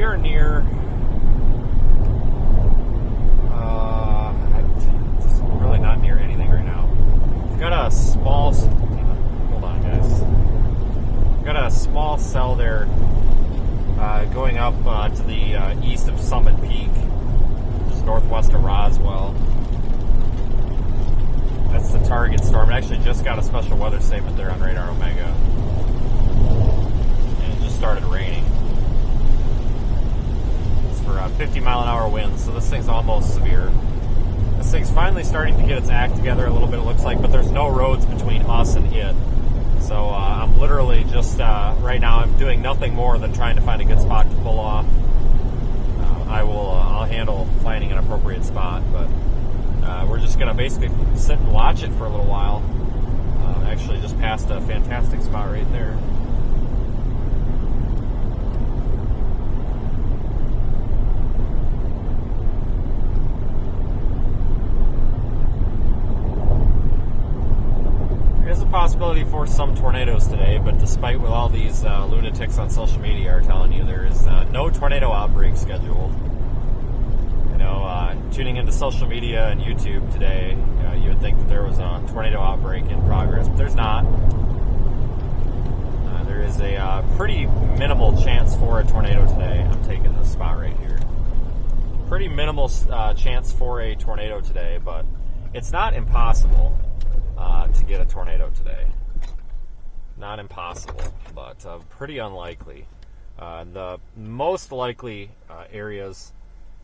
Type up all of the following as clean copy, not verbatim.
are near. It's really not near anything right now. We've got a small. Hold on, guys. We've got a small cell there going up to the east of Summit Peak, just northwest of Roswell. That's the target storm. It actually just got a special weather statement there on Radar Omega. And it just started raining. It's for 50-mile-an-hour winds, so this thing's almost severe. This thing's finally starting to get its act together a little bit, it looks like, but there's no roads between us and it. So I'm literally just, right now, I'm doing nothing more than trying to find a good spot to pull off. I'll handle finding an appropriate spot, but we're just going to basically sit and watch it for a little while. Actually just passed a fantastic spot right there. There's a possibility for some tornadoes today, but despite what all these lunatics on social media are telling you, there is no tornado outbreak scheduled. You know, tuning into social media and YouTube today, you would think that there was a tornado outbreak in progress, but there's not. There is a pretty minimal chance for a tornado today. I'm taking this spot right here. Pretty minimal chance for a tornado today, but it's not impossible to get a tornado today. Not impossible, but pretty unlikely. The most likely areas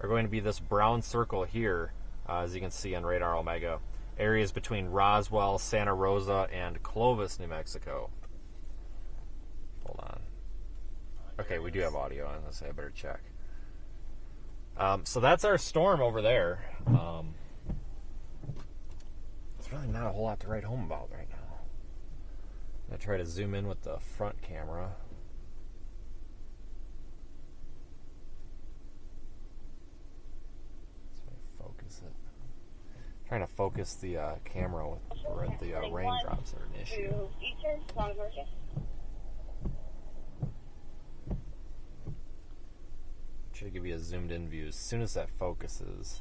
are going to be this brown circle here, as you can see on Radar Omega. Areas between Roswell, Santa Rosa, and Clovis, New Mexico. Hold on. Okay, we do have audio on this. I better check. So that's our storm over there. There's really not a whole lot to write home about right now. I'm going to try to zoom in with the front camera. Focus it. Trying to focus the camera where the raindrops are an issue. Try to give you a zoomed in view as soon as that focuses.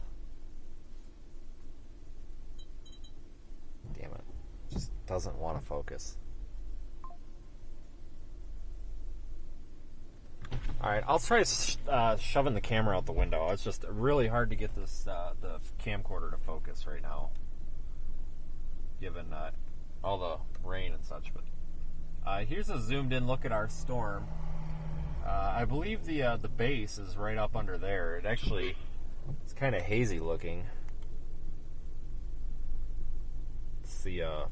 Damn it. Just doesn't want to focus. Alright, I'll try shoving the camera out the window. It's just really hard to get this the camcorder to focus right now, given all the rain and such. But here's a zoomed in look at our storm. I believe the base is right up under there. It's kind of hazy looking. It's the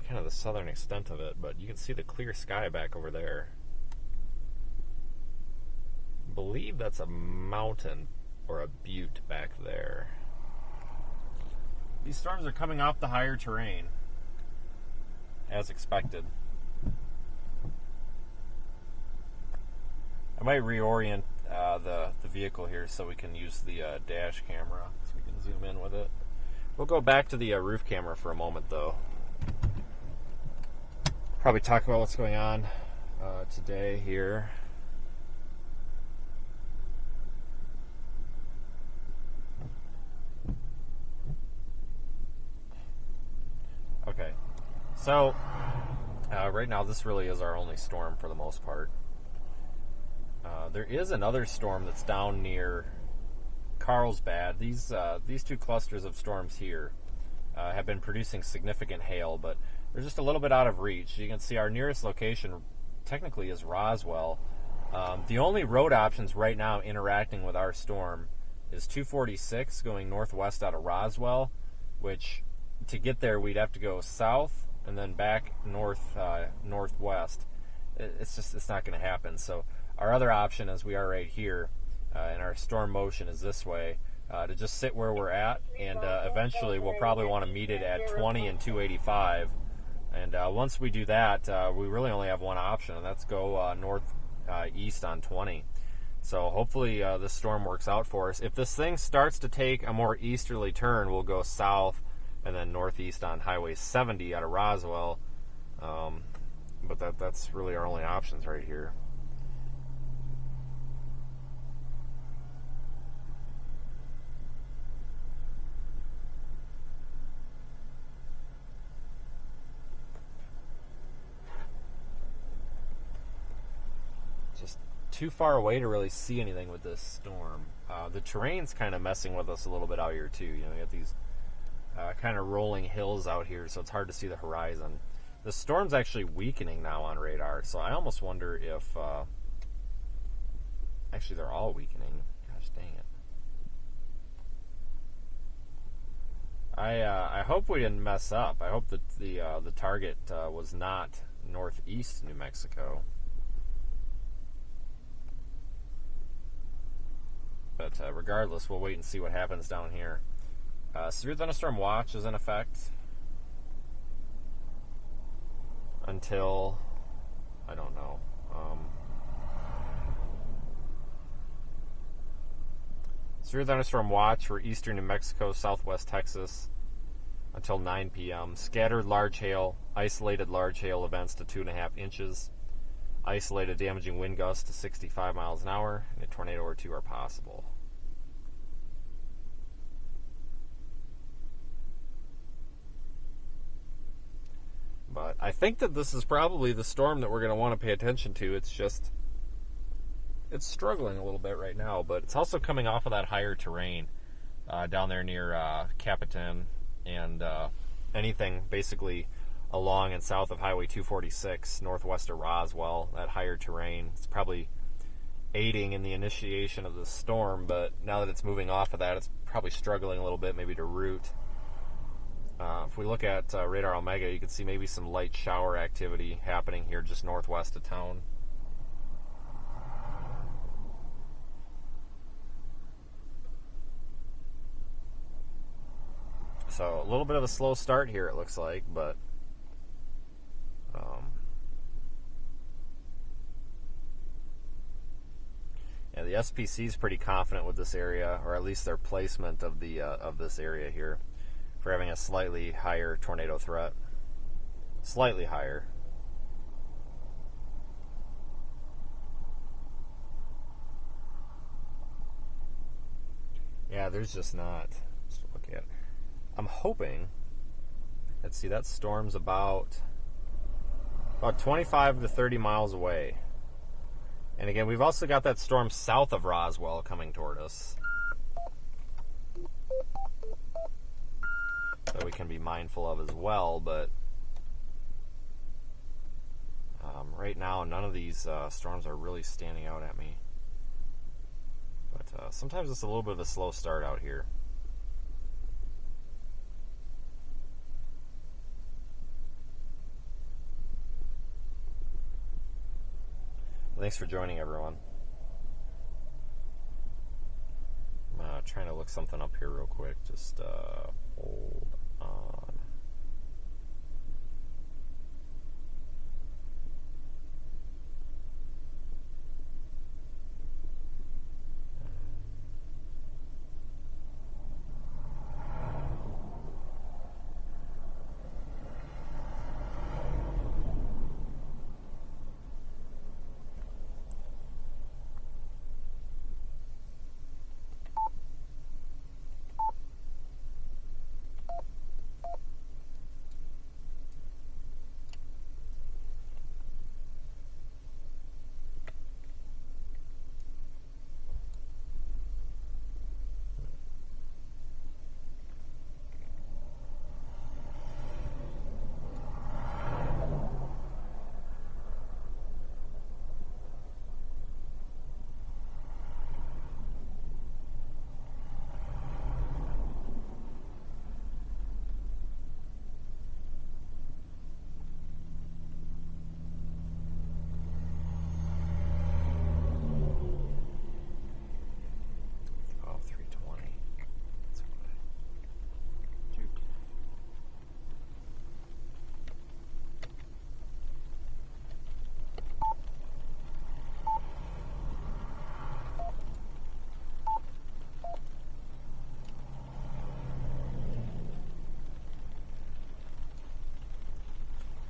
kind of the southern extent of it, but you can see the clear sky back over there. I believe that's a mountain or a butte back there. These storms are coming off the higher terrain, as expected. I might reorient the vehicle here so we can use the dash camera, so we can zoom in with it. We'll go back to the roof camera for a moment, though. Probably talk about what's going on today here. Okay, so right now this really is our only storm for the most part. There is another storm that's down near Carlsbad. These two clusters of storms here have been producing significant hail, but they're just a little bit out of reach. You can see our nearest location technically is Roswell. The only road options right now interacting with our storm is 246 going northwest out of Roswell, which to get there we'd have to go south and then back northwest. It's not going to happen. So our other option, as we are right here, and our storm motion is this way, to just sit where we're at, and eventually we'll probably want to meet it at 20 and 285. And once we do that, we really only have one option, and that's go northeast on 20. So hopefully this storm works out for us. If this thing starts to take a more easterly turn, we'll go south and then northeast on Highway 70 out of Roswell. But that's really our only options right here. too far away to really see anything with this storm. The terrain's kind of messing with us a little bit out here too. You got these kind of rolling hills out here, so it's hard to see the horizon. The storm's actually weakening now on radar, so I almost wonder if... actually, they're all weakening. Gosh dang it. I hope we didn't mess up. I hope that the target was not northeast New Mexico. But regardless, we'll wait and see what happens down here. Severe thunderstorm watch is in effect until, I don't know. Severe thunderstorm watch for eastern New Mexico, southwest Texas until 9 p.m. Scattered large hail, isolated large hail events to 2.5 inches. Isolated damaging wind gusts to 65 miles an hour, and a tornado or two are possible. But I think that this is probably the storm that we're going to want to pay attention to. It's just, it's struggling a little bit right now, but it's also coming off of that higher terrain down there near Capitan and anything basically along and south of Highway 246, northwest of Roswell, that higher terrain. It's probably aiding in the initiation of the storm, but now that it's moving off of that, it's probably struggling a little bit, maybe to route. If we look at Radar Omega, you can see maybe some light shower activity happening here just northwest of town. So a little bit of a slow start here, it looks like, but yeah, the SPC is pretty confident with this area, or at least their placement of the of this area here, for having a slightly higher tornado threat. Slightly higher. Yeah, there's just not. Let's look at it. I'm hoping. Let's see, that storm's about 25 to 30 miles away. And again, we've also got that storm south of Roswell coming toward us that we can be mindful of as well, but right now none of these storms are really standing out at me. But sometimes it's a little bit of a slow start out here. Thanks for joining, everyone. I'm trying to look something up here real quick. Just hold on.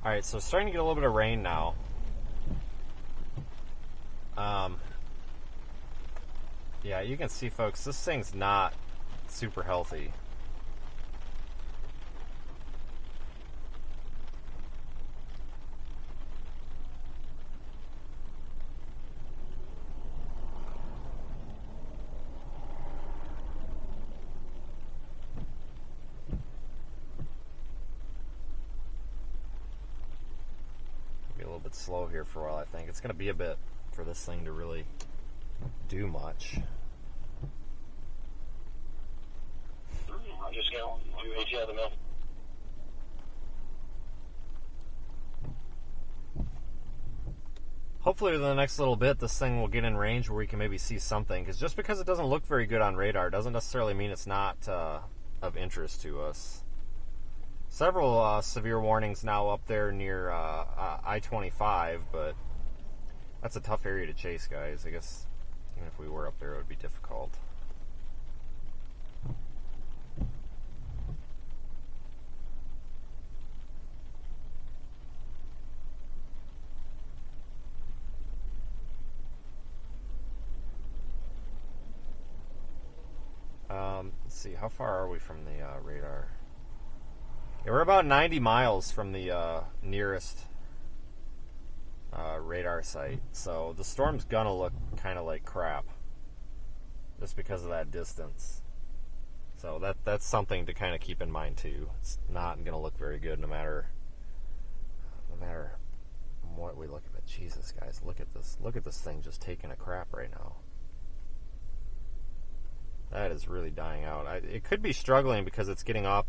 Alright, so starting to get a little bit of rain now. Yeah, you can see, folks, this thing's not super healthy. bit slow here for a while, I think. It's going to be a bit for this thing to really do much. I just got UAT out of the mill. Hopefully within the next little bit, this thing will get in range where we can maybe see something. Because just because it doesn't look very good on radar doesn't necessarily mean it's not of interest to us. Several severe warnings now up there near I-25, but that's a tough area to chase, guys. I guess even if we were up there, it would be difficult. Let's see, how far are we from the radar? Yeah, we're about 90 miles from the nearest radar site, so the storm's gonna look kind of like crap just because of that distance. So that's something to kind of keep in mind too. It's not gonna look very good no matter what we look at. It. Jesus, guys, look at this! Look at this thing just taking a crap right now. That is really dying out. It could be struggling because it's getting up.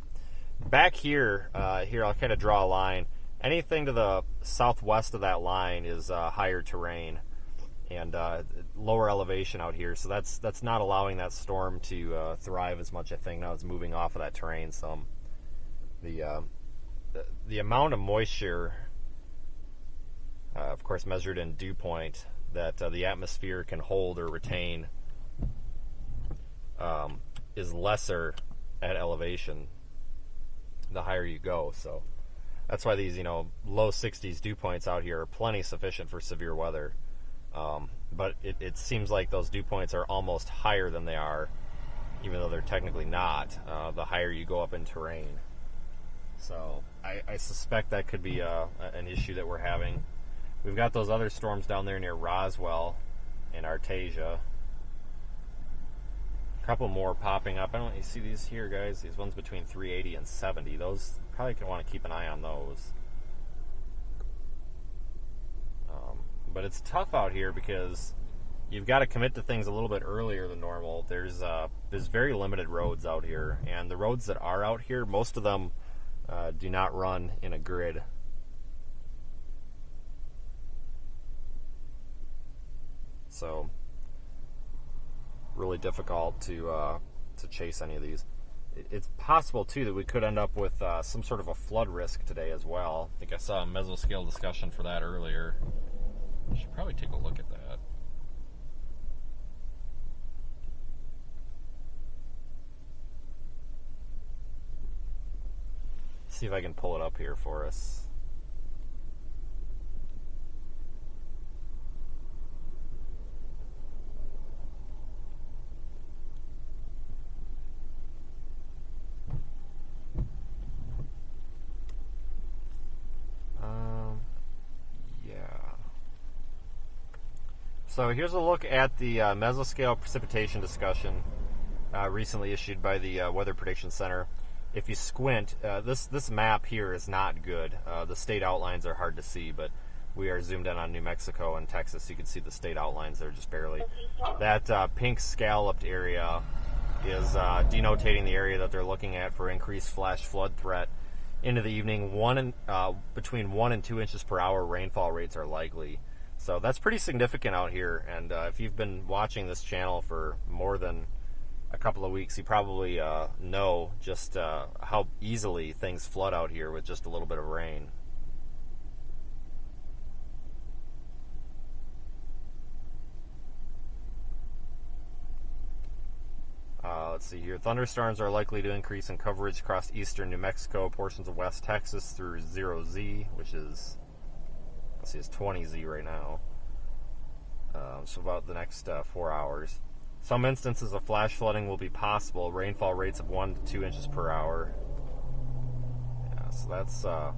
Back here, here I'll kind of draw a line. Anything to the southwest of that line is higher terrain and lower elevation out here. So that's not allowing that storm to thrive as much, I think. Now it's moving off of that terrain some. The amount of moisture, of course measured in dew point, that the atmosphere can hold or retain is lesser at elevation the higher you go. So that's why these, low 60s dew points out here are plenty sufficient for severe weather. But it seems like those dew points are almost higher than they are, even though they're technically not, the higher you go up in terrain. So I suspect that could be an issue that we're having. We've got those other storms down there near Roswell and Artesia. Couple more popping up. I don't know, you see these here, guys? These ones between 380 and 70. Those, probably can want to keep an eye on those. But it's tough out here because you've got to commit to things a little bit earlier than normal. There's very limited roads out here, and the roads that are out here, most of them do not run in a grid. So really difficult to chase any of these. It's possible too that we could end up with some sort of a flood risk today as well. I think I saw a mesoscale discussion for that earlier. I should probably take a look at that. See if I can pull it up here for us. So here's a look at the mesoscale precipitation discussion recently issued by the Weather Prediction Center. If you squint, this map here is not good. The state outlines are hard to see, but we are zoomed in on New Mexico and Texas. You can see the state outlines there just barely. That pink scalloped area is denotating the area that they're looking at for increased flash flood threat into the evening. Between 1 and 2 inches per hour rainfall rates are likely. So that's pretty significant out here, and if you've been watching this channel for more than a couple of weeks, you probably know just how easily things flood out here with just a little bit of rain. Let's see here. Thunderstorms are likely to increase in coverage across eastern New Mexico, portions of West Texas through 0Z, which is, let's see, it's 20Z right now. So about the next 4 hours. Some instances of flash flooding will be possible. Rainfall rates of 1 to 2 inches per hour. Yeah, so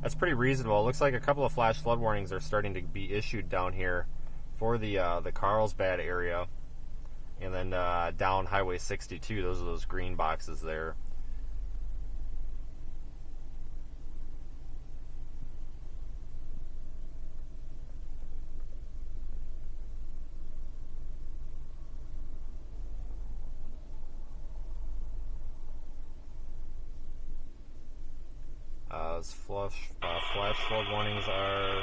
that's pretty reasonable. It looks like a couple of flash flood warnings are starting to be issued down here for the Carlsbad area, and then down Highway 62. Those are those green boxes there. as flash flood warnings are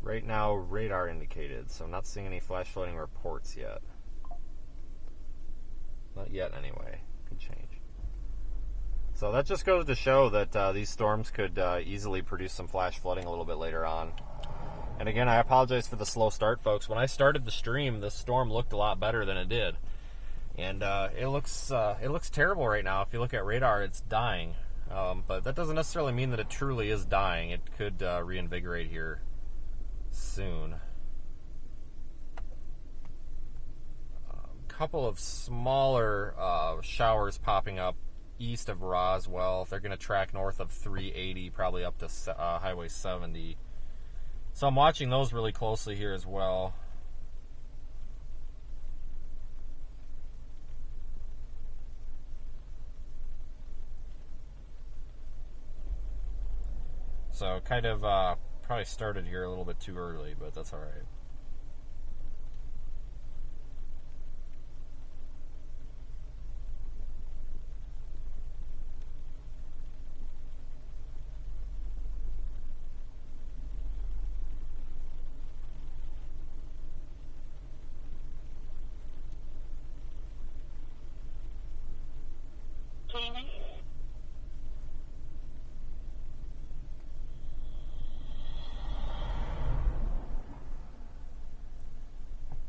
right now radar indicated, so I'm not seeing any flash flooding reports yet. Not yet, anyway. Could change. So that just goes to show that these storms could easily produce some flash flooding a little bit later on. And again, I apologize for the slow start, folks. When I started the stream, this storm looked a lot better than it did. And it looks terrible right now. If you look at radar, it's dying. But that doesn't necessarily mean that it truly is dying. It could reinvigorate here soon. Couple of smaller showers popping up east of Roswell. They're going to track north of 380, probably up to Highway 70. So I'm watching those really closely here as well. So kind of probably started here a little bit too early, but that's all right.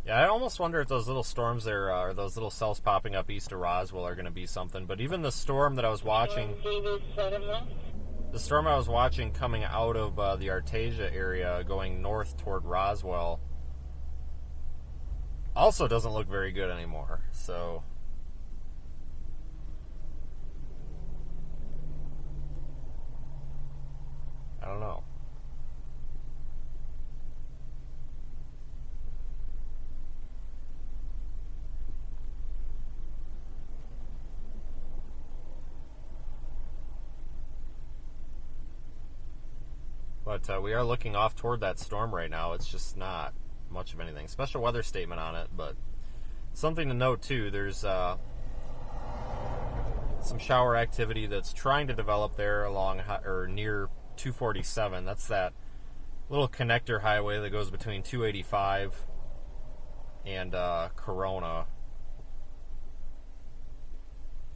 Yeah, I almost wonder if those little storms there, or those little cells popping up east of Roswell, are going to be something. But even the storm that I was watching, coming out of the Artesia area, going north toward Roswell, also doesn't look very good anymore. So I don't know. But we are looking off toward that storm right now. It's just not much of anything. Special weather statement on it, but something to note too, there's some shower activity that's trying to develop there along or near 247. That's that little connector highway that goes between 285 and Corona,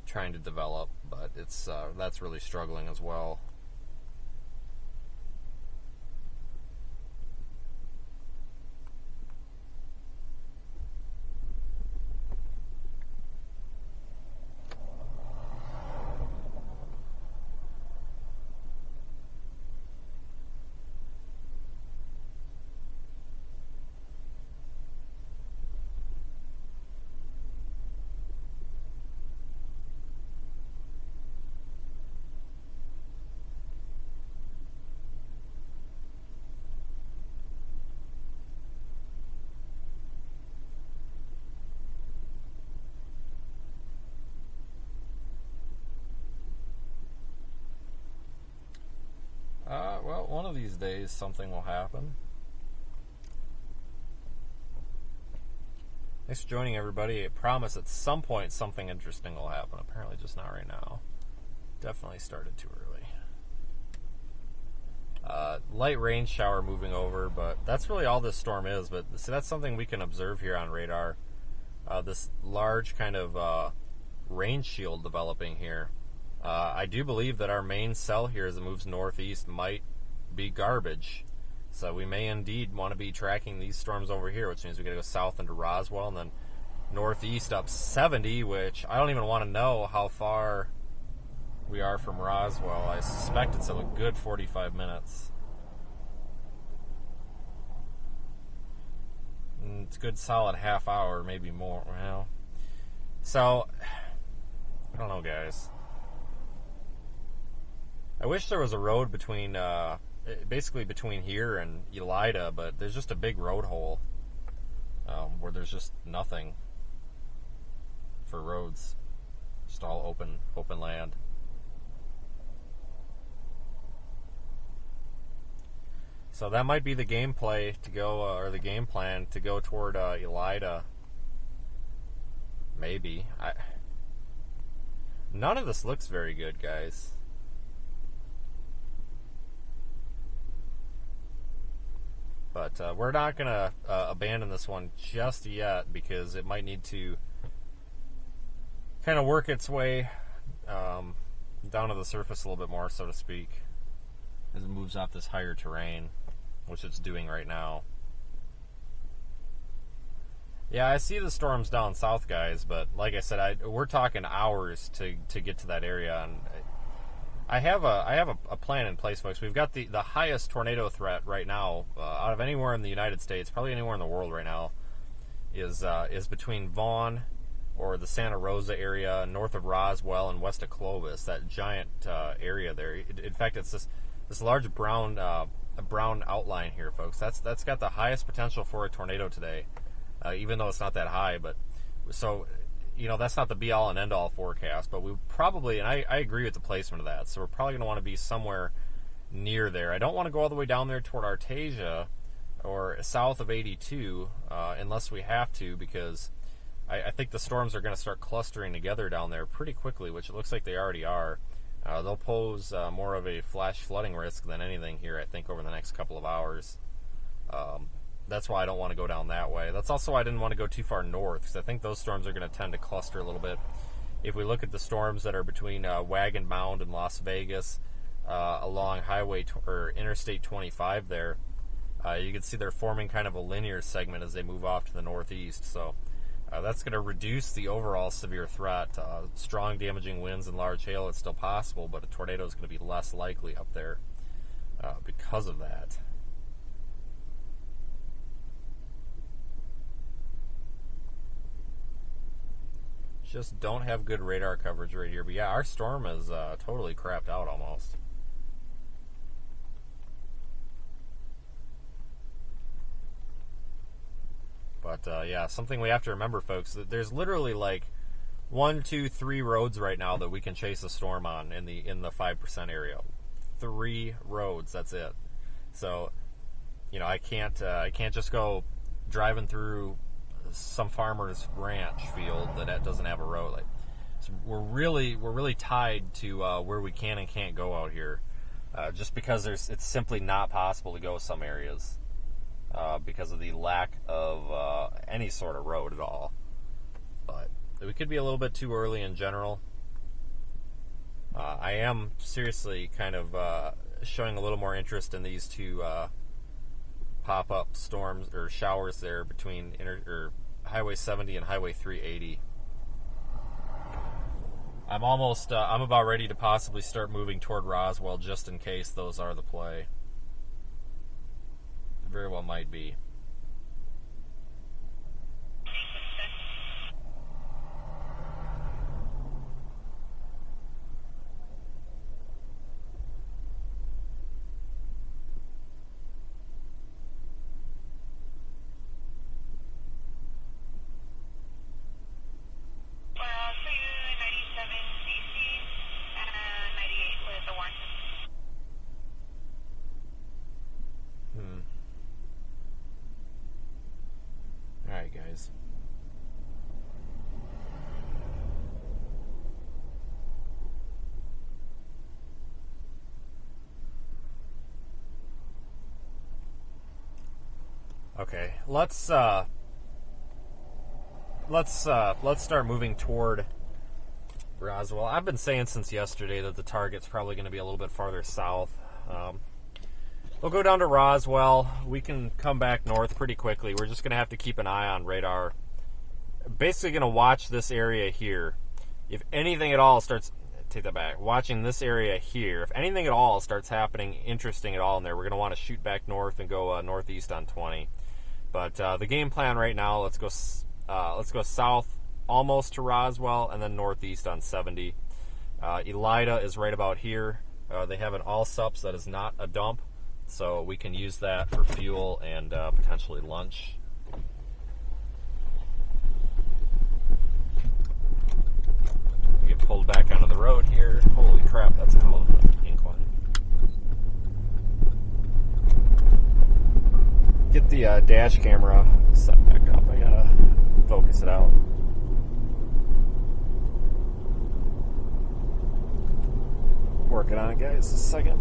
trying to develop, but it's that's really struggling as well. Well, one of these days something will happen. Thanks for joining, everybody. I promise at some point something interesting will happen. Apparently just not right now. Definitely started too early. Light rain shower moving over, but that's really all this storm is. But see, that's something we can observe here on radar. This large kind of rain shield developing here. I do believe that our main cell here as it moves northeast might be garbage. So we may indeed want to be tracking these storms over here, which means we got to go south into Roswell and then northeast up 70, which I don't even want to know how far we are from Roswell. I suspect it's a good 45 minutes. It's a good solid half hour, maybe more. Well, so I don't know, guys. I wish there was a road between, basically between here and Elida, but there's just a big road hole where there's just nothing for roads. Just all open land. So that might be the gameplay to go, or the game plan to go toward Elida. Maybe. None of this looks very good, guys. But we're not going to abandon this one just yet because it might need to kind of work its way down to the surface a little bit more, so to speak, as it moves off this higher terrain, which it's doing right now. Yeah, I see the storms down south, guys, but like I said, we're talking hours to get to that area, and I have a plan in place, folks. We've got the highest tornado threat right now out of anywhere in the United States, probably anywhere in the world right now, is between Vaughn or the Santa Rosa area, north of Roswell and west of Clovis, that giant area there. In fact, it's this large brown outline here, folks. That's got the highest potential for a tornado today. Even though it's not that high, but so, that's not the be-all and end-all forecast, but we probably, and I agree with the placement of that, so we're probably going to want to be somewhere near there. I don't want to go all the way down there toward Artesia or south of 82 unless we have to, because I think the storms are going to start clustering together down there pretty quickly, which it looks like they already are. They'll pose more of a flash flooding risk than anything here, I think, over the next couple of hours. That's why I don't want to go down that way. That's also why I didn't want to go too far north, because I think those storms are going to tend to cluster a little bit. If we look at the storms that are between Wagon Mound and Las Vegas, along Interstate 25 there, you can see they're forming kind of a linear segment as they move off to the northeast. So that's going to reduce the overall severe threat. Strong damaging winds and large hail is still possible, but a tornado is going to be less likely up there because of that. Just don't have good radar coverage right here. But yeah, our storm is totally crapped out almost. But yeah, something we have to remember, folks, that there's literally like 1, 2, 3 roads right now that we can chase a storm on in the 5% area. 3 roads, that's it. So, I can't just go driving through some farmer's ranch field that doesn't have a road. So we're really tied to where we can and can't go out here, just because it's simply not possible to go some areas because of the lack of any sort of road at all. But we could be a little bit too early in general. I am seriously kind of showing a little more interest in these two pop-up storms or showers there between Highway 70 and Highway 380. I'm about ready to possibly start moving toward Roswell just in case those are the play. Very well might be. Alright, guys. Okay, let's start moving toward Roswell. I've been saying since yesterday that the target's probably going to be a little bit farther south. We'll go down to Roswell. We can come back north pretty quickly. We're just going to have to keep an eye on radar. Basically going to watch this area here. If anything at all starts... Take that back. Watching this area here. If anything at all starts happening interesting at all in there, we're going to want to shoot back north and go northeast on 20. But the game plan right now, let's go south almost to Roswell and then northeast on 70. Elida is right about here. They have an all-sups that is not a dump. So we can use that for fuel and potentially lunch. Get pulled back onto the road here. Holy crap, that's a hell of an incline. Get the dash camera set back up. I gotta focus it out. Working on it, guys. A second.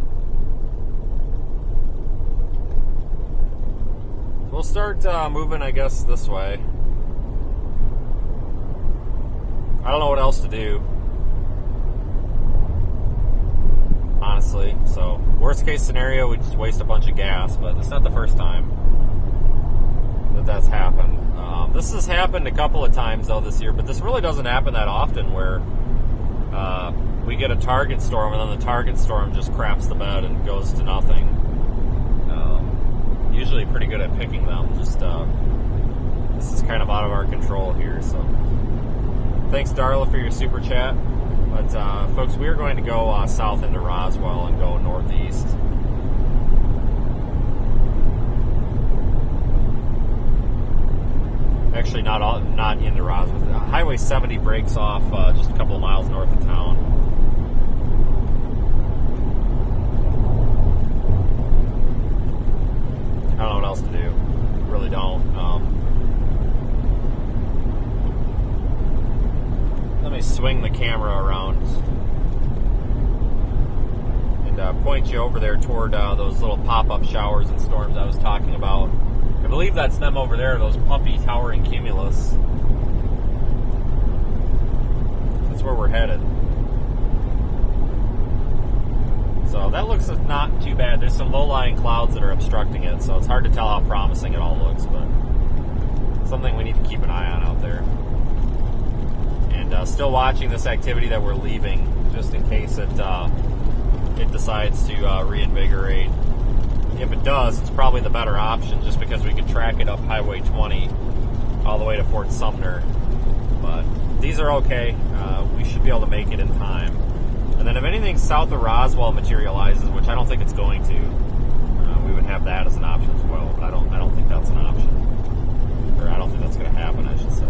we'll start moving, I guess, this way. I don't know what else to do, honestly. So, worst case scenario, we just waste a bunch of gas, but it's not the first time that that's happened. This has happened a couple of times, though, this year, but this really doesn't happen that often where we get a target storm and then the target storm just craps the bed and goes to nothing. Usually pretty good at picking them. Just this is kind of out of our control here, so... Thanks, Darla, for your super chat. But, folks, we are going to go south into Roswell and go northeast. Actually, not into Roswell. Highway 70 breaks off just a couple of miles north of town. I don't know what else to do. Really don't. Let me swing the camera around and point you over there toward those little pop-up showers and storms I was talking about. I believe that's them over there, those puffy towering cumulus. That's where we're headed. So that looks not too bad. There's some low-lying clouds that are obstructing it, so it's hard to tell how promising it all looks, but something we need to keep an eye on out there. And still watching this activity that we're leaving, just in case it decides to reinvigorate. If it does, it's probably the better option, just because we can track it up Highway 20 all the way to Fort Sumner. But these are okay. We should be able to make it in time. And then if anything south of Roswell materializes, which I don't think it's going to, we would have that as an option as well. But I don't think that's an option, or I don't think that's going to happen, I should say.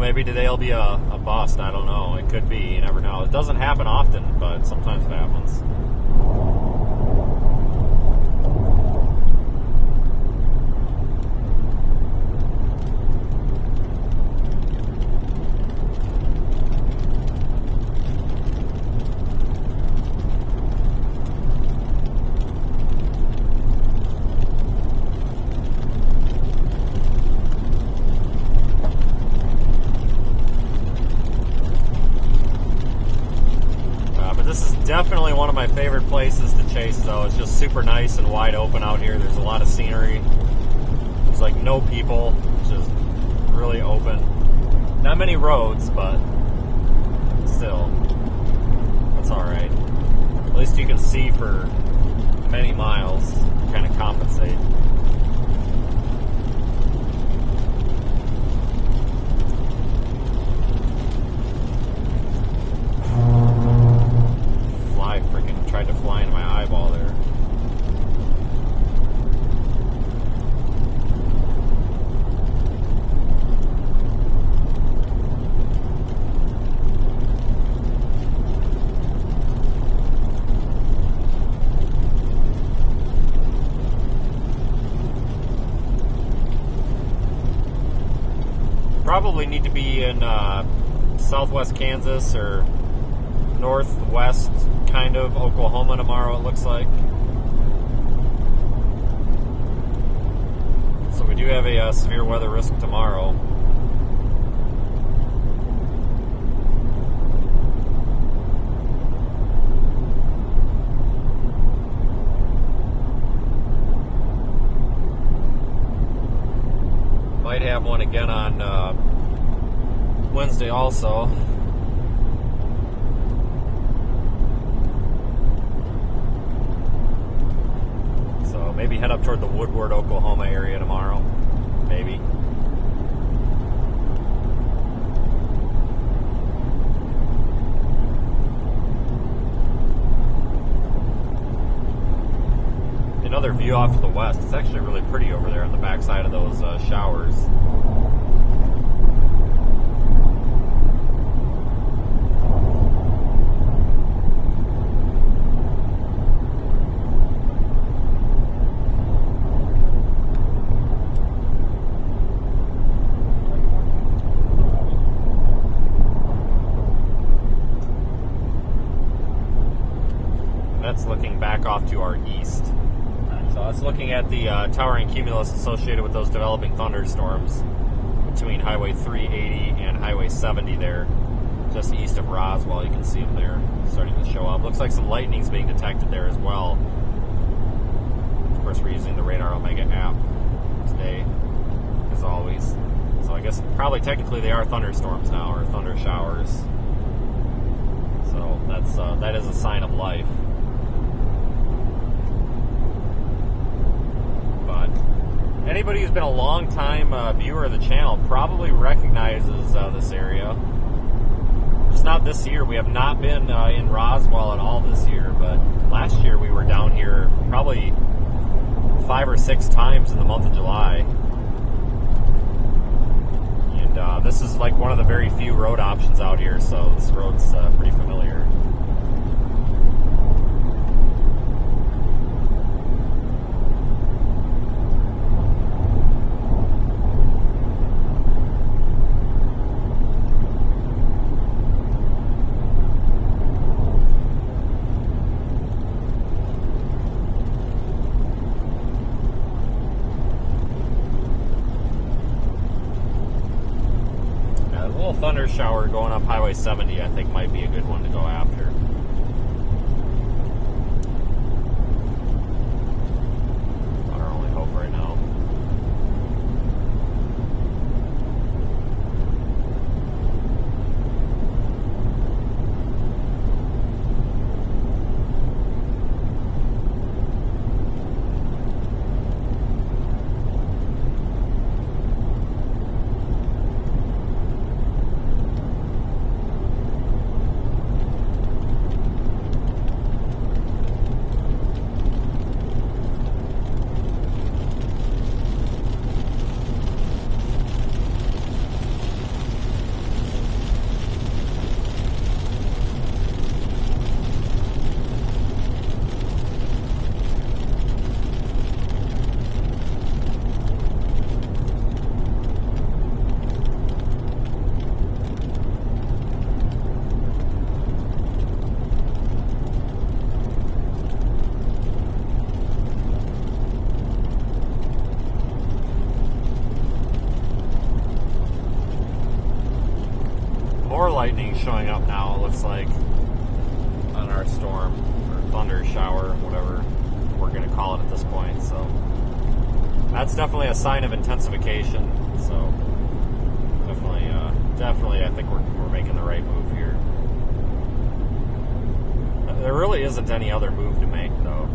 Maybe today will be a bust. I don't know. It could be. You never know. It doesn't happen often, but sometimes it happens. Definitely one of my favorite places to chase, though. It's just super nice and wide open out here. There's a lot of scenery. There's like no people. It's just really open. Not many roads, but still, that's all right. At least you can see for many miles, kind of compensate. Tried to fly into my eyeball there. Probably need to be in southwest Kansas or northwest kind of Oklahoma tomorrow, it looks like. So we do have a severe weather risk tomorrow. Might have one again on Wednesday also. Maybe head up toward the Woodward, Oklahoma area tomorrow. Maybe. Another view off to the west. It's actually really pretty over there on the backside of those showers. back off to our east. So that's looking at the towering cumulus associated with those developing thunderstorms between Highway 380 and Highway 70 there, just east of Roswell. You can see them there starting to show up. Looks like some lightning's being detected there as well. Of course, we're using the Radar Omega app today, as always. So I guess probably technically they are thunderstorms now, or thunder showers. So that is a sign of life. But anybody who's been a long time viewer of the channel probably recognizes this area. Just not this year. We have not been in Roswell at all this year, but last year we were down here probably 5 or 6 times in the month of July. And this is like one of the very few road options out here, so this road's pretty familiar. Thunder shower going up Highway 70, I think, might be a good one to go after. Not our only hope right now. Lightning showing up now, it looks like, on our storm, or thunder shower, whatever we're going to call it at this point. So that's definitely a sign of intensification. So definitely I think we're making the right move here. There really isn't any other move to make, though.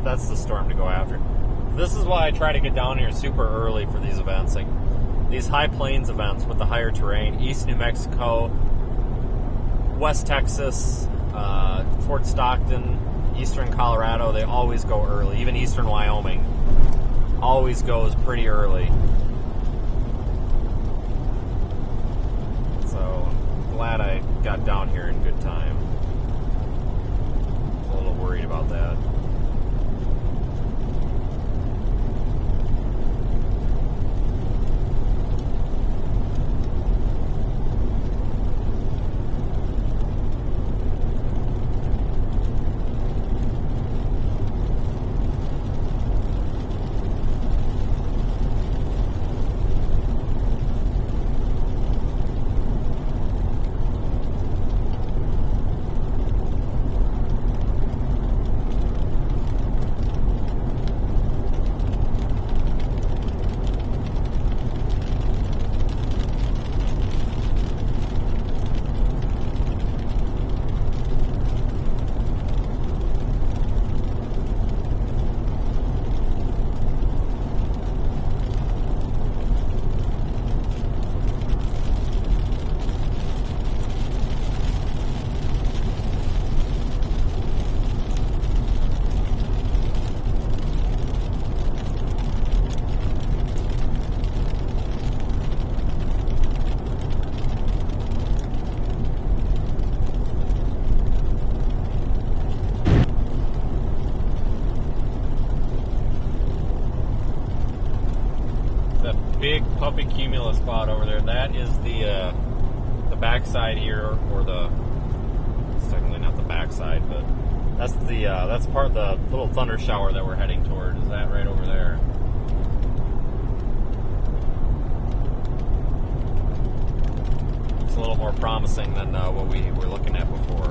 That's the storm to go after. This is why I try to get down here super early for these events, like these high plains events with the higher terrain. East New Mexico, West Texas, Fort Stockton, Eastern Colorado, they always go early. Even Eastern Wyoming always goes pretty early. So I'm glad I got down here in good time. I was a little worried about that. big puffy cumulus cloud over there, that is the backside here, or it's technically not the backside, but that's part of the little thunder shower that we're heading toward. Is that right over there? It's a little more promising than what we were looking at before.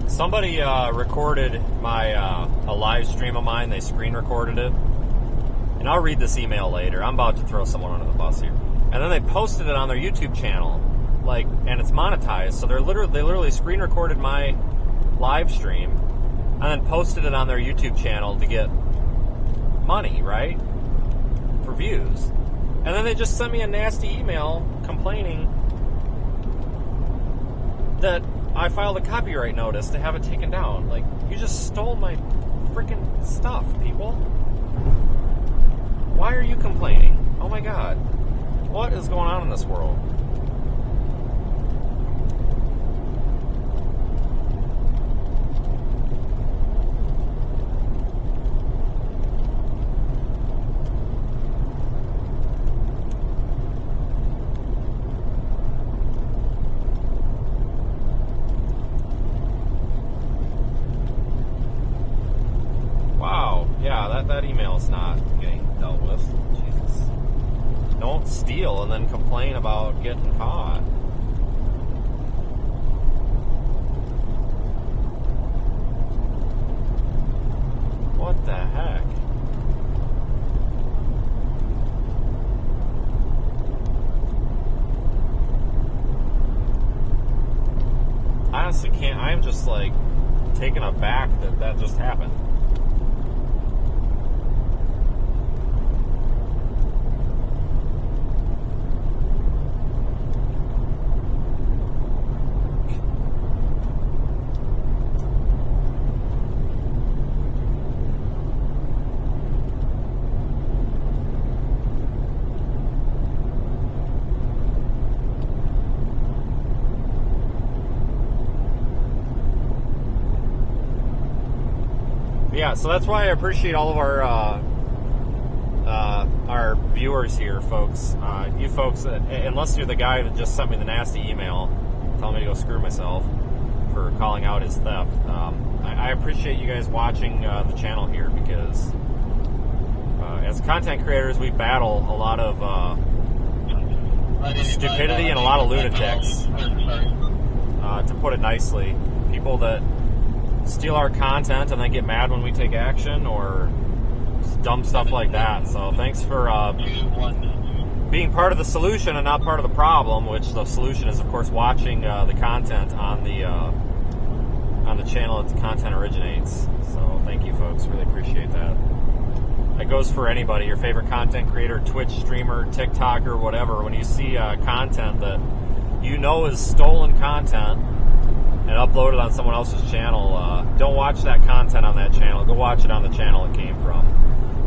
Somebody recorded a live stream of mine. They screen recorded it, and I'll read this email later. I'm about to throw someone under the bus here. And then they posted it on their YouTube channel, and it's monetized. So they literally screen recorded my live stream, and then posted it on their YouTube channel to get money, right, for views. And then they just sent me a nasty email complaining that I filed a copyright notice to have it taken down. You just stole my freaking stuff, people. Why are you complaining? Oh my god. What is going on in this world? That email's not getting dealt with. Jesus. Don't steal and then complain about getting caught. What the heck? I honestly can't. I'm just taken aback that just happened. Yeah, so that's why I appreciate all of our viewers here, folks. You folks, unless you're the guy that just sent me the nasty email telling me to go screw myself for calling out his theft, I appreciate you guys watching the channel here, because as content creators, we battle a lot of stupidity and a lot of lunatics, to put it nicely. People that steal our content and then get mad when we take action, or dumb stuff like that. So thanks for being part of the solution and not part of the problem, which the solution is, of course, watching the content on the channel that the content originates. So thank you, folks. Really appreciate that. That goes for anybody, your favorite content creator, Twitch streamer, TikToker, whatever. When you see content that you know is stolen content and uploaded on someone else's channel, don't watch that content on that channel. Go watch it on the channel it came from.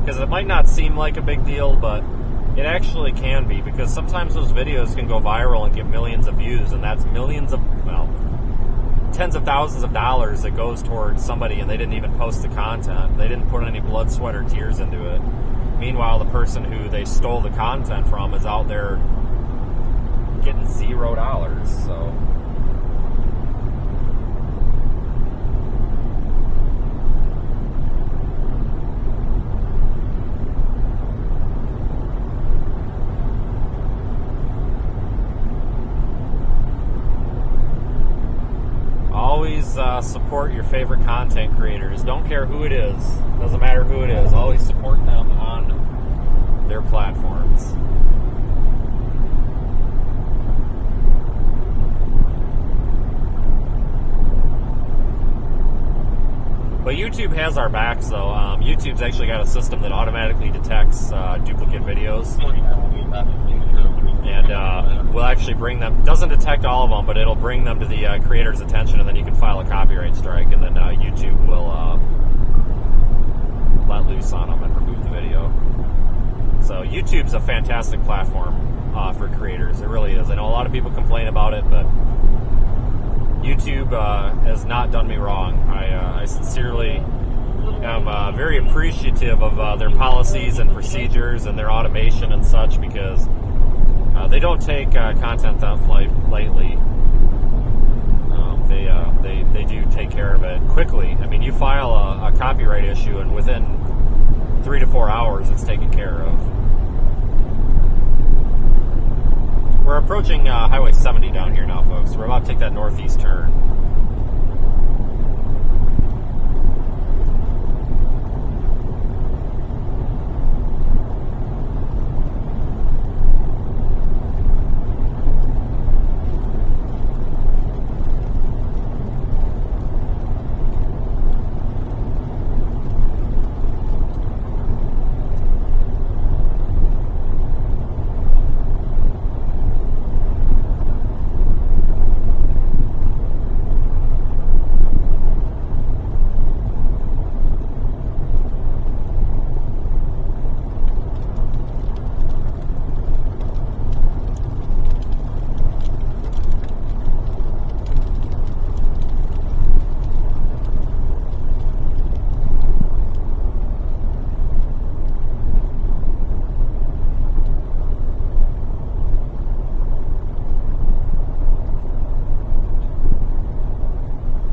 Because it might not seem like a big deal, but It actually can be, because sometimes those videos can go viral and get millions of views, and that's millions of, well, tens of thousands of dollars that goes towards somebody, and they didn't even post the content. They didn't put any blood, sweat, or tears into it. Meanwhile, the person who they stole the content from is out there getting $0. So always support your favorite content creators. Don't care who it is. Doesn't matter who it is. Always support them on their platforms. But YouTube has our backs, though. YouTube's actually got a system that automatically detects duplicate videos. And will actually bring them, doesn't detect all of them, but it'll bring them to the creator's attention, and then you can file a copyright strike, and then YouTube will let loose on them and remove the video. So YouTube's a fantastic platform for creators. It really is. I know a lot of people complain about it, but YouTube has not done me wrong. I sincerely am very appreciative of their policies and procedures and their automation and such, because they don't take content theft lightly. They do take care of it quickly. I mean, you file a copyright issue, and within 3 to 4 hours, it's taken care of. We're approaching Highway 70 down here now, folks. We're about to take that northeast turn.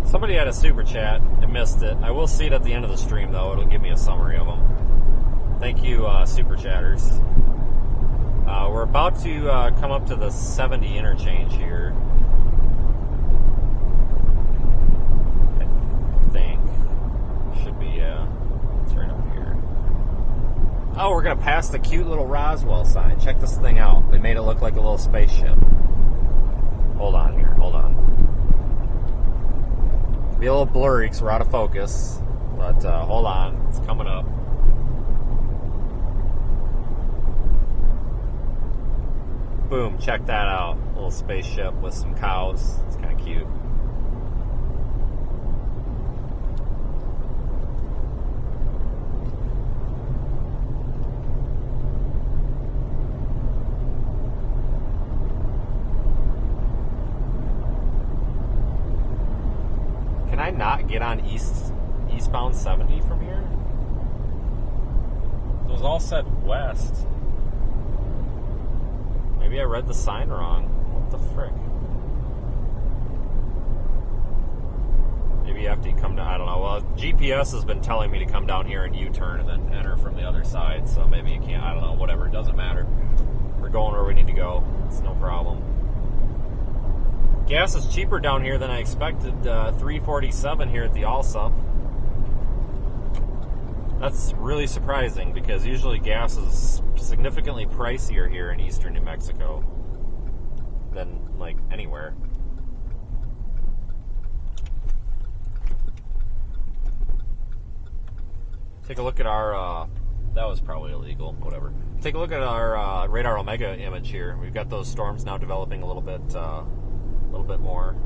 Somebody had a super chat. I missed it. I will see it at the end of the stream, though. It'll give me a summary of them. Thank you, super chatters. We're about to come up to the 70 interchange here. I think. Should be, it's right up here. Oh, we're going to pass the cute little Roswell sign. Check this thing out. They made it look like a little spaceship. Hold on here. Hold on. Be a little blurry because we're out of focus, but hold on, it's coming up. Boom, check that out. A little spaceship with some cows. It's kind of cute. Can I not get on eastbound 70 from here? It was all said west. Maybe I read the sign wrong. What the frick? Maybe you have to come down, I don't know. Well, GPS has been telling me to come down here and U-turn and then enter from the other side, so maybe you can't, I don't know, whatever, it doesn't matter. We're going where we need to go. It's no problem. Gas is cheaper down here than I expected. $3.47 here at the Allsup. That's really surprising, because usually gas is significantly pricier here in eastern New Mexico than, like, anywhere. Take a look at our, that was probably illegal, whatever. Take a look at our Radar Omega image here. We've got those storms now developing a little bit more.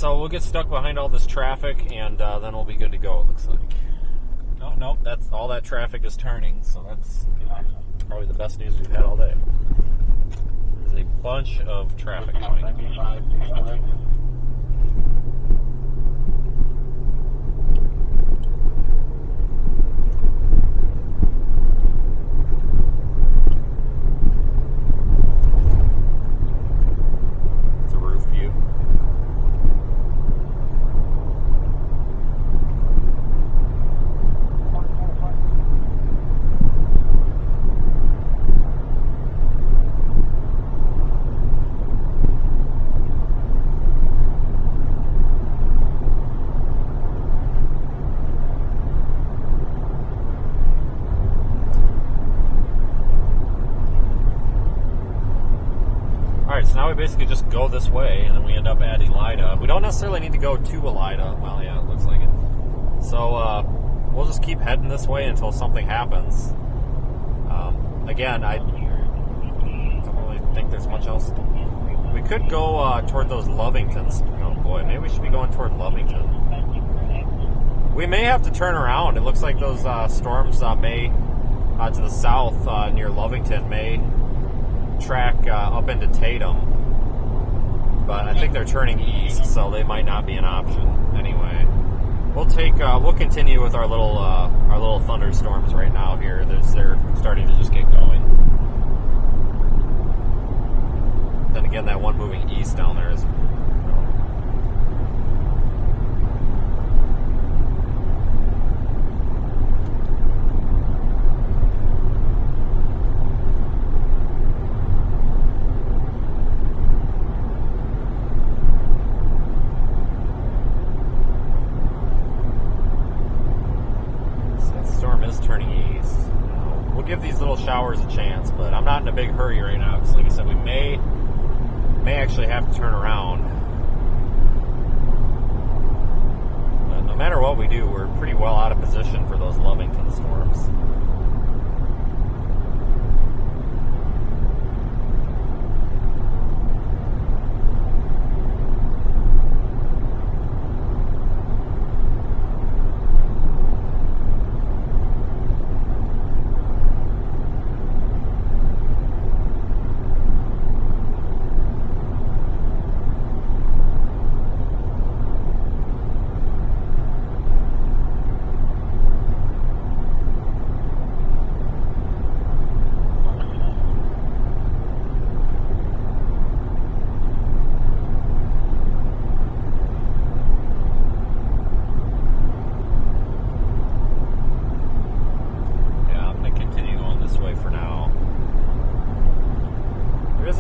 so we'll get stuck behind all this traffic, and then we'll be good to go, it looks like. Nope, that's all that traffic is turning, so that's probably the best news we've had all day. There's a bunch of traffic going. It's a roof view. Alright, so now we basically just go this way, and then we end up at Elida. We don't necessarily need to go to Elida. Well, yeah, it looks like it. So, we'll just keep heading this way until something happens. Again, I don't really think there's much else. We could go toward those Lovingtons. Oh boy, maybe we should be going toward Lovington. We may have to turn around. It looks like those storms may, to the south near Lovington, may track up into Tatum, but I think they're turning east, so they might not be an option. Anyway, we'll continue with our little thunderstorms right now. Here, they're starting to just get going. Then again, that one moving east down there is. Give these little showers a chance, but I'm not in a big hurry right now because, like I said, we may actually have to turn around. But no matter what we do, we're pretty well out of position for those Lovington storms.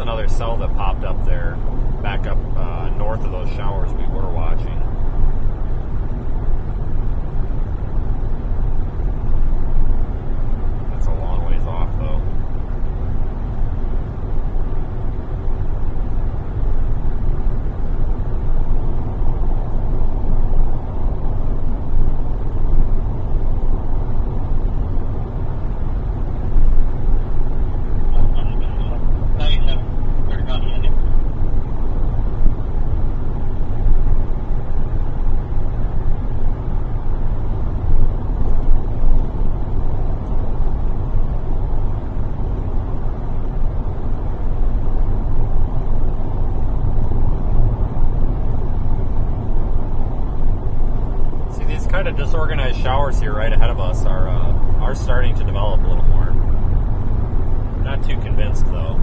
Another cell that popped up there, back up north of those showers we were watching. That's a long ways off, though. Kind of disorganized showers here right ahead of us are starting to develop a little more. Not too convinced though.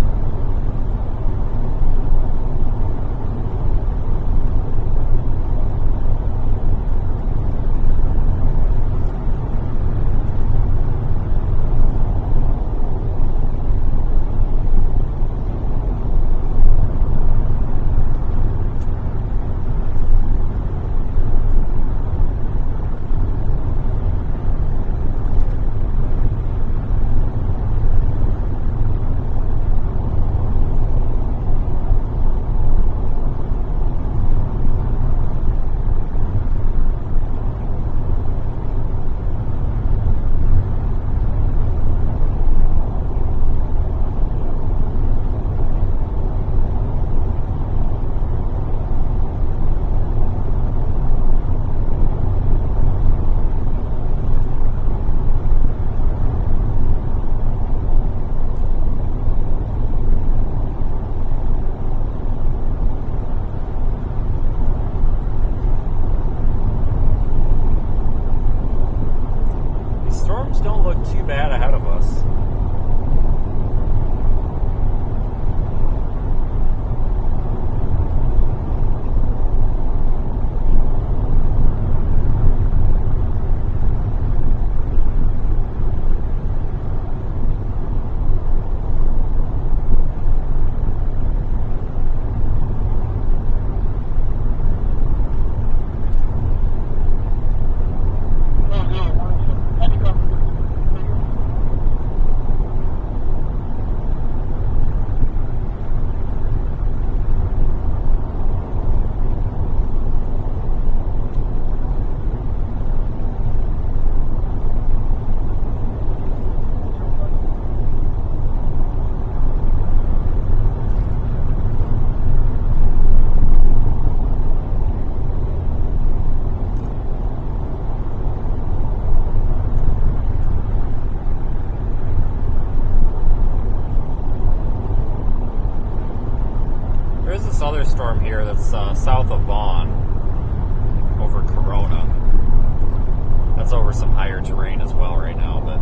this other storm here that's south of Vaughn, over Corona. That's over some higher terrain as well right now, but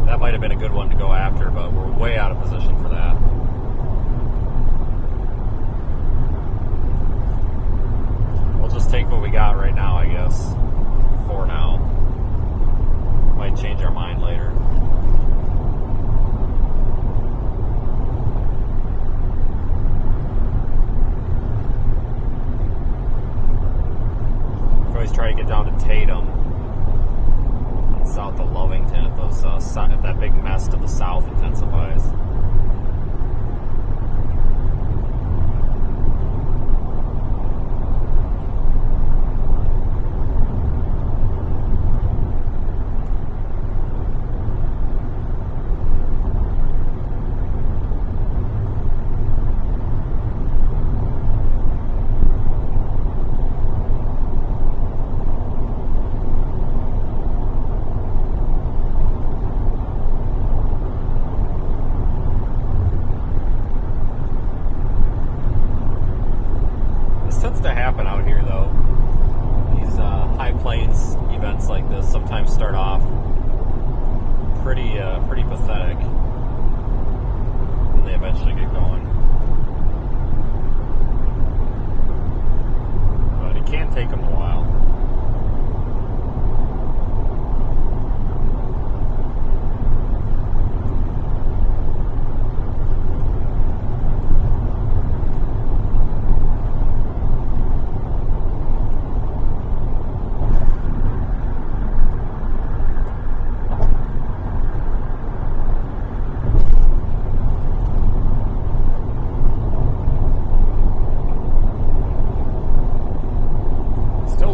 that might have been a good one to go after, but we're way out of position for that. We'll just take what we got right now, I guess, for now. Might change our mind later. Always try to get down to Tatum and south of Lovington if those if that big mess to the south intensifies. Tends to happen out here, though. These high plains events like this sometimes start off pretty pathetic, and they eventually get going. But it can take them a while.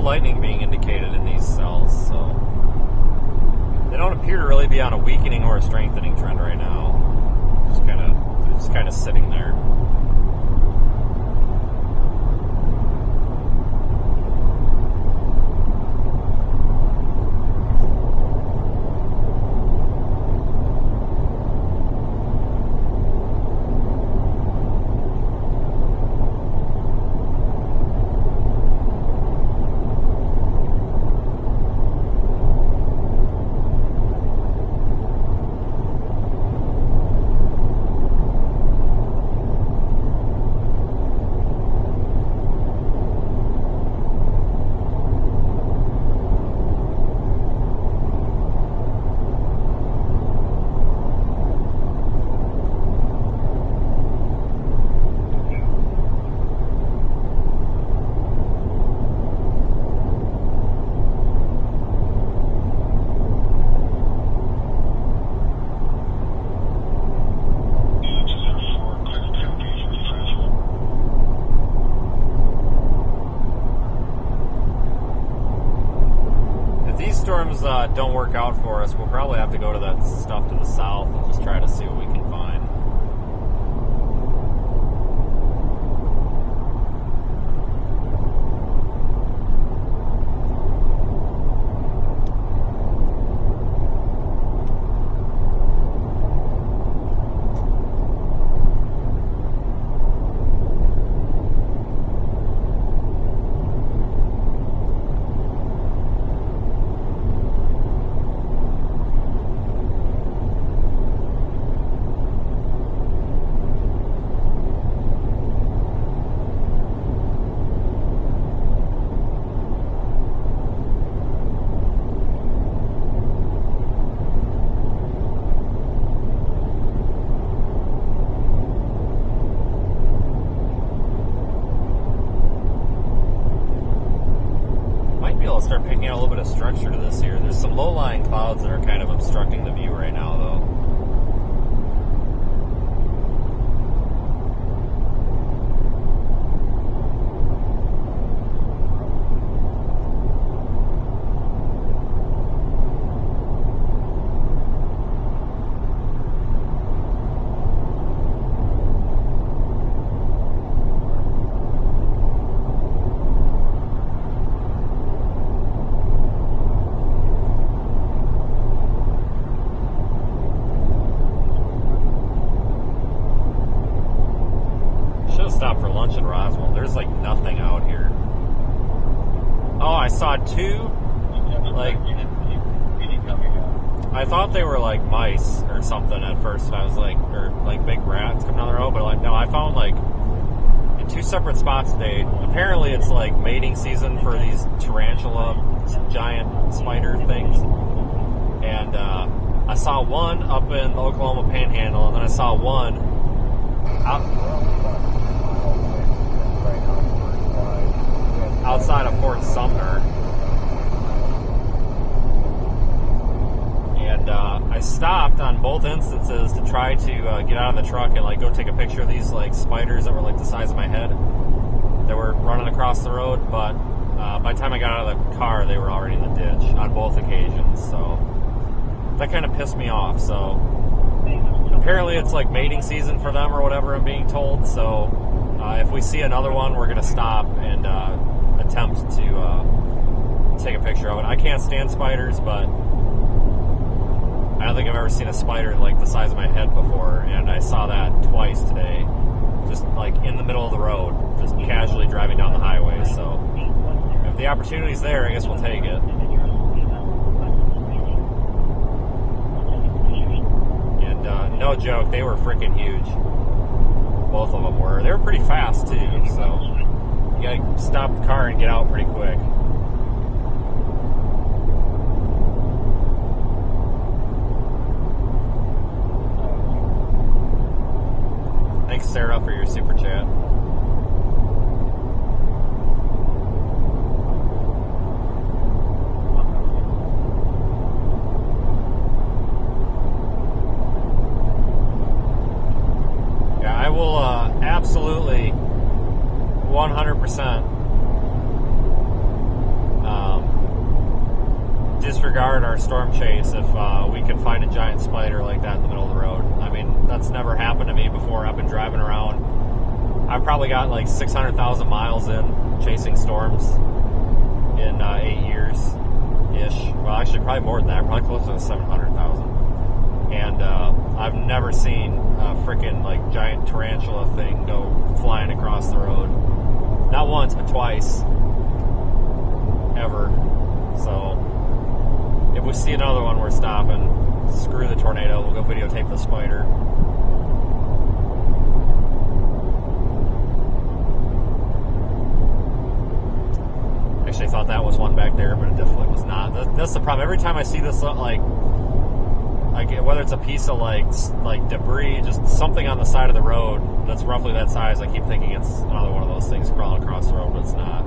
Lightning being indicated in these cells, so they don't appear to really be on a weakening or a strengthening trend right now. Just kind of sitting there. Storms don't work out for us, we'll probably have to go to that stuff to the south and just try to see what we can find. Start picking out a little bit of structure to this here. There's some low-lying clouds that are kind of obstructing the view right now, though. stop for lunch in Roswell. There's like nothing out here. Oh, I saw two. Like, I thought they were like mice or something at first. I was like, or like big rats coming down the road, but like no, I found like in two separate spots today. Apparently, it's like mating season for these tarantula giant spider things, and I saw one up in the Oklahoma Panhandle, and then I saw one outside of Fort Sumner. And I stopped on both instances to try to get out of the truck and like go take a picture of these like spiders that were like the size of my head that were running across the road. But by the time I got out of the car, they were already in the ditch on both occasions. So that kind of pissed me off. So apparently it's like mating season for them or whatever I'm being told. So if we see another one, we're going to stop and attempt to take a picture of it. I can't stand spiders, but I don't think I've ever seen a spider like the size of my head before, and I saw that twice today, just like in the middle of the road, just casually driving down the highway. So if the opportunity's there, I guess we'll take it. And no joke, they were freaking huge. Both of them were. They were pretty fast too, so you gotta stop the car and get out pretty quick. Thanks, Sarah, for your super chat. Yeah, I will absolutely 100% disregard our storm chase if we can find a giant spider like that in the middle of the road. I mean, that's never happened to me before. I've been driving around. I've probably got like 600,000 miles in chasing storms in 8 years-ish. Well, actually, probably more than that. Probably closer to 700,000. And I've never seen a freaking like giant tarantula thing go flying across the road. Not once, but twice. Ever. So if we see another one, we're stopping. Screw the tornado. We'll go videotape the spider. Actually, I thought that was one back there, but it definitely was not. That's the problem. Every time I see this, like whether it's a piece of like debris, just something on the side of the road that's roughly that size, I keep thinking it's another one of those things crawling across the road, but it's not.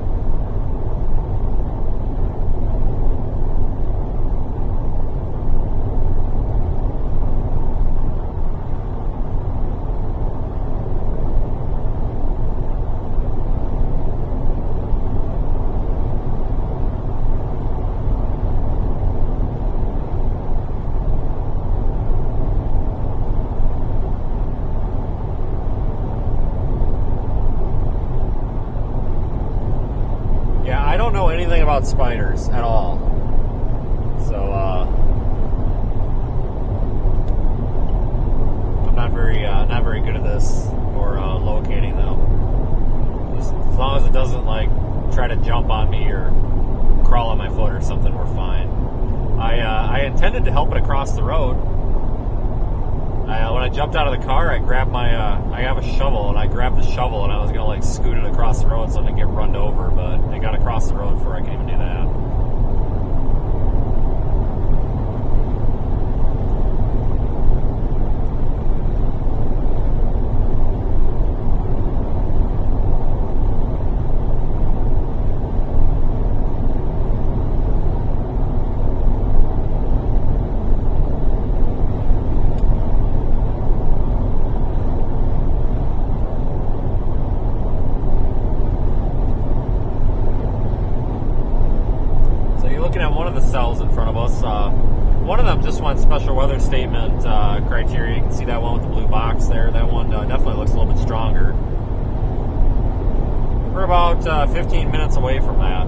About spiders at all, so I'm not very good at this or locating them. As long as it doesn't like try to jump on me or crawl on my foot or something, we're fine. I intended to help it across the road. When I jumped out of the car, I grabbed I have a shovel, and I grabbed the shovel, and I was gonna like scoot it across the road so I didn't get run over, but I got across the road before I could even do that. Cells in front of us. One of them just wants special weather statement criteria. You can see that one with the blue box there. That one definitely looks a little bit stronger. We're about 15 minutes away from that.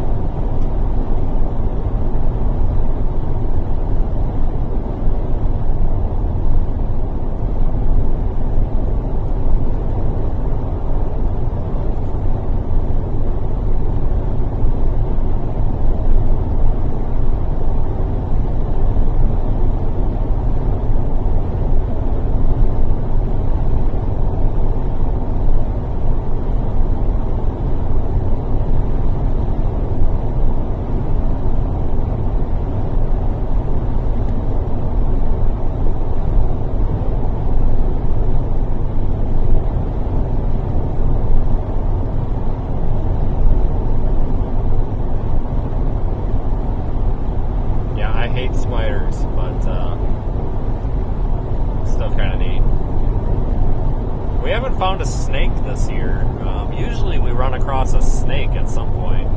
found a snake this year. Usually we run across a snake at some point,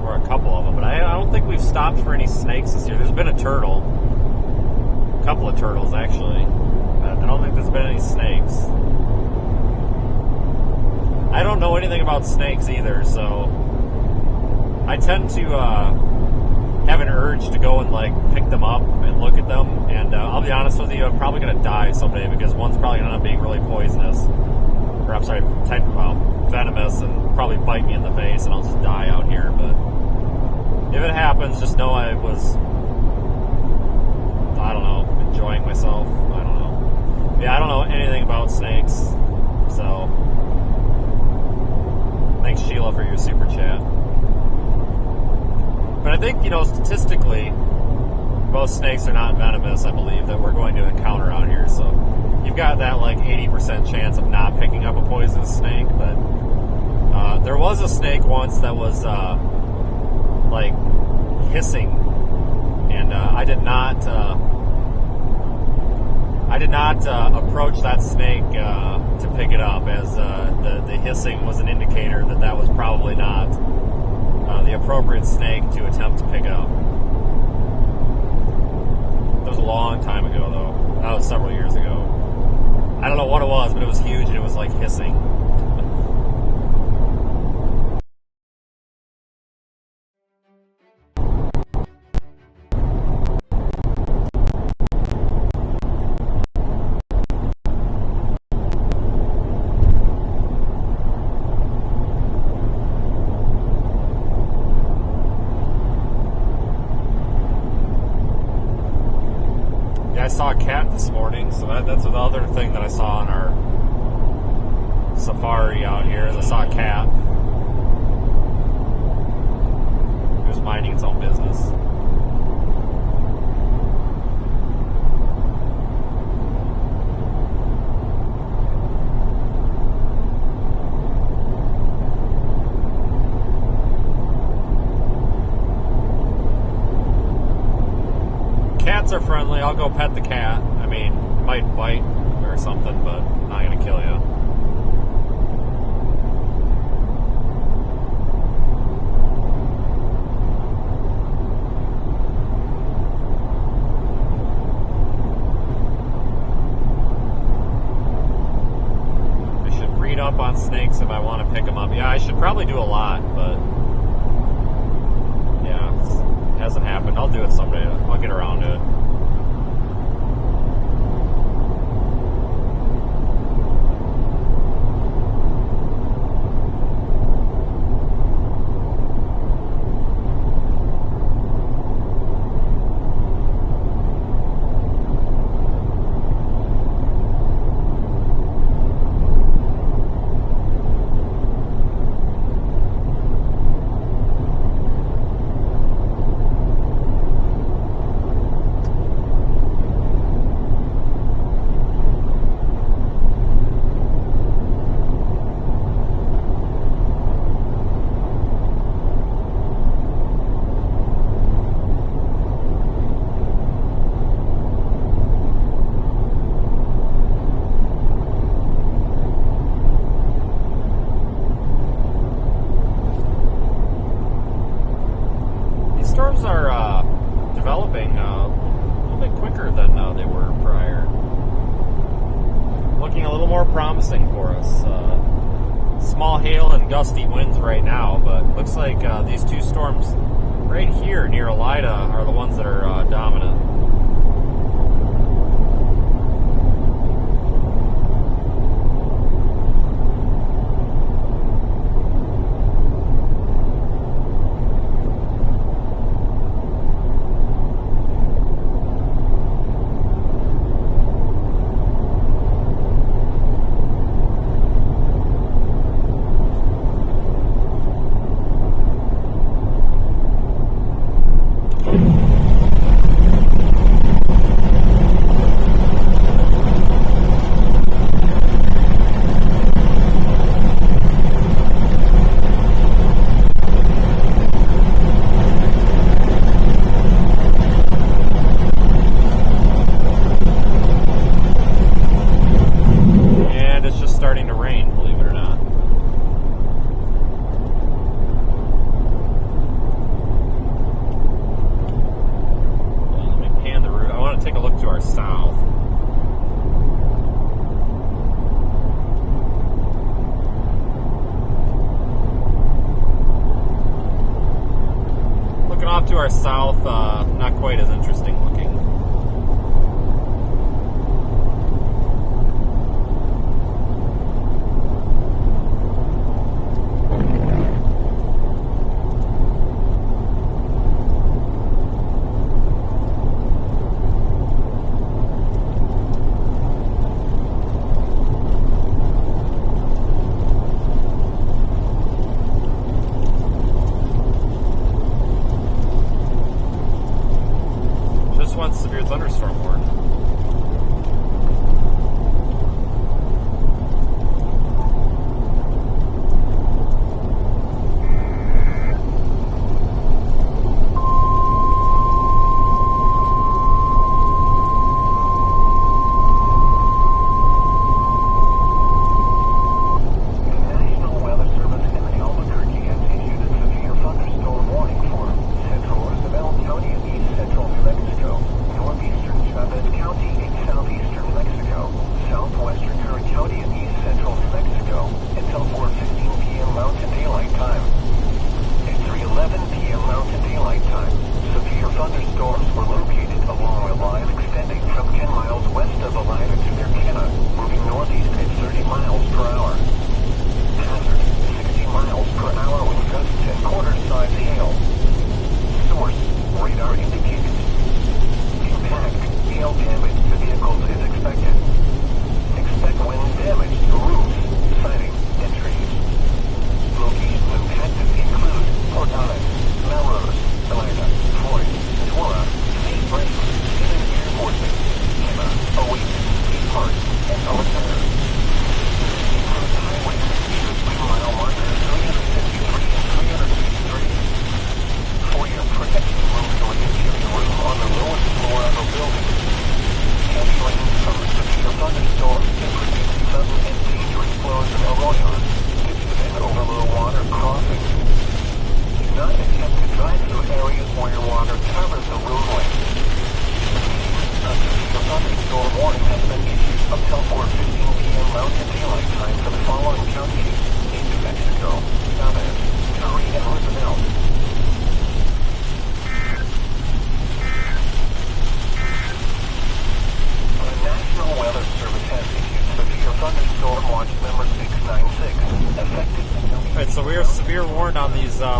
or a couple of them, but I don't think we've stopped for any snakes this year. There's been a turtle, a couple of turtles actually, but I don't think there's been any snakes. I don't know anything about snakes either, so I tend to have an urge to go and like pick them up and look at them, and I'll be honest with you, I'm probably going to die someday because one's probably going to end up being really poisonous, or I'm sorry, venomous, and probably bite me in the face and I'll just die out here. But if it happens, just know I was, I don't know, enjoying myself. I don't know. Yeah, I don't know anything about snakes, so thanks Sheila for your super chat. But I think, statistically, most snakes are not venomous, I believe, that we're going to encounter out here. So you've got that like 80% chance of not picking up a poisonous snake. But there was a snake once that was like hissing, and I did not approach that snake to pick it up, as the hissing was an indicator that was probably not the appropriate snake to attempt to pick up. That was a long time ago, though. That was several years ago. I don't know what it was, but it was huge and it was like hissing. I saw a cat this morning, so that's the other thing that I saw on our safari out here. I saw a cat. It was minding its own business. Cats are friendly. I'll go pet the cat. I mean, it might bite or something, but not gonna kill you. I should read up on snakes if I want to pick them up. Yeah, I should probably do a lot, but yeah, it hasn't happened. I'll do it someday. I'll get around to it. Storms are developing a little bit quicker than they were prior. Looking a little more promising for us. Small hail and gusty winds right now, but looks like these two storms right here near Elida are the ones that are dominant. not quite as interesting looking. Severe thunderstorm warning.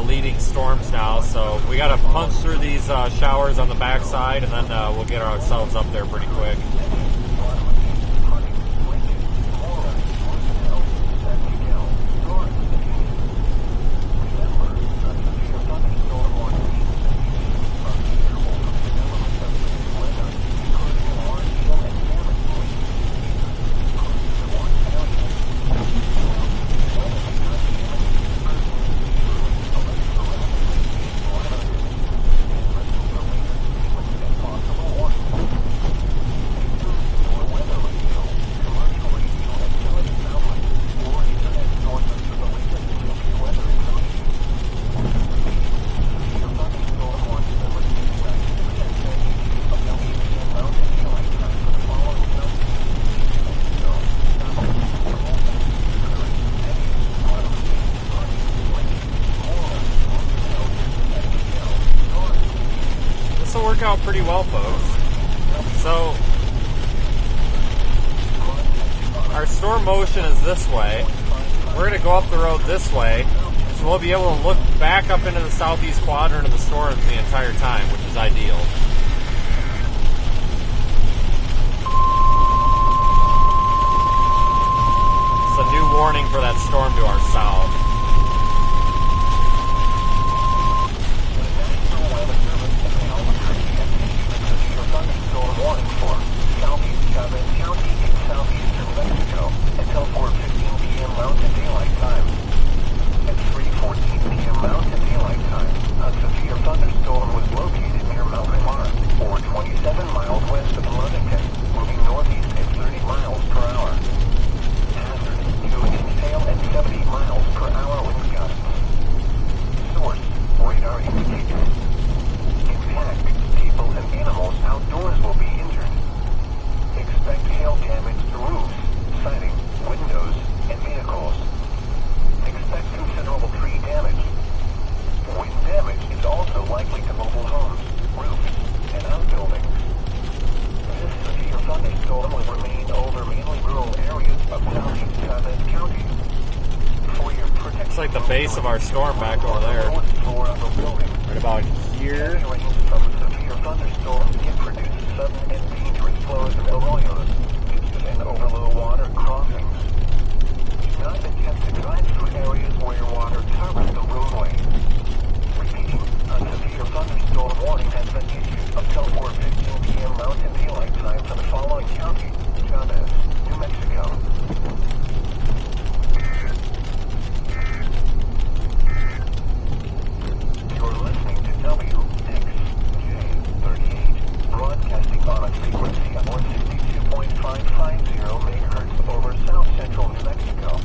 Leading storms now, so we got to punch through these showers on the backside, and then we'll get ourselves up there pretty quick. Out pretty well, folks. So our storm motion is this way. We're going to go up the road this way, so we'll be able to look back up into the southeast quadrant of the storms the entire time, which is ideal. It's a new warning for that storm to our south. Warning for southeast Chavez County in southeastern Mexico until 4:15 p.m. Mountain Daylight Time. At 3:14 p.m. Mountain Daylight Time, a severe thunderstorm was located near Mount Mar, or 27 miles west of Ludington, moving northeast at 30 miles per hour. Hazard to wind hail at 70 miles per hour. the base of our storm back over there. Right about here. From a severe thunderstorm, it produces sudden and dangerous flows of arroyos and overlow water crossings. Do not attempt to drive through areas where water covers the roadway. Repeating, a severe thunderstorm warning has been issued until 4:15 p.m. Mountain Daylight Time for the following county: Chavez, New Mexico. You're listening to WXJ38, broadcasting on a frequency of 162.550 megahertz over South Central New Mexico.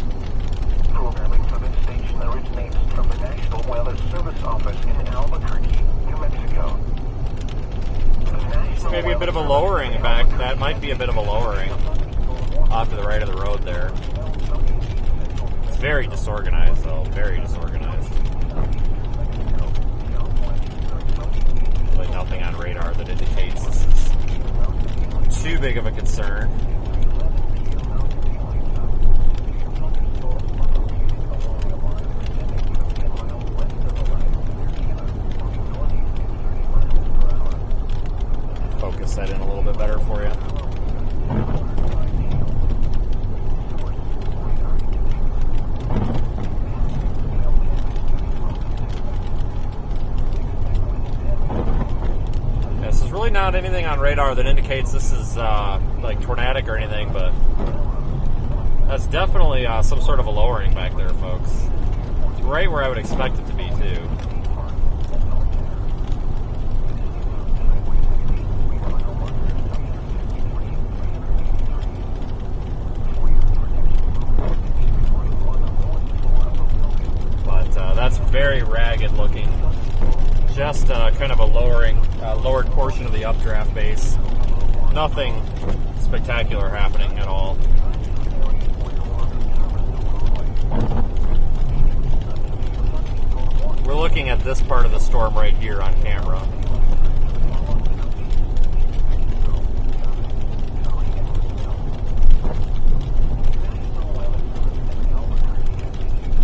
Programming for this station originates from the National Weather Service Office in Albuquerque, New Mexico. So maybe a bit of a lowering back. That might be a bit of a lowering off to the right of the road there. It's very disorganized, though. Very disorganized. Really nothing on radar that indicates this is too big of a concern. Focus that in a little bit better for you. This is really not anything on radar that indicates this is like tornadic or anything, but that's definitely some sort of a lowering back there, folks. It's right where I would expect it to be, too. That's very ragged looking. Just kind of a lowered portion of the updraft base. Nothing spectacular happening at all. We're looking at this part of the storm right here on camera.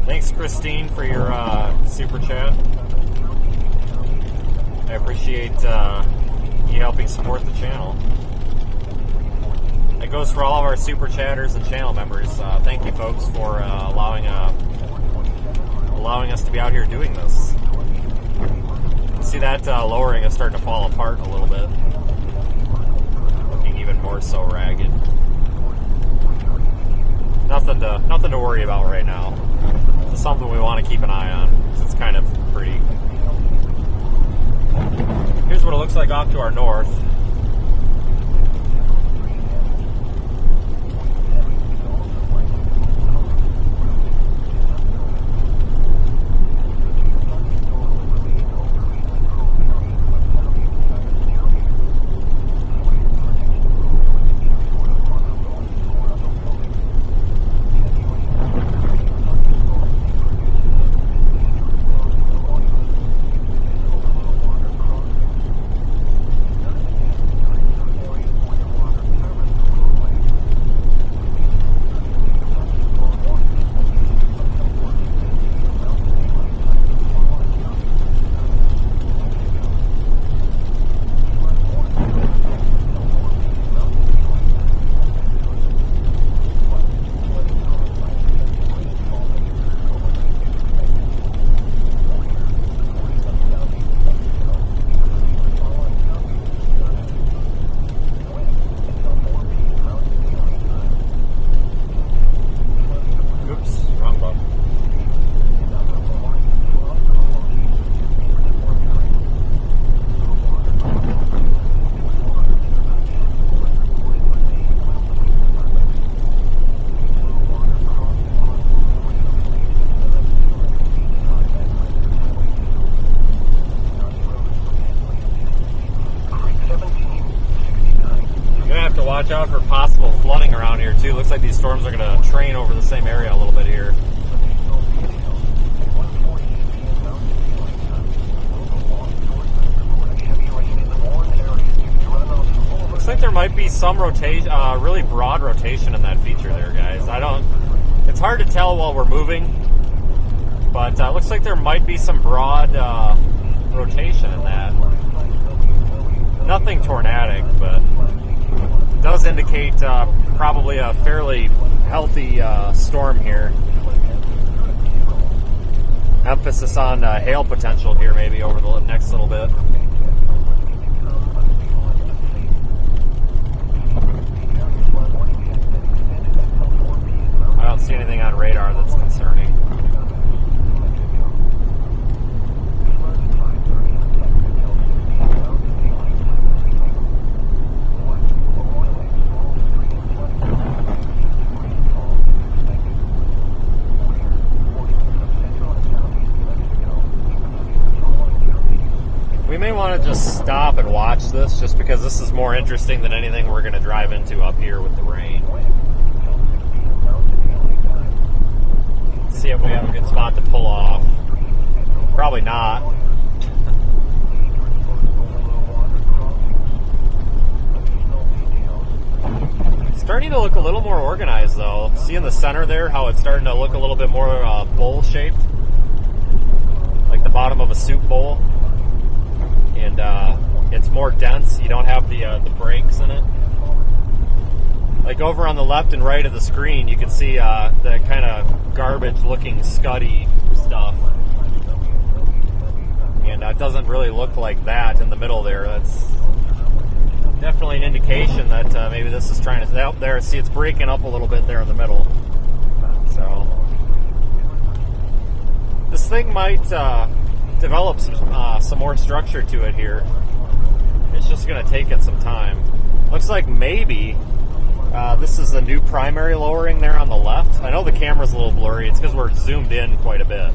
Thanks, Christine, for your super chat. I appreciate you helping support the channel. That goes for all of our super chatters and channel members. Thank you, folks, for allowing us to be out here doing this. See that lowering is starting to fall apart a little bit. Looking even more so ragged. Nothing to worry about right now. It's something we want to keep an eye on, because it's kind of pretty. Here's what it looks like off to our north. Watch out for possible flooding around here too. Looks like these storms are going to train over the same area a little bit here. Looks like there might be some rotation, really broad rotation in that feature there, guys. It's hard to tell while we're moving. But looks like there might be some broad rotation in that. Nothing tornadic, but does indicate probably a fairly healthy storm here. Emphasis on hail potential here maybe over the next little bit. I don't see anything on radar that's concerning. We may want to just stop and watch this just because this is more interesting than anything we're going to drive into up here with the rain. See if we have a good spot to pull off. Probably not. Starting to look a little more organized though. See in the center there how it's starting to look a little bit more bowl-shaped? Like the bottom of a soup bowl. And it's more dense. You don't have the breaks in it. Like over on the left and right of the screen, you can see the kind of garbage-looking scuddy stuff. And it doesn't really look like that in the middle there. That's definitely an indication that maybe this is trying to... Out there, see, it's breaking up a little bit there in the middle. So this thing might develop some more structure to it here. It's just going to take it some time. Looks like maybe this is a new primary lowering there on the left. I know the camera's a little blurry. It's because we're zoomed in quite a bit.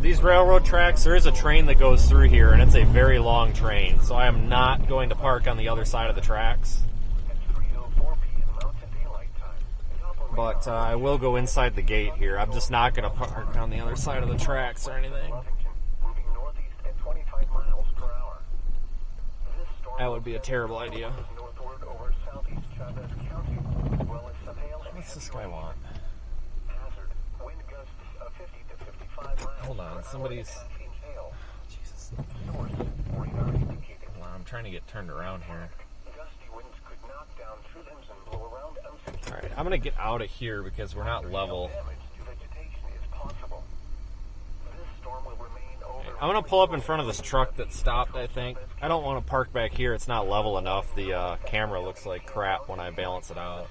These railroad tracks, there is a train that goes through here, and it's a very long train, so I am not going to park on the other side of the tracks. But I will go inside the gate here. I'm just not going to park on the other side of the tracks or anything. That would be a terrible idea. What's this guy want? Hold on, somebody's... Jesus. Hold on, I'm trying to get turned around here. Alright, I'm going to get out of here because we're not level. I'm going to pull up in front of this truck that stopped, I think. I don't want to park back here. It's not level enough. The camera looks like crap when I balance it out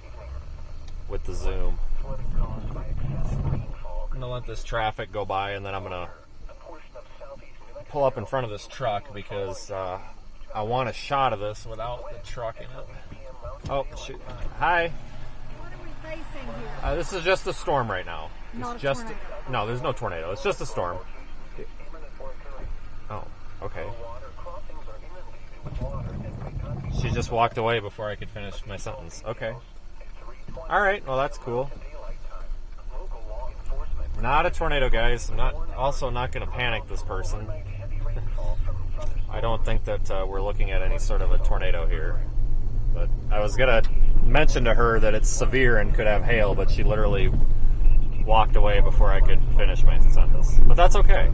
with the zoom. I'm going to let this traffic go by, and then I'm going to pull up in front of this truck because I want a shot of this without the truck in it. Oh, shoot. Hi. What are we facing here? This is just a storm right now. Not It's a just tornado. no, there's no tornado. It's just a storm. Oh, okay. She just walked away before I could finish my sentence. Okay. All right. Well, that's cool. Not a tornado, guys. I'm also not going to panic this person. I don't think that we're looking at any sort of a tornado here. But I was going to mention to her that it's severe and could have hail, but she literally walked away before I could finish my sentence. But that's okay.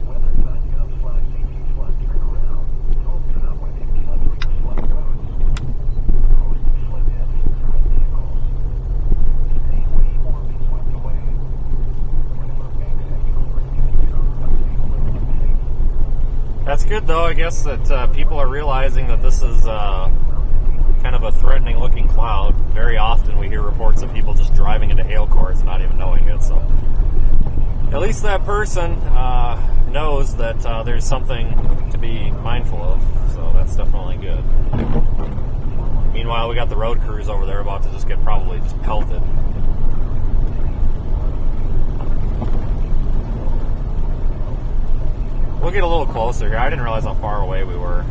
That's good, though. I guess that people are realizing that this is kind of a threatening-looking cloud. Very often we hear reports of people just driving into hail cores and not even knowing it. So at least that person knows that there's something to be mindful of. So that's definitely good. Meanwhile, we got the road crews over there about to just get probably just pelted. We'll get a little closer here. I didn't realize how far away we were.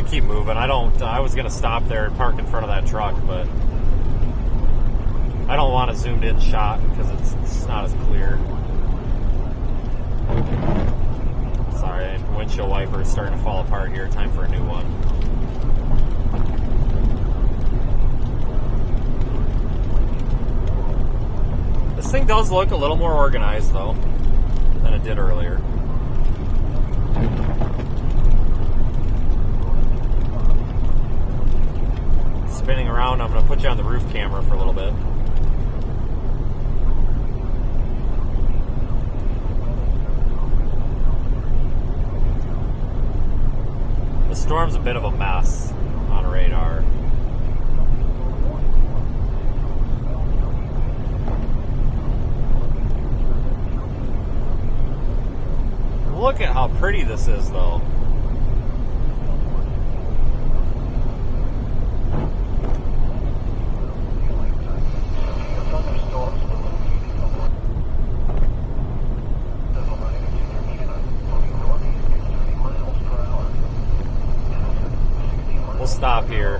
gonna keep moving. I was gonna stop there and park in front of that truck, but I don't want a zoomed in shot because it's not as clear. Sorry, windshield wiper is starting to fall apart here. Time for a new one. This thing does look a little more organized though than it did earlier. Spinning around, I'm going to put you on the roof camera for a little bit. The storm's a bit of a mess on radar. Look at how pretty this is, though. We'll stop here.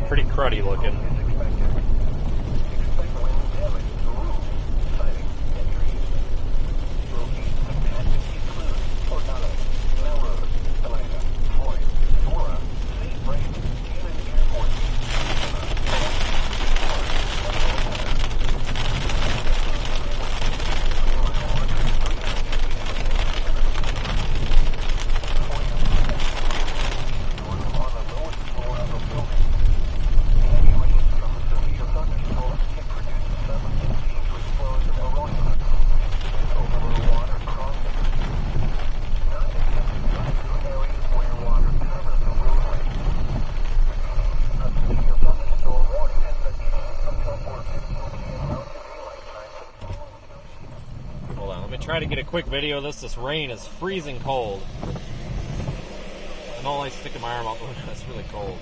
Pretty cruddy looking. Try to get a quick video of this. This rain is freezing cold. I don't like sticking my arm out the window. It's really cold.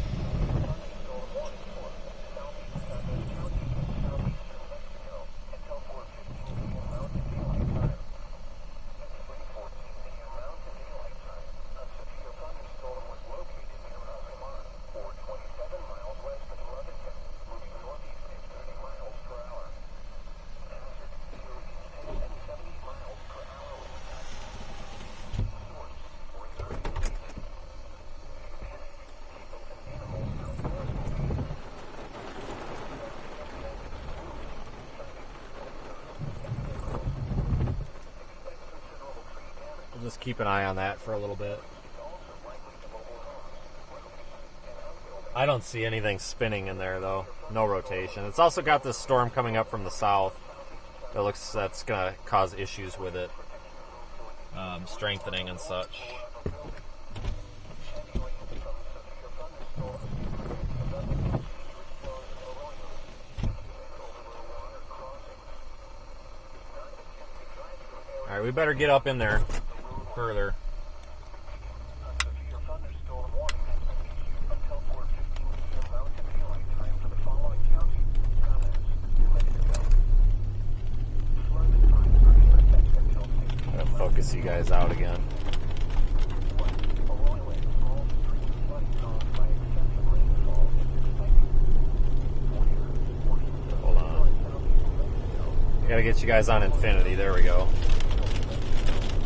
Just keep an eye on that for a little bit. I don't see anything spinning in there though. No rotation. It's also got this storm coming up from the south. That's gonna cause issues with it. Strengthening and such. Alright, we better get up in there further. I'll focus you guys out again. Hold on. I gotta get you guys on infinity. There we go.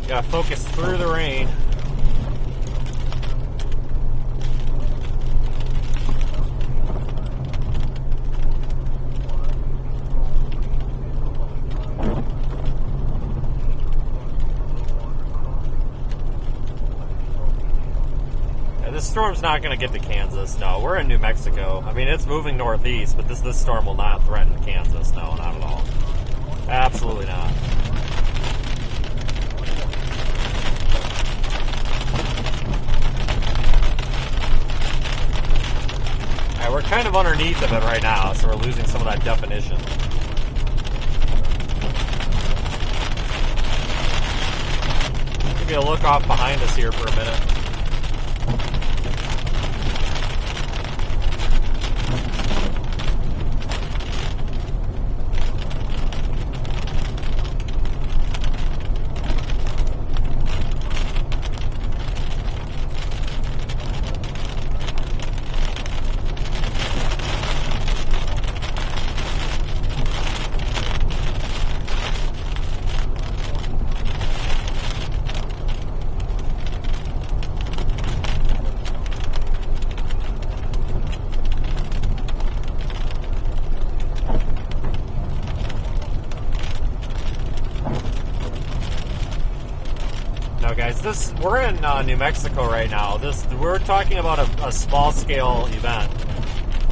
Gotta focus through the rain. Yeah, this storm's not gonna get to Kansas. No, we're in New Mexico. I mean, it's moving northeast, but this storm will not threaten Kansas. No, not at all. Absolutely not. We're kind of underneath of it right now, so we're losing some of that definition. Give you a look off behind us here for a minute. guys, we're in New Mexico right now. We're talking about a small scale event.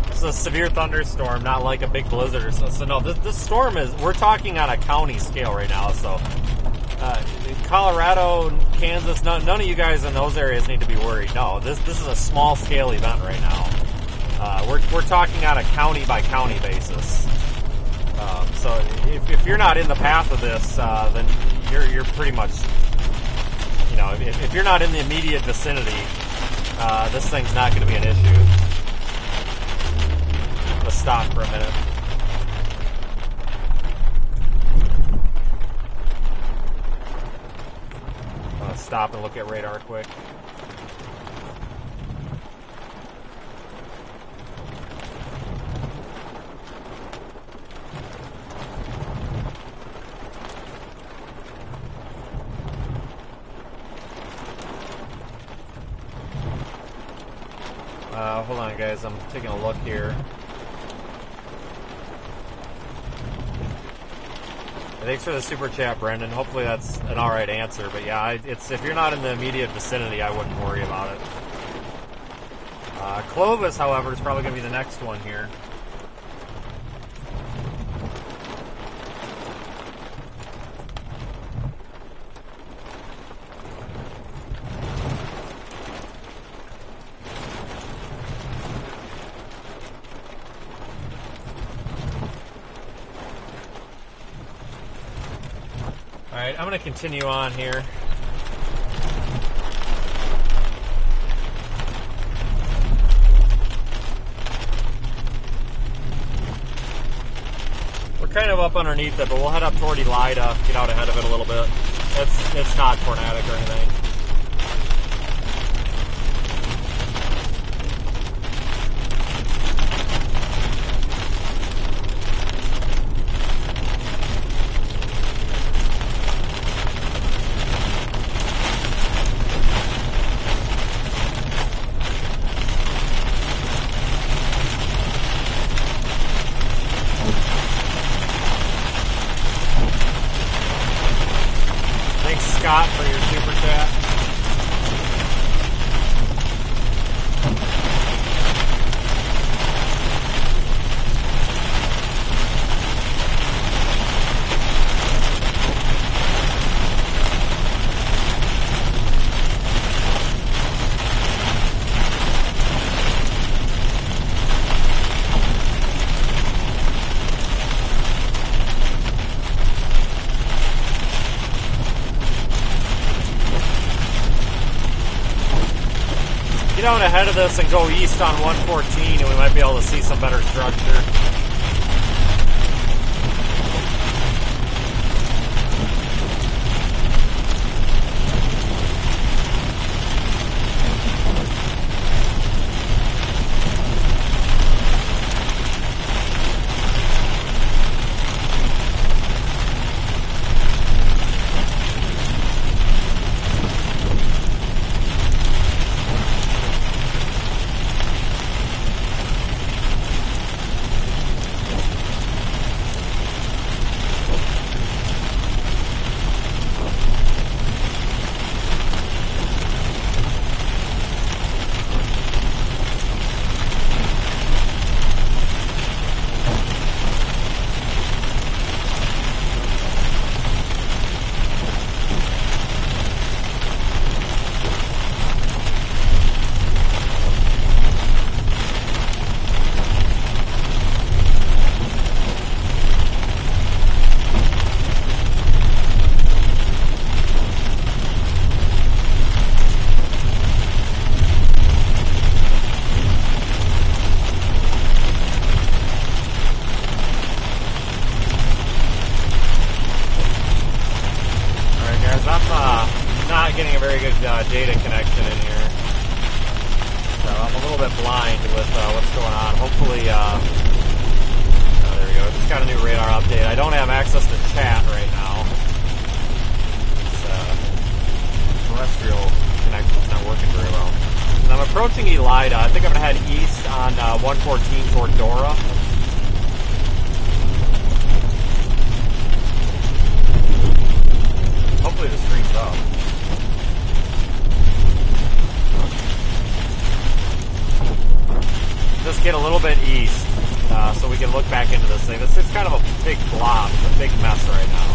It's a severe thunderstorm, not like a big blizzard or so. So no, this storm we're talking on a county scale right now. So Colorado, Kansas, none of you guys in those areas need to be worried. No, this is a small scale event right now. We're talking on a county by county basis. So if you're not in the path of this, then you're pretty much, you know, if you're not in the immediate vicinity, this thing's not going to be an issue. I'm going to stop for a minute. I'm going to stop and look at radar quick. Hold on, guys. I'm taking a look here. Thanks for the super chat, Brendan. Hopefully that's an all right answer. But yeah, if you're not in the immediate vicinity, I wouldn't worry about it. Clovis, however, is probably going to be the next one here. Alright, I'm going to continue on here. We're kind of up underneath it, but we'll head up toward Elida, get out ahead of it a little bit. It's not tornadic or anything. Scott for your super chat. Out ahead of this and go east on 114 and we might be able to see some better structure. Data connection in here, so I'm a little bit blind with what's going on. Hopefully, there we go. Just got a new radar update. I don't have access to chat right now. Terrestrial connection's not working very well. And I'm approaching Elida. I think I'm gonna head east on 114 toward Dora. Hopefully the stream's up. thing. This is kind of a big blob, a big mess right now.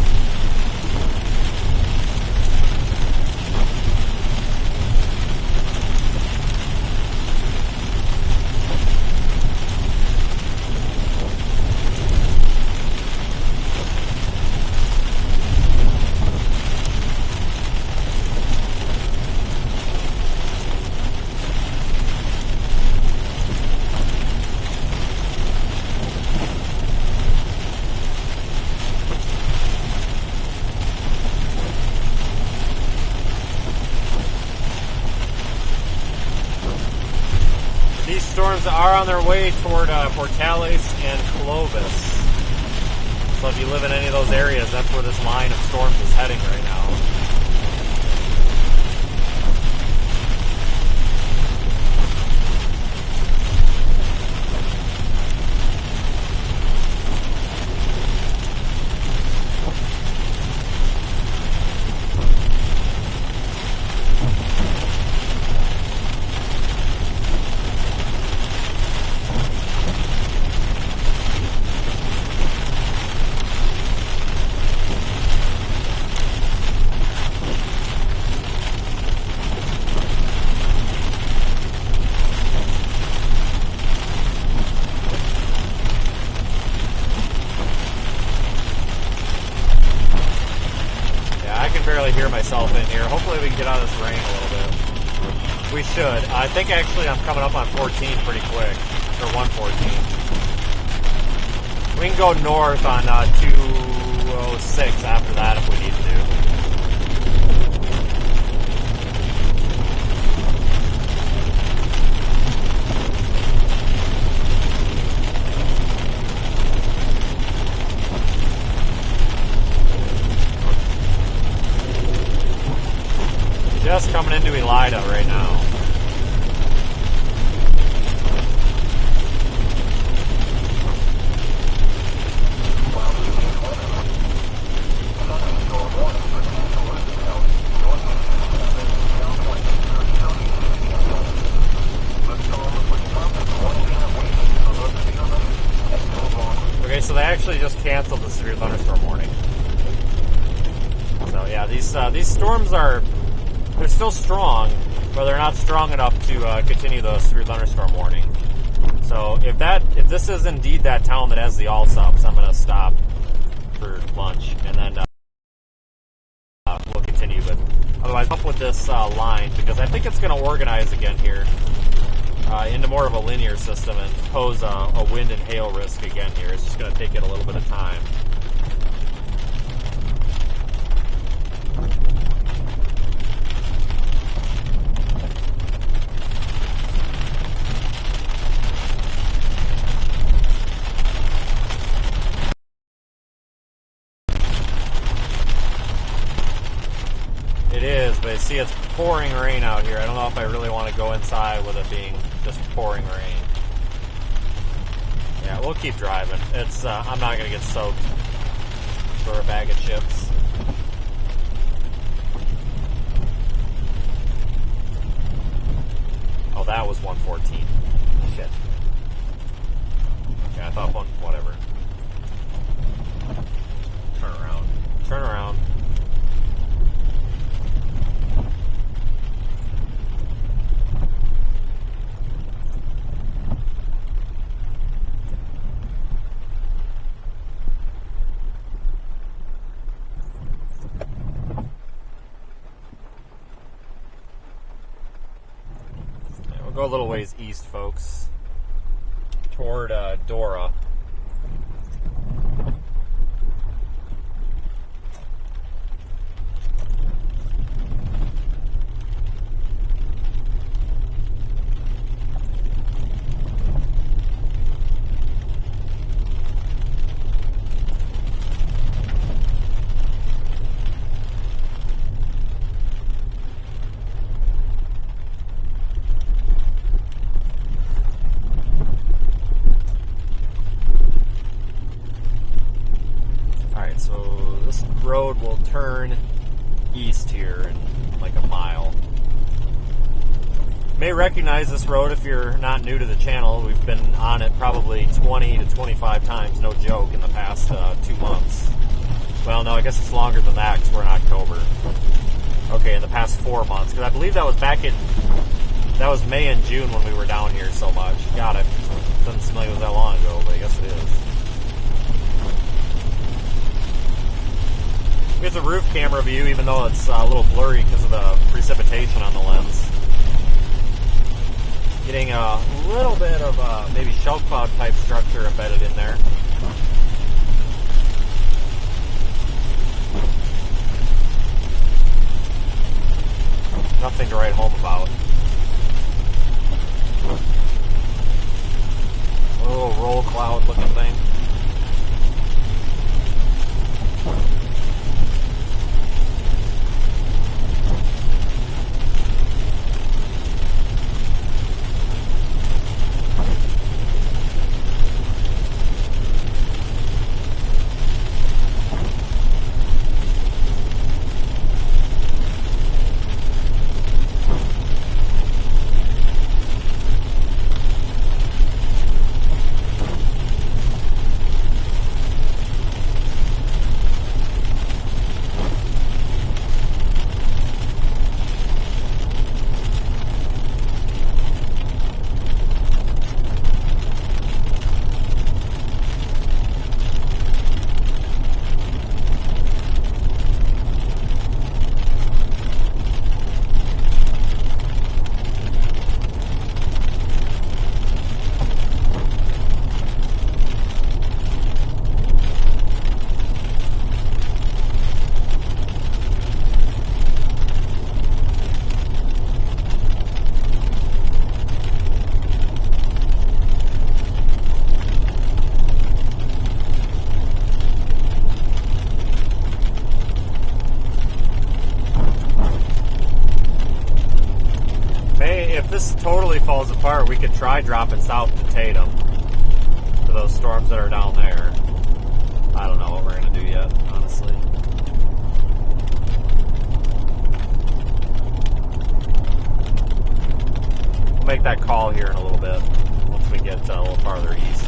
Storms are on their way toward Portales and Clovis. So if you live in any of those areas, that's where this line of storms is heading right now. Hear myself in here. Hopefully we can get out of this rain a little bit. We should. I think actually I'm coming up on 14 pretty quick. Or 114. We can go north on 206 after that if we need to. Just coming into Elida right now. Okay, so they actually just canceled the severe thunderstorm warning. So yeah, these storms are... They're still strong, but they're not strong enough to continue the severe thunderstorm warning. So if this is indeed that town that has the all subs, I'm going to stop for lunch, and then we'll continue. But otherwise, up with this line, because I think it's going to organize again here into more of a linear system and pose a wind and hail risk again here. It's just going to take it a little bit of time. It is, but see, it's pouring rain out here. I don't know if I really want to go inside with it being just pouring rain. Yeah, we'll keep driving. It's I'm not going to get soaked for a bag of chips. Oh, that was 114. Shit. Yeah, I thought whatever. Turn around. Turn around. Go a little ways east, folks, toward Dora. Road will turn east here in like a mile. may recognize this road if you're not new to the channel. We've been on it probably 20 to 25 times, no joke, in the past 2 months. Well, no, I guess it's longer than that because we're in October. Okay, in the past 4 months, because I believe that was that was May and June when we were down here so much. God, it doesn't seem like it was that long ago, but I guess it is. It's a roof camera view, even though it's a little blurry because of the precipitation on the lens. Getting a little bit of maybe shelf cloud type structure embedded in there. Nothing to write home about. A little roll cloud looking thing. If this totally falls apart, we could try dropping south to Tatum for those storms that are down there. I don't know what we're going to do yet, honestly. We'll make that call here in a little bit once we get a little farther east.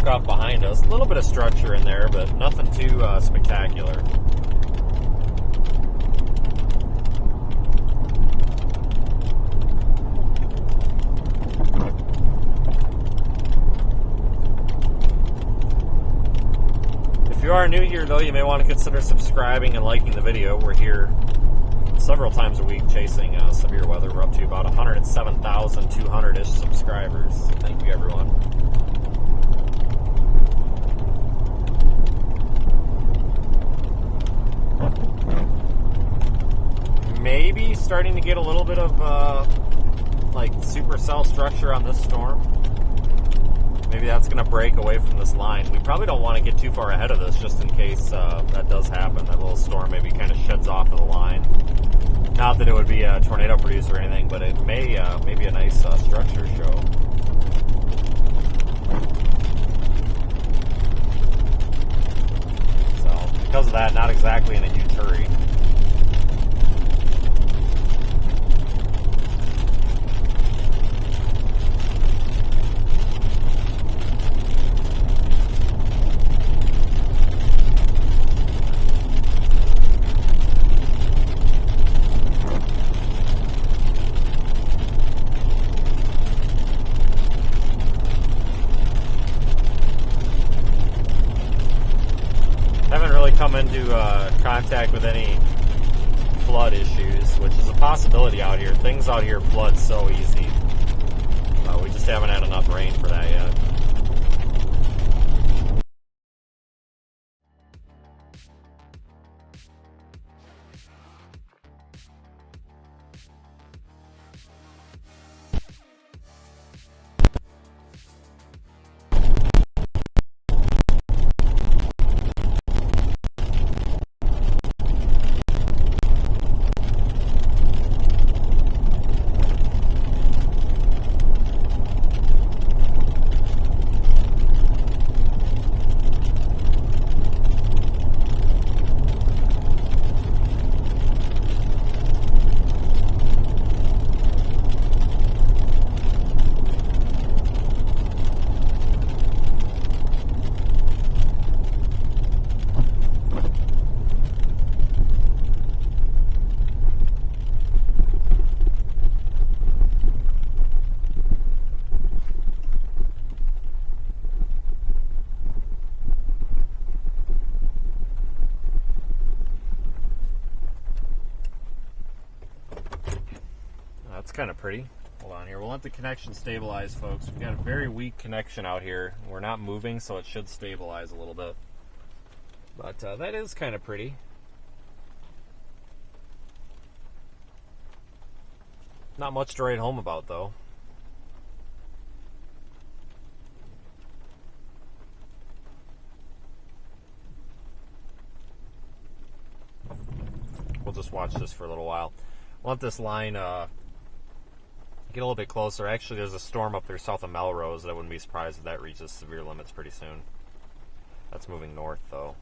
Off behind us. A little bit of structure in there, but nothing too spectacular. If you are new here, though, you may want to consider subscribing and liking the video. We're here several times a week chasing severe weather. We're up to about 107,200-ish subscribers. Thank you, everyone. Maybe starting to get a little bit of like supercell structure on this storm. Maybe that's going to break away from this line. We probably don't want to get too far ahead of this just in case that does happen. That little storm maybe kind of sheds off of the line. Not that it would be a tornado producer or anything, but it may be a nice structure show. So because of that, not exactly in a huge hurry. Come into contact with any flood issues, which is a possibility out here. Things out here flood so easy. We just haven't had enough rain for that yet. kind of pretty. Hold on here. We'll let the connection stabilize, folks. We've got a very weak connection out here. We're not moving, so it should stabilize a little bit. But that is kind of pretty. Not much to write home about, though. We'll just watch this for a little while. We'll let this line get a little bit closer. Actually, there's a storm up there south of Melrose. I wouldn't be surprised if that reaches severe limits pretty soon. That's moving north, though.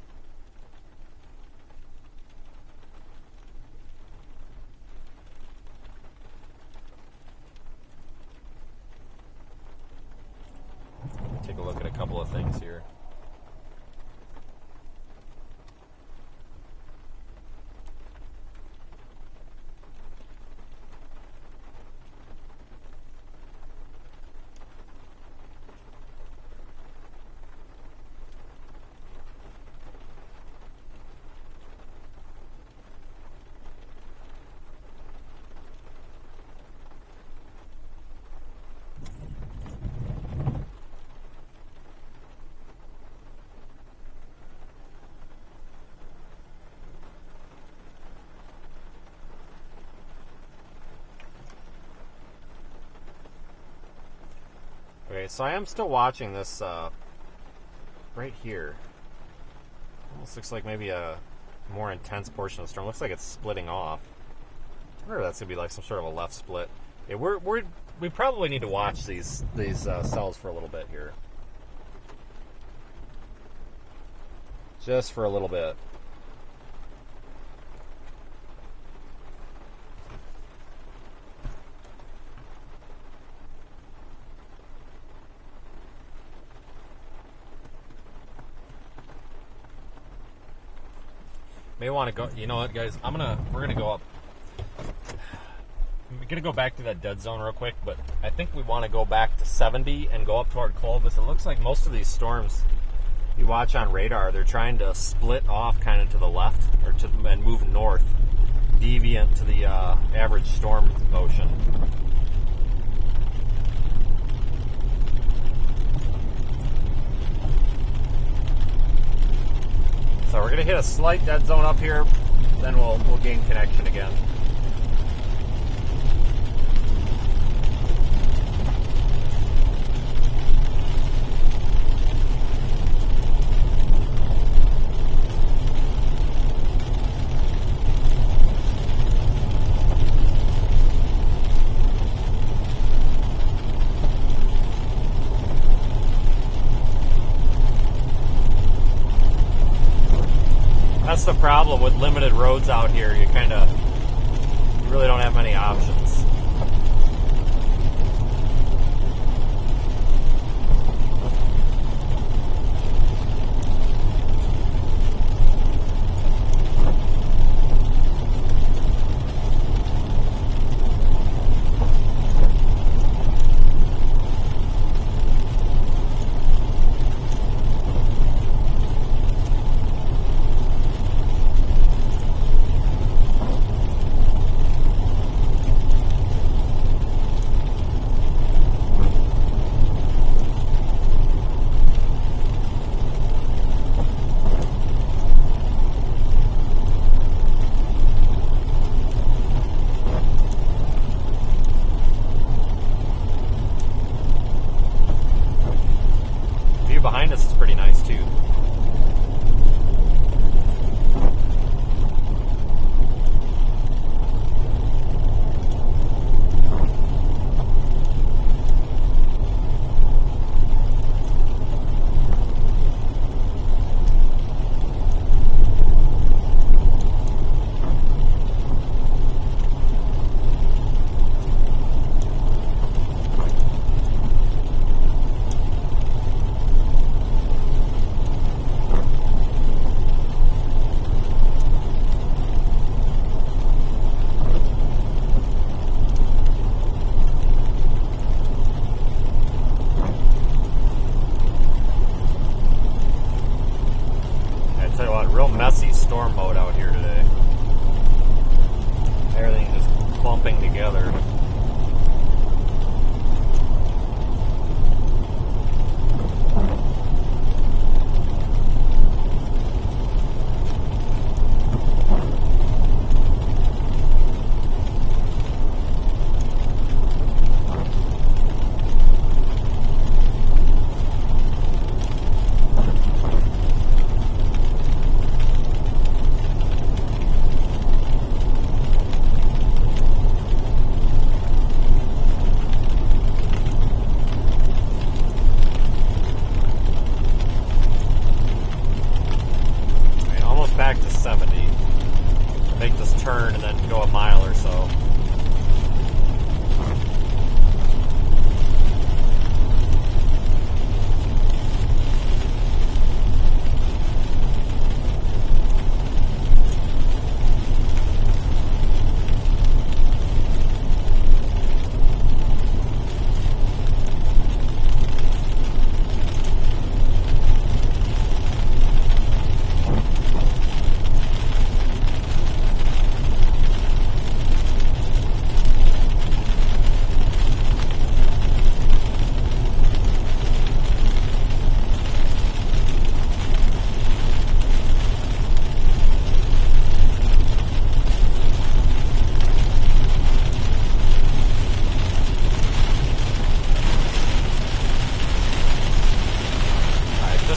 Take a look at a couple of things here. Okay, so I am still watching this right here. Almost looks like maybe a more intense portion of the storm. Looks like it's splitting off. I wonder if that's gonna be like some sort of a left split. Yeah, we probably need to watch these cells for a little bit here, just for a little bit. May want to go. You know what, guys? We're gonna go up. We're gonna go back to that dead zone real quick, but I think we want to go back to 70 and go up toward Clovis. It looks like most of these storms you watch on radar, they're trying to split off kind of to the left and move north, deviant to the average storm motion. So we're gonna hit a slight dead zone up here, then we'll gain connection again. That's the problem with limited roads out here. You really don't have many options.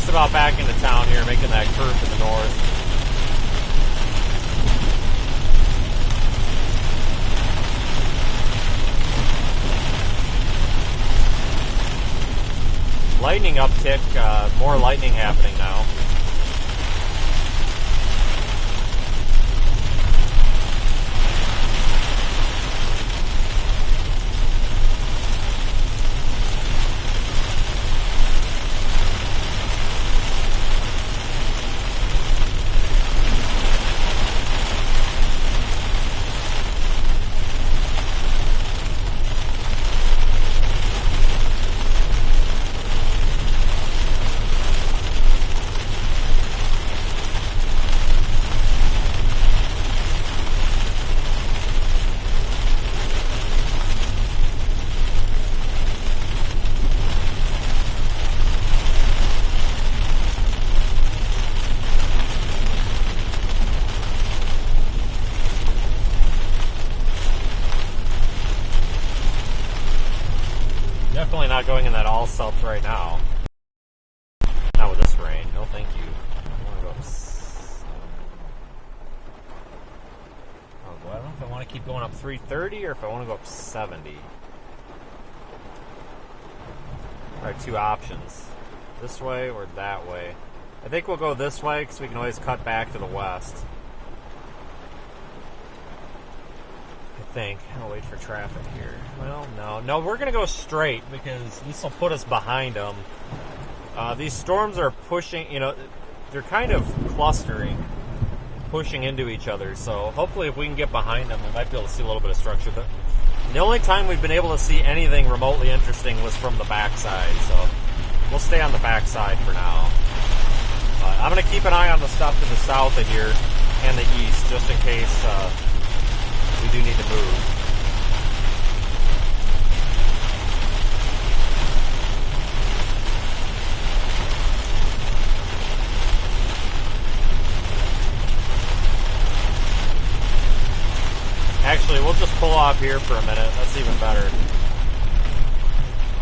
just about back into town here, making that curve to the north. Lightning uptick, more lightning happening now. Definitely not going in that all south right now. Not with this rain. No, thank you. I want to go up. Oh boy, I don't know if I want to keep going up 330 or if I want to go up 70. There are two options: this way or that way. I think we'll go this way because we can always cut back to the west. I'll wait for traffic here. Well, no, we're gonna go straight because this will put us behind them. These storms are pushing, they're kind of clustering, pushing into each other. So hopefully, if we can get behind them, we might be able to see a little bit of structure. But the only time we've been able to see anything remotely interesting was from the backside. So we'll stay on the backside for now. I'm gonna keep an eye on the stuff to the south of here and the east, just in case. We do need to move. Actually, we'll just pull off here for a minute. That's even better.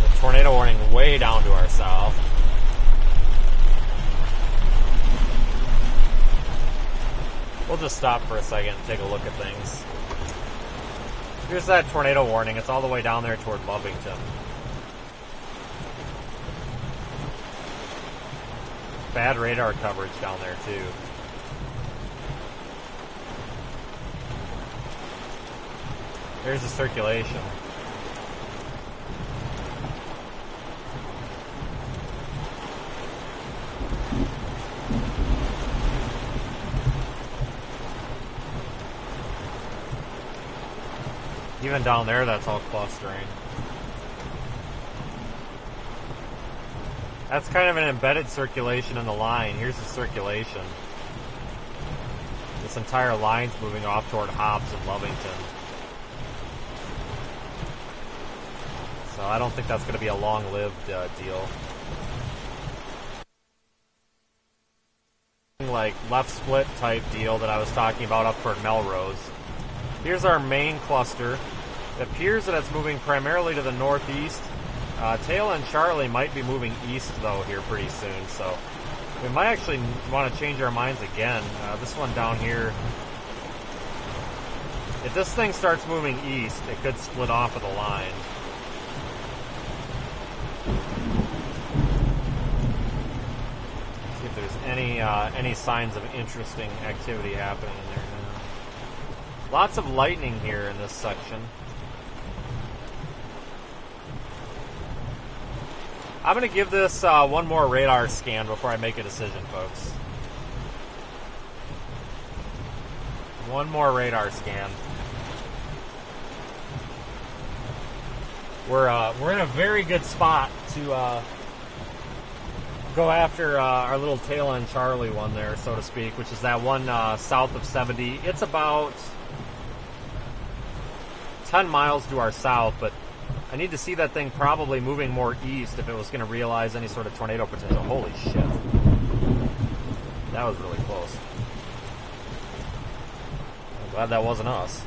The tornado warning way down to our south. We'll just stop for a second and take a look at things. Here's that tornado warning. It's all the way down there toward Lovington. Bad radar coverage down there, too. There's the circulation. Even down there, that's all clustering. That's kind of an embedded circulation in the line. Here's the circulation. This entire line's moving off toward Hobbs and Lovington. So I don't think that's going to be a long-lived deal. Like left split type deal that I was talking about up toward Melrose. Here's our main cluster. It appears that it's moving primarily to the northeast. Tail and Charlie might be moving east, though, here pretty soon. So we might actually want to change our minds again. This one down here. If this thing starts moving east, it could split off of the line. See if there's any signs of interesting activity happening in there now. Lots of lightning here in this section. I'm going to give this one more radar scan before I make a decision, folks. One more radar scan. We're in a very good spot to go after our little tail end Charlie one there, so to speak, which is that one south of 70. It's about 10 miles to our south, but I need to see that thing probably moving more east if it was going to realize any sort of tornado potential. Holy shit. That was really close. I'm glad that wasn't us.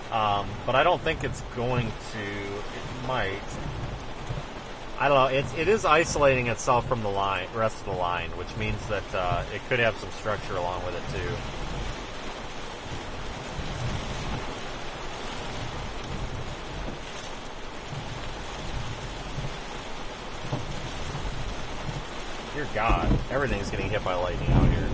But I don't think it's going to. It might. I don't know. It is isolating itself from the rest of the line, which means that it could have some structure along with it too. Dear God, everything's getting hit by lightning out here.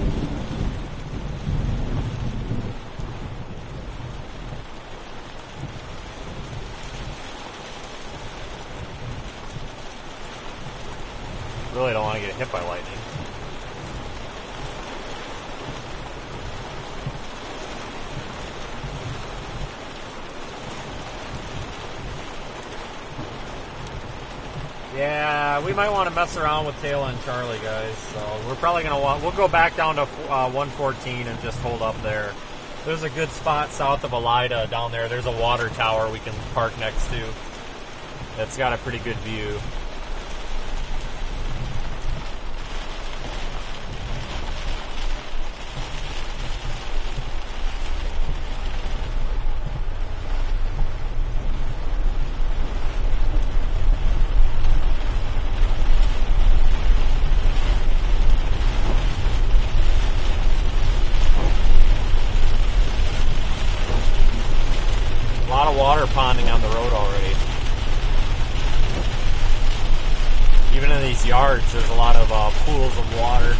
Really don't want to get hit by lightning. Yeah, we might want to mess around with tail end Charlie, guys. So we're probably going to we'll go back down to 114 and just hold up there. There's a good spot south of Elida down there. There's a water tower we can park next to. It's got a pretty good view. Water ponding on the road already. Even in these yards, there's a lot of pools of water.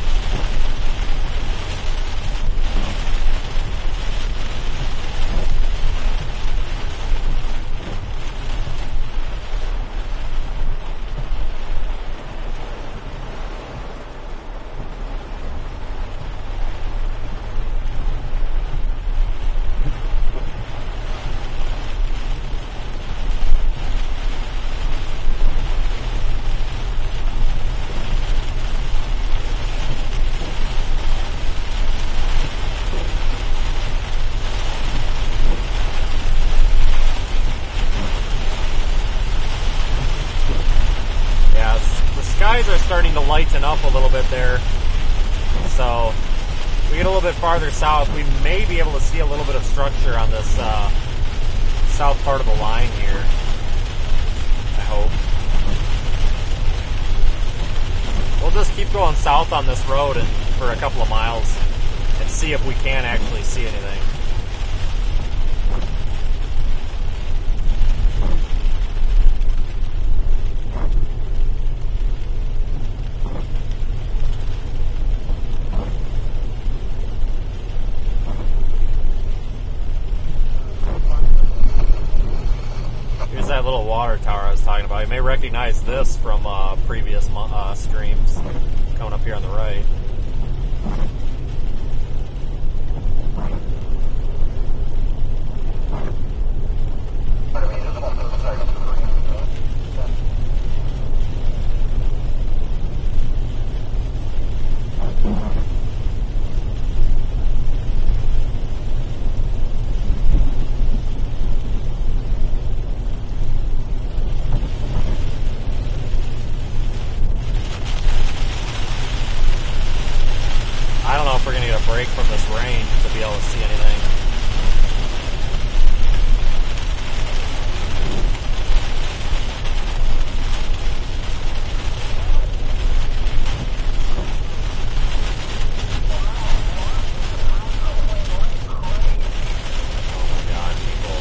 Are starting to lighten up a little bit there, so we get a little bit farther south, we may be able to see a little bit of structure on this south part of the line here, I hope. We'll just keep going south on this road and for a couple of miles and see if we can actually see anything. That little water tower I was talking about. You may recognize this from previous streams coming up here on the right. Break from this range to be able to see anything. Oh my God, people.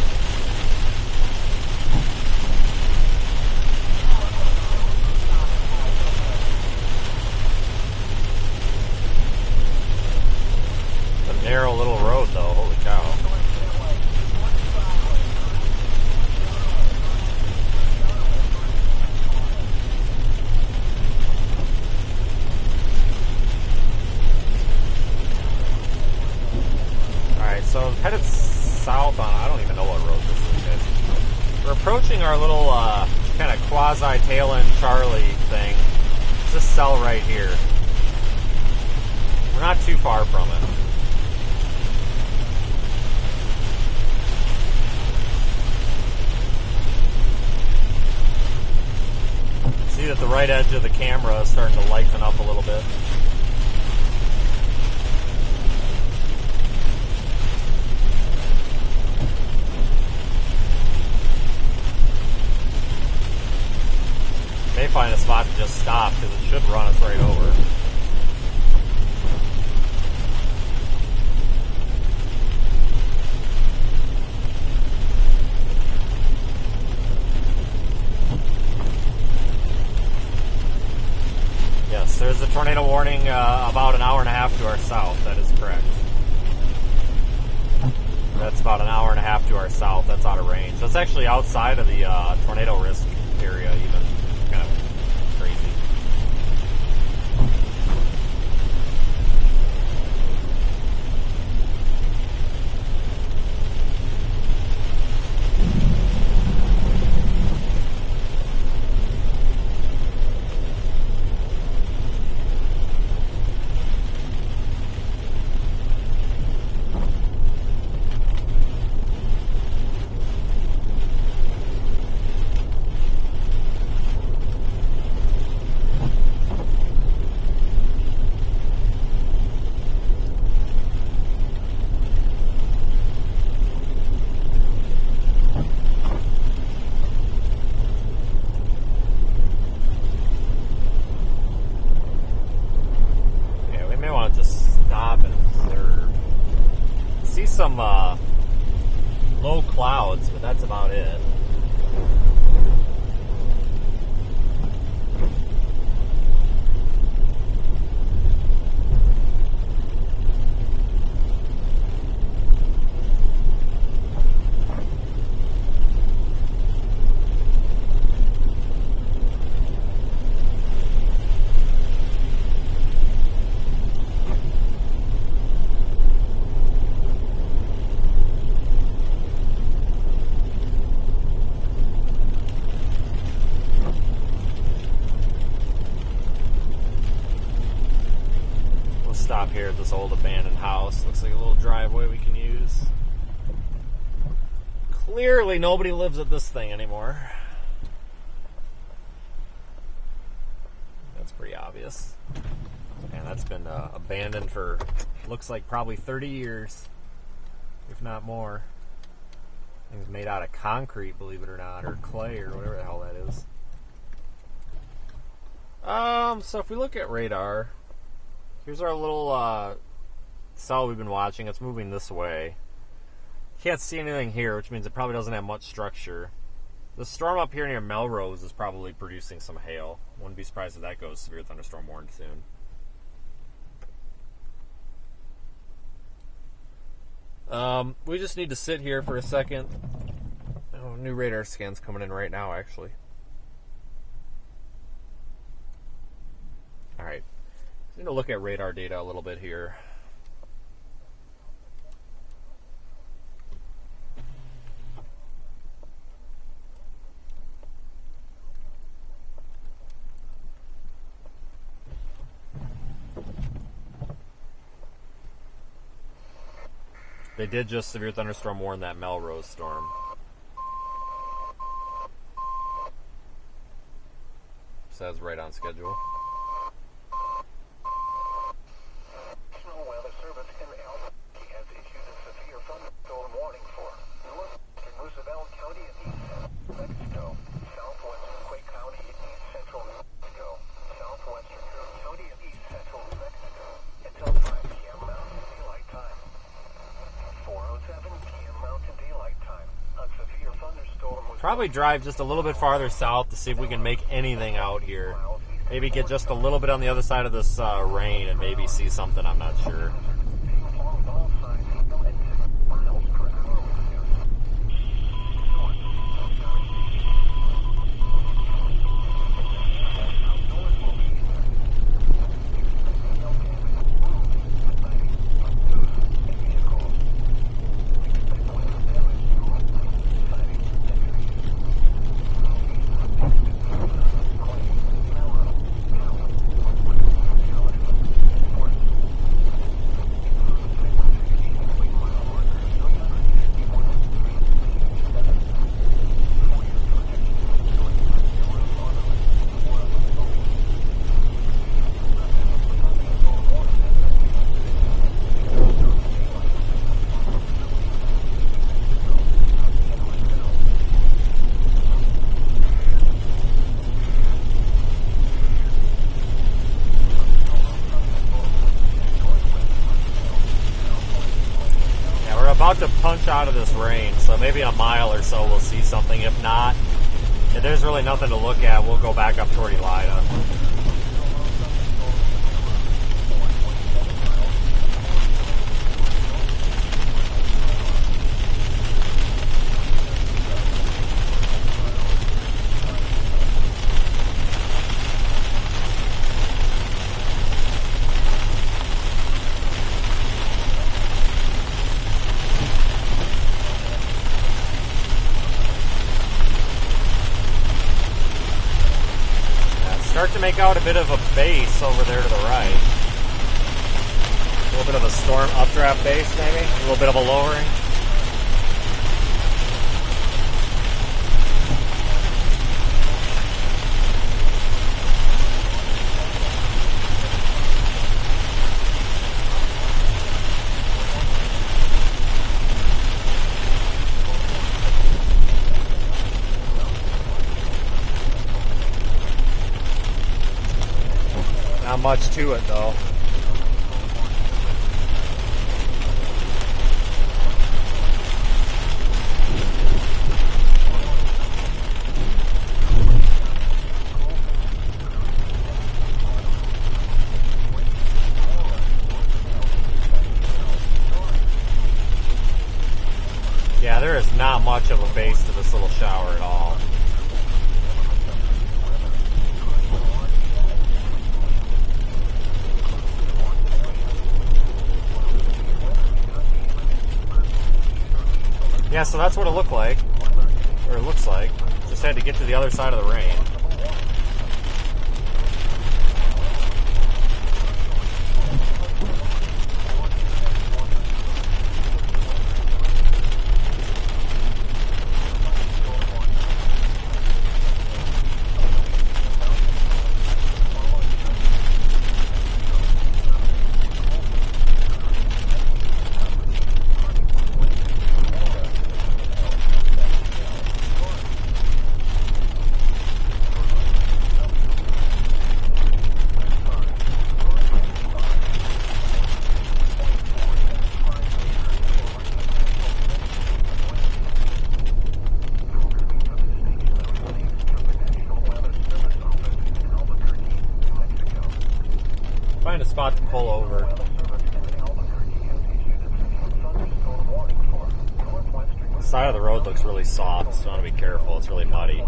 Narrow little road though, holy cow. Alright, so headed south on, I don't even know what road this is, guys. We're approaching our little kind of quasi tail end Charlie thing. It's this cell right here. We're not too far from it. See that the right edge of the camera is starting to lighten up a little bit. May find a spot to just stop because it should run us right over. Yes, there's a tornado warning about an hour and a half to our south. That is correct. That's about an hour and a half to our south. That's out of range. That's actually outside of the tornado risk area even. Kind of crazy. Some low clouds, but that's about it. Stop here at this old abandoned house. Looks like a little driveway we can use. Clearly nobody lives at this thing anymore. That's pretty obvious. And that's been abandoned for, looks like probably 30 years, if not more. Thing's made out of concrete, believe it or not, or clay, or whatever the hell that is. So if we look at radar, here's our little cell we've been watching. It's moving this way. Can't see anything here, which means it probably doesn't have much structure. The storm up here near Melrose is probably producing some hail. Wouldn't be surprised if that goes severe thunderstorm warned soon. We just need to sit here for a second. Oh, new radar scan's coming in right now, actually. Alright. Need to look at radar data a little bit here. They did just severe thunderstorm warn that Melrose storm. So that's right on schedule. Weather Service in Waelti has issued a severe thunderstorm warning for northwestern Roosevelt County and east Mexico, southwestern Quake County and east central New Mexico, southwestern Kern County and east central New Mexico until 5 p.m. Mountain Daylight Time. 4:07 p.m. Mountain Daylight Time. A severe thunderstorm was probably drive just a little bit farther south to see if we can make anything out here. Maybe get just a little bit on the other side of this rain and maybe see something, I'm not sure. shot of this range, so maybe in a mile or so we'll see something. If not, if there's really nothing to look at, we'll go back up toward Elida. Start to make out a bit of a base over there to the right. A little bit of a storm updraft base, maybe? A little bit of a lowering. Not much to it though. Yeah, there is not much of a base to this little shower at all. Yeah, so that's what it looked like, or it looks like. Just had to get to the other side of the range. Find a spot to pull over. The side of the road looks really soft, so I want to be careful. It's really muddy.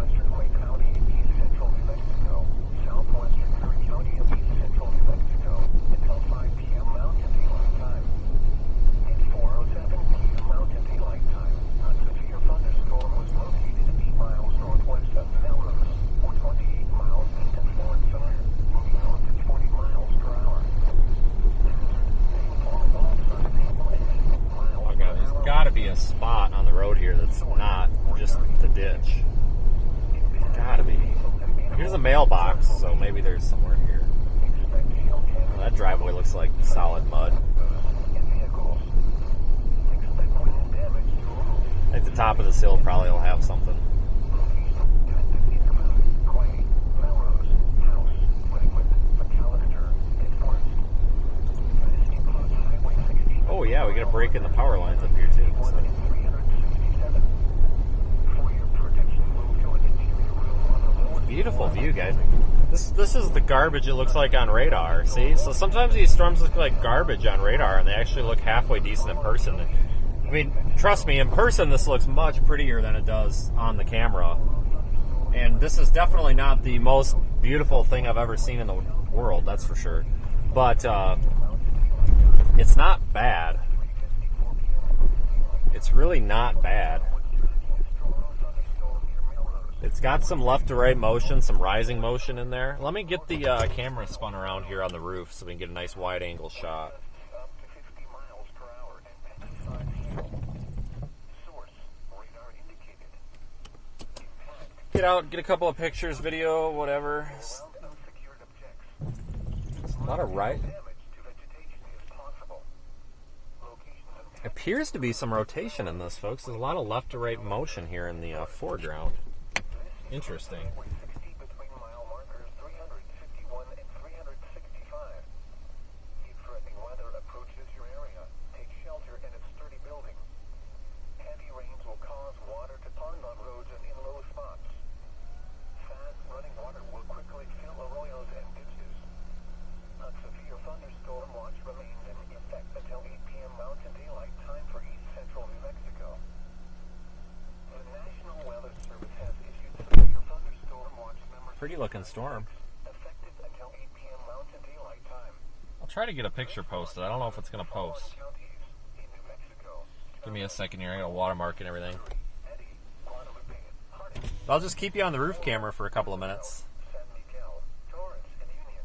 Be a spot on the road here that's not just the ditch. Gotta be. Here's a mailbox, so maybe there's somewhere here. Well, that driveway looks like solid mud. I think the top of this hill probably will have something. Oh yeah, we got a break in the power lines up here too. So. Beautiful view, guys. This is the garbage it looks like on radar. See, so sometimes these storms look like garbage on radar, and they actually look halfway decent in person. I mean, trust me, in person this looks much prettier than it does on the camera. And this is definitely not the most beautiful thing I've ever seen in the world, that's for sure. But it's not bad. It's really not bad. It's got some left to right motion, some rising motion in there. Let me get the camera spun around here on the roof so we can get a nice wide angle shot. Get out, get a couple of pictures, video, whatever. A lot of right. Appears to be some rotation in this, folks. There's a lot of left to right motion here in the foreground. Interesting. pretty looking storm. effective until 8 p.m. Mountain Daylight Time. I'll try to get a picture posted. I don't know if it's going to post. Counties in New Mexico. Give me a second here. I got a watermark and everything. Eddy, Guadalupe, Harding, I'll just keep you on the roof camera for a couple of minutes. San Miguel, Torrance, and Union.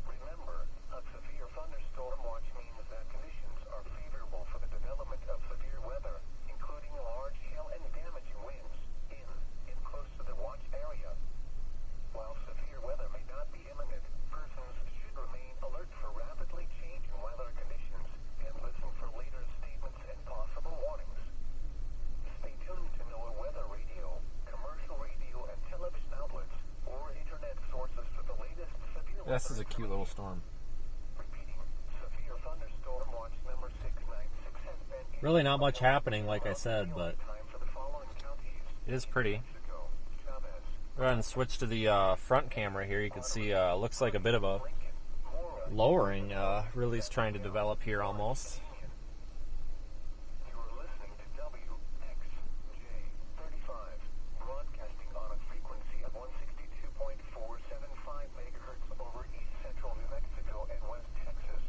Remember, a severe thunderstorm watch means that conditions are favorable for the development of severe weather, including large hail and damaging winds in and close to the watch area. While severe weather may not be imminent, persons should remain alert for rapidly changing weather conditions and listen for later statements and possible warnings. Stay tuned to NOAA weather radio, commercial radio and television outlets, or internet sources for the latest severe weather. This is a cute little storm. Repeating, severe thunderstorm watch number 696 has been issued. Really not much happening, like I said, but Time for the following counties. it is pretty. Mexico, Chavez, Go ahead and switch to the front camera here. You can see looks like a bit of a lowering really is trying to develop here almost. you are listening to WXJ35, broadcasting on a frequency of 162.475 megahertz over east central New Mexico and west Texas.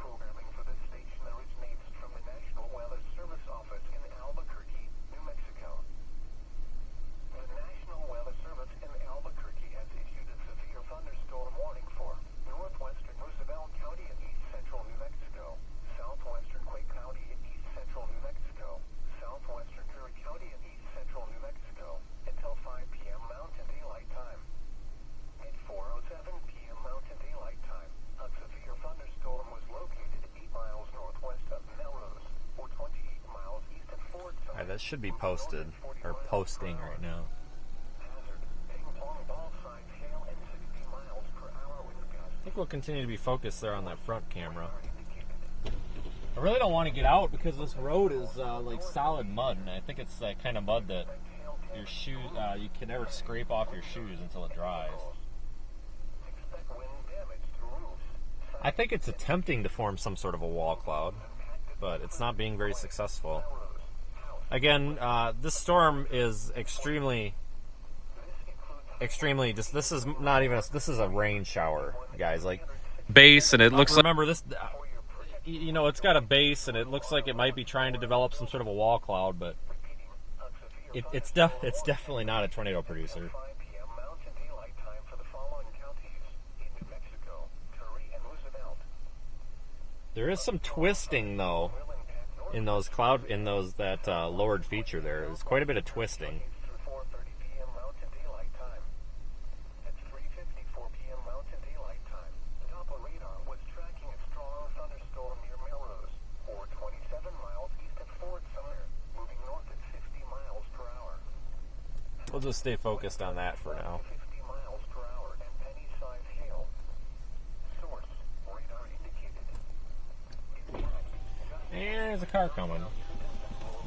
Programming for this station originates from the National Weather Service office in Albuquerque, New Mexico. The National Weather Service in Albuquerque has issued a severe thunderstorm warning for northwestern Roosevelt County in east central New Mexico, southwestern Quake County in east central New Mexico, southwestern Curry County in east central New Mexico, until 5 p.m. Mountain Daylight Time. At 4:07 p.m. Mountain Daylight Time, a severe thunderstorm was located 8 miles northwest of Melrose, or 28 miles east of Fort All right, that should be posted or posting right now. Hazard, ping-pong ball size hail and 60 miles per hour wind gusts. I think we'll continue to be focused there on that front camera. I really don't want to get out because this road is like solid mud, and I think it's that kind of mud that your shoes you can never scrape off your shoes until it dries. Expect wind damage to roofs. I think it's attempting to form some sort of a wall cloud, but it's not being very successful. Again, this storm is extremely just this is not even this is a rain shower, guys. Like base, and it looks like, remember this, you know, it's got a base and it looks like it might be trying to develop some sort of a wall cloud, but it's definitely not a tornado producer. 5 p.m. Mountain Daylight Time for the following counties in New Mexico, Curry and Roosevelt. There is some twisting though in those that lowered feature there. There's quite a bit of twisting. Through 4:30 p.m. Mountain Daylight Time. At 3:54 p.m. Mountain Daylight Time, the Doppler radar was tracking a strong thunderstorm near Melrose, or 27 miles east of Fort Sumner, moving north at 50 miles per hour. We'll just stay focused on that for now. 50 miles per hour and penny-sized hail. Source, radar indicated. And there's a car coming.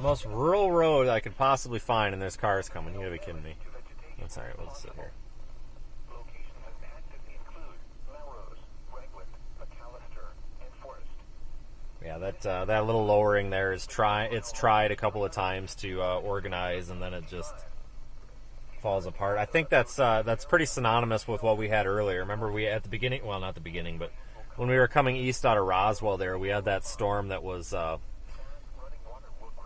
Most rural road I could possibly find, and there's cars coming. You gotta be kidding me. That's alright, we'll just sit here. Locations impacted include Melrose, Ragland, McAllister, and Forest. Yeah, that little lowering there is it's tried a couple of times to organize, and then it just falls apart. I think that's pretty synonymous with what we had earlier. Remember, we at the beginning, well, not the beginning, but when we were coming east out of Roswell there, we had that storm that was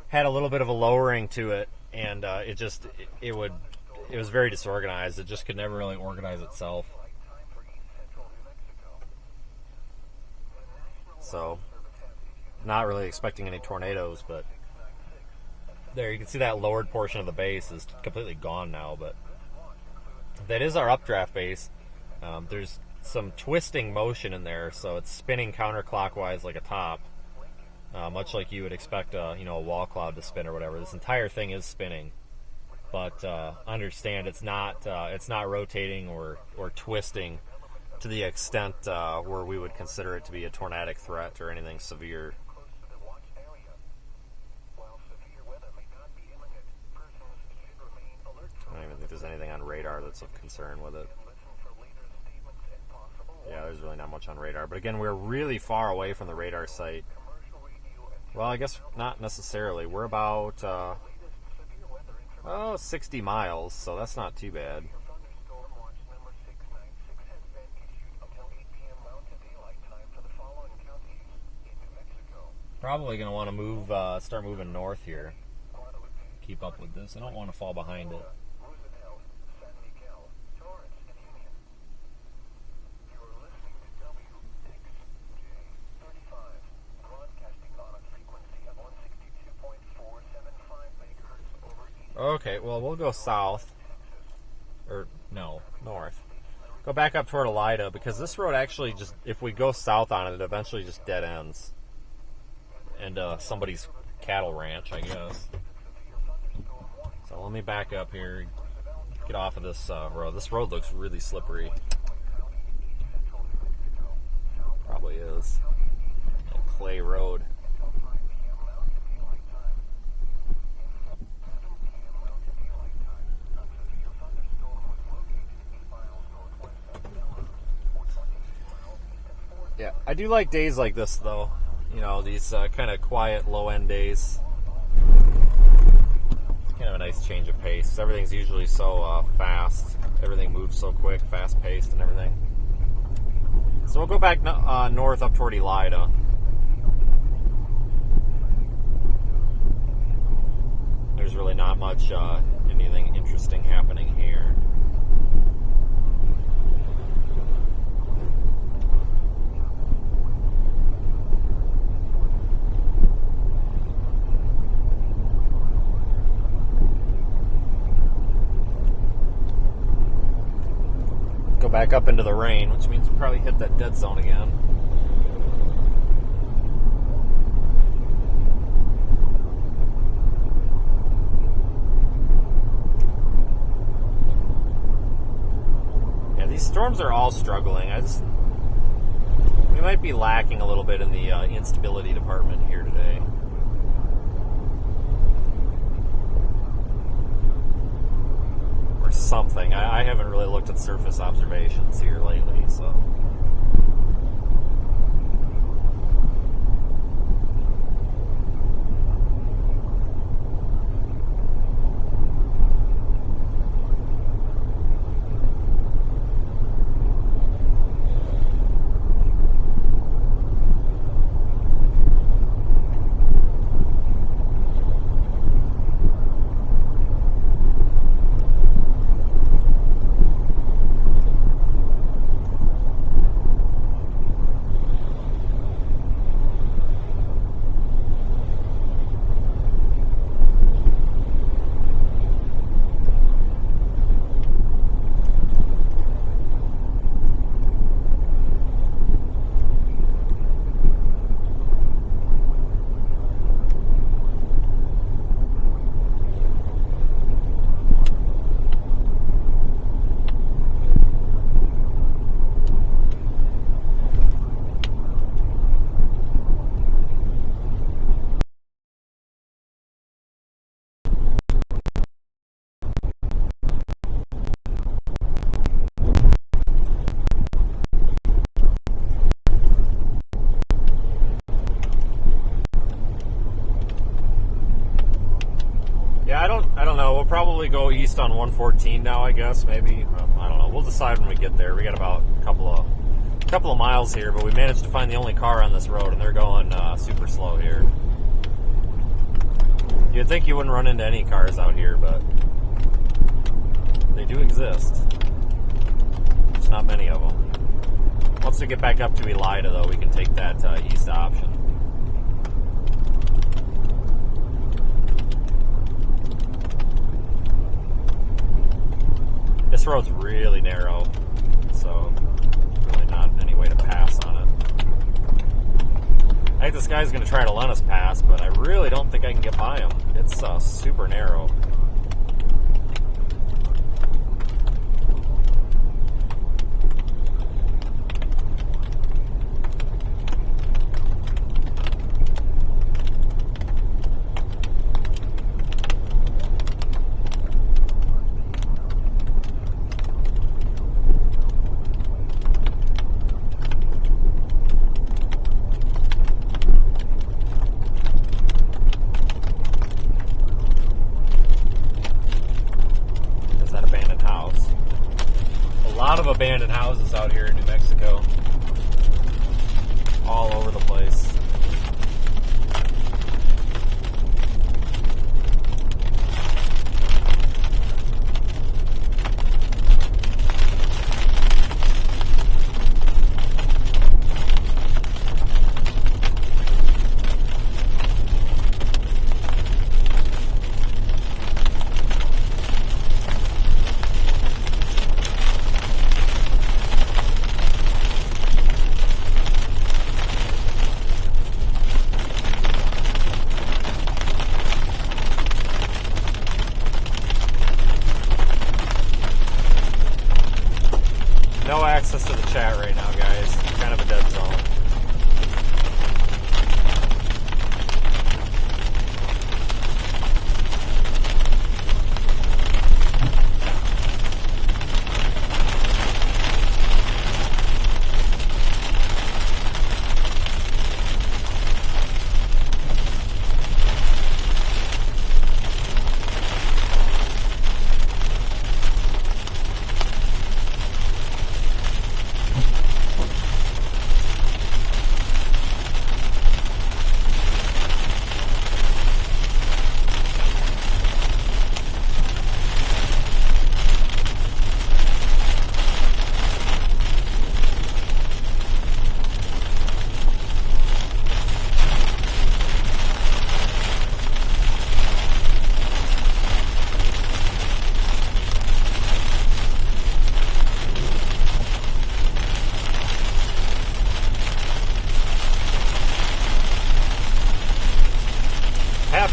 had a little bit of a lowering to it, and it was very disorganized. It just could never really organize itself. So, not really expecting any tornadoes, but there you can see that lowered portion of the base is completely gone now, but that is our updraft base. There's some twisting motion in there, so it's spinning counterclockwise like a top, much like you would expect a wall cloud to spin or whatever. This entire thing is spinning, but understand it's not rotating or twisting to the extent where we would consider it to be a tornadic threat or anything severe. I don't even think there's anything on radar that's of concern with it. Yeah, there's really not much on radar. But again, we're really far away from the radar site. Well, I guess not necessarily. We're about 60 miles, so that's not too bad. Probably going to want to move, start moving north here. Keep up with this. I don't want to fall behind it. Okay, well, we'll go south. Or, no, north. Go back up toward Elida, because this road actually just, if we go south on it, it eventually just dead ends. And somebody's cattle ranch, I guess. So let me back up here, get off of this road. This road looks really slippery. Probably is. A clay road. Yeah, I do like days like this, though. You know, these kind of quiet, low-end days. It's kind of a nice change of pace. Everything's usually so fast. Everything moves so quick, fast-paced and everything. So we'll go back north up toward Elida. There's really not much anything interesting happening here. Go back up into the rain, which means we'll probably hit that dead zone again. Yeah, these storms are all struggling. We might be lacking a little bit in the instability department here today. Something. I haven't really looked at surface observations here lately, so. I don't know. We'll probably go east on 114 now, I guess. Maybe. I don't know. We'll decide when we get there. We got about a couple of miles here, but we managed to find the only car on this road, and they're going super slow here. You'd think you wouldn't run into any cars out here, but they do exist. There's not many of them. Once we get back up to Elida, though, we can take that east option. This road's really narrow, so really not any way to pass on it. I think this guy's going to try to let us pass, but I really don't think I can get by him. It's super narrow. Abandoned houses out here in New Mexico, all over the place. access to the chat right now, guys. Kind of a dead zone.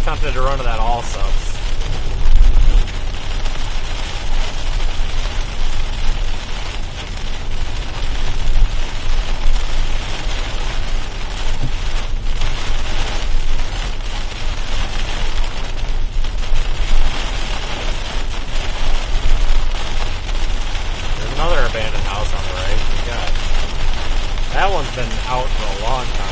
Tempted to run to that all subs. There's another abandoned house on the right. God. That one's been out for a long time.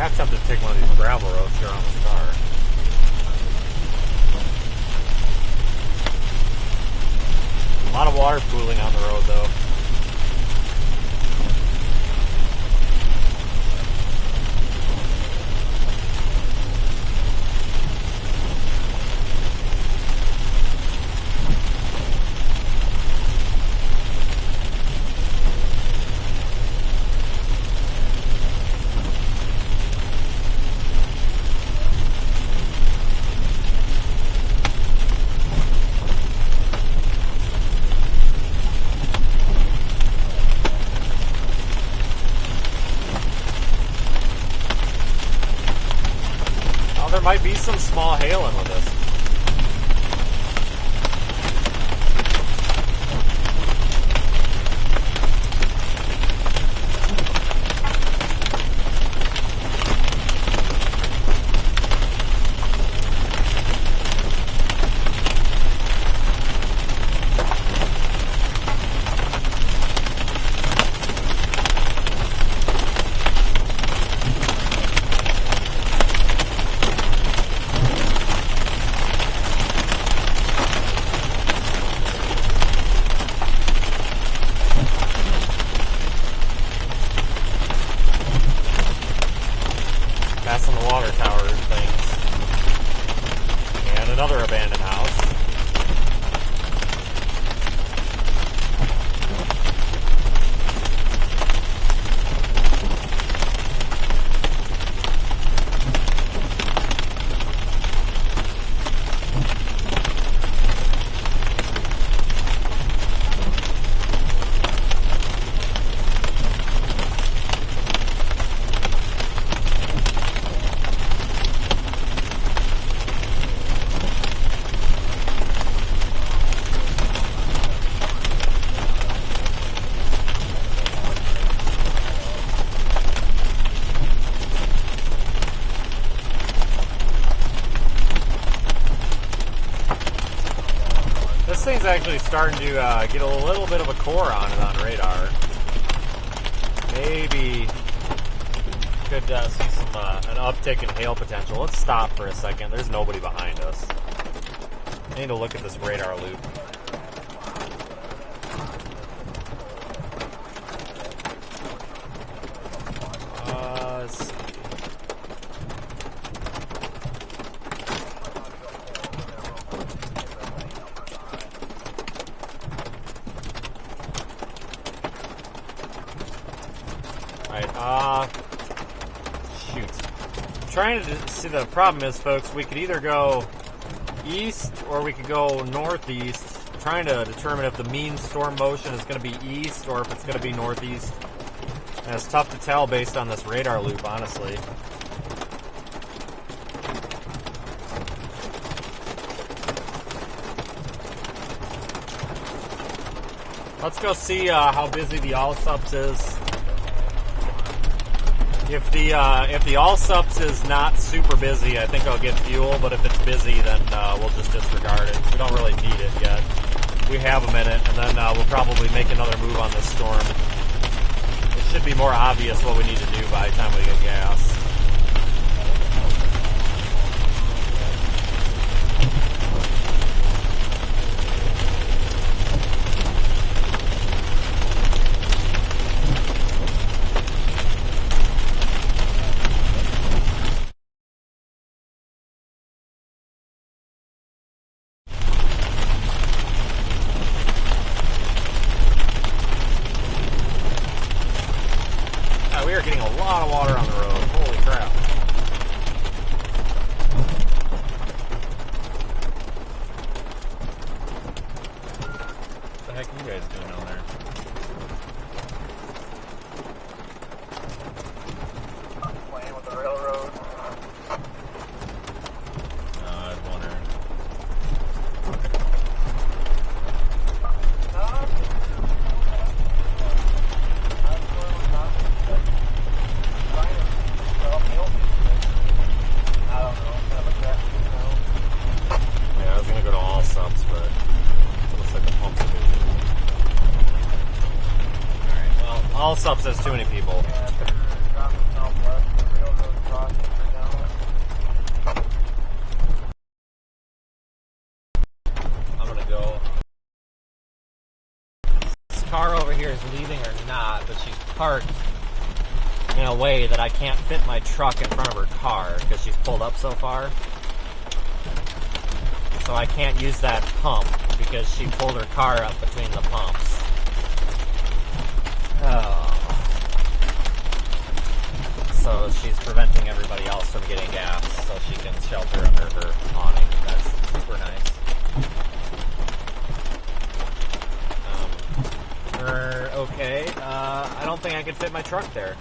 I'm tempted to take one of these gravel roads here on the car. A lot of water pooling on the road, though. There might be some small hail in with this. Passing the water tower things. And another abandoned house. thing's actually starting to get a little bit of a core on it on radar. Maybe could see some an uptick in hail potential. Let's stop for a second. There's nobody behind us. I need to look at this radar loop. Let's see. Shoot. I'm trying to see, the problem is, folks, we could either go east or we could go northeast. I'm trying to determine if the mean storm motion is going to be east or if it's going to be northeast. And it's tough to tell based on this radar loop, honestly. Let's go see how busy the Allsups is. If the Allsups is not super busy, I think I'll get fuel, but if it's busy, then we'll just disregard it. We don't really need it yet. We have a minute, and then we'll probably make another move on this storm. It should be more obvious what we need to do by the time we get gas. We are getting a lot of water on the road. Holy crap. What the heck are you guys doing down there? Playing with the railroad. I was wondering. Yeah, I was gonna go to all subs, but it looks like the pumps are busy. Alright, well, all subs has too many people. I'm gonna go. This car over here is leaving or not, but she's parked in a way that I can't fit my truck in front of her car because she's pulled up so far. So I can't use that pump because she pulled her car up between the pumps. Oh. So she's preventing everybody else from getting gas so she can shelter under her awning. That's super nice. Okay, I don't think I could fit my truck there.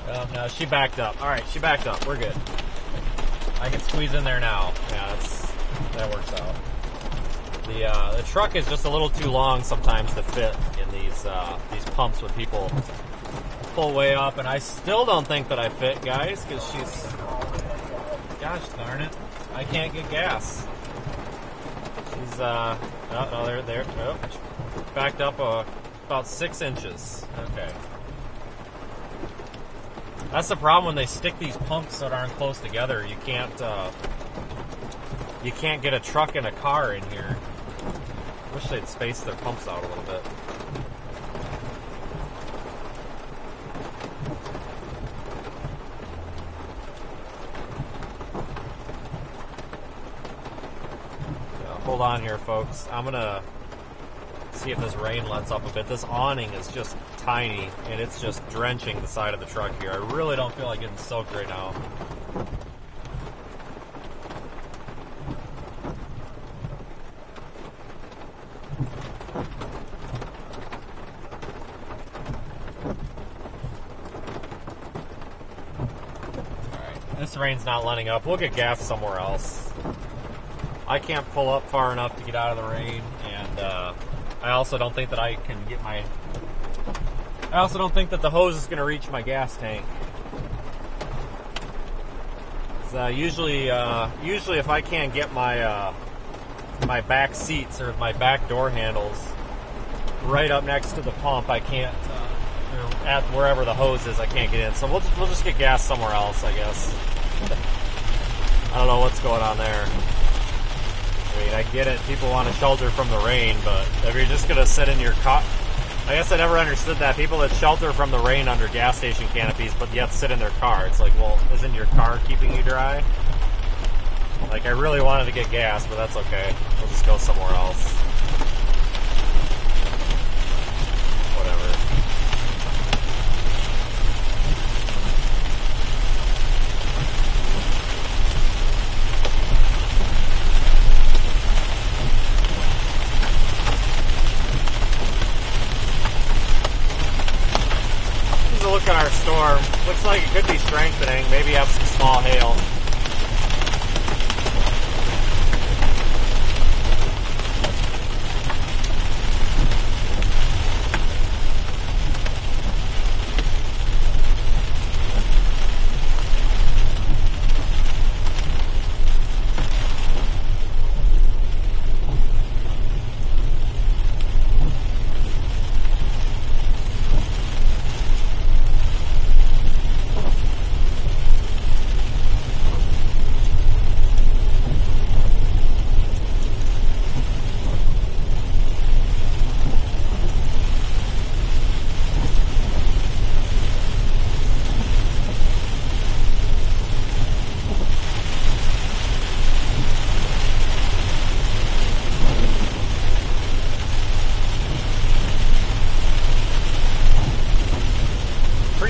Oh, no, she backed up. Alright, she backed up. We're good. I can squeeze in there now. Yeah, that works out. The truck is just a little too long sometimes to fit in these pumps when people pull way up, and I still don't think that I fit, guys, because she's... Gosh darn it. I can't get gas. She's, oh, no, there. Oh, backed up about 6 inches. Okay. That's the problem when they stick these pumps that aren't close together. You can't get a truck and a car in here. Wish they'd space their pumps out a little bit. Hold on here, folks. I'm gonna see if this rain lets up a bit. This awning is just tiny, and it's just drenching the side of the truck here. I really don't feel like getting soaked right now. Alright, this rain's not letting up. We'll get gas somewhere else. I can't pull up far enough to get out of the rain, and I also don't think that I can get my... I also don't think that the hose is going to reach my gas tank. So usually if I can't get my my back seats or my back door handles right up next to the pump, I can't. Or at wherever the hose is, I can't get in. So we'll just get gas somewhere else, I guess. I don't know what's going on there. I mean, I get it. People want to shelter from the rain, but if you're just gonna sit in your car, I guess I never understood that. People that shelter from the rain under gas station canopies, but yet sit in their car. It's like, well, isn't your car keeping you dry? Like, I really wanted to get gas, but that's okay. We'll just go somewhere else. Whatever. Here's a look at our storm. Looks like it could be strengthening. Maybe have some small hail.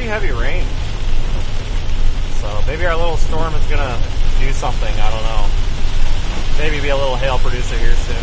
Heavy rain. So maybe our little storm is gonna do something. I don't know. Maybe be a little hail producer here soon.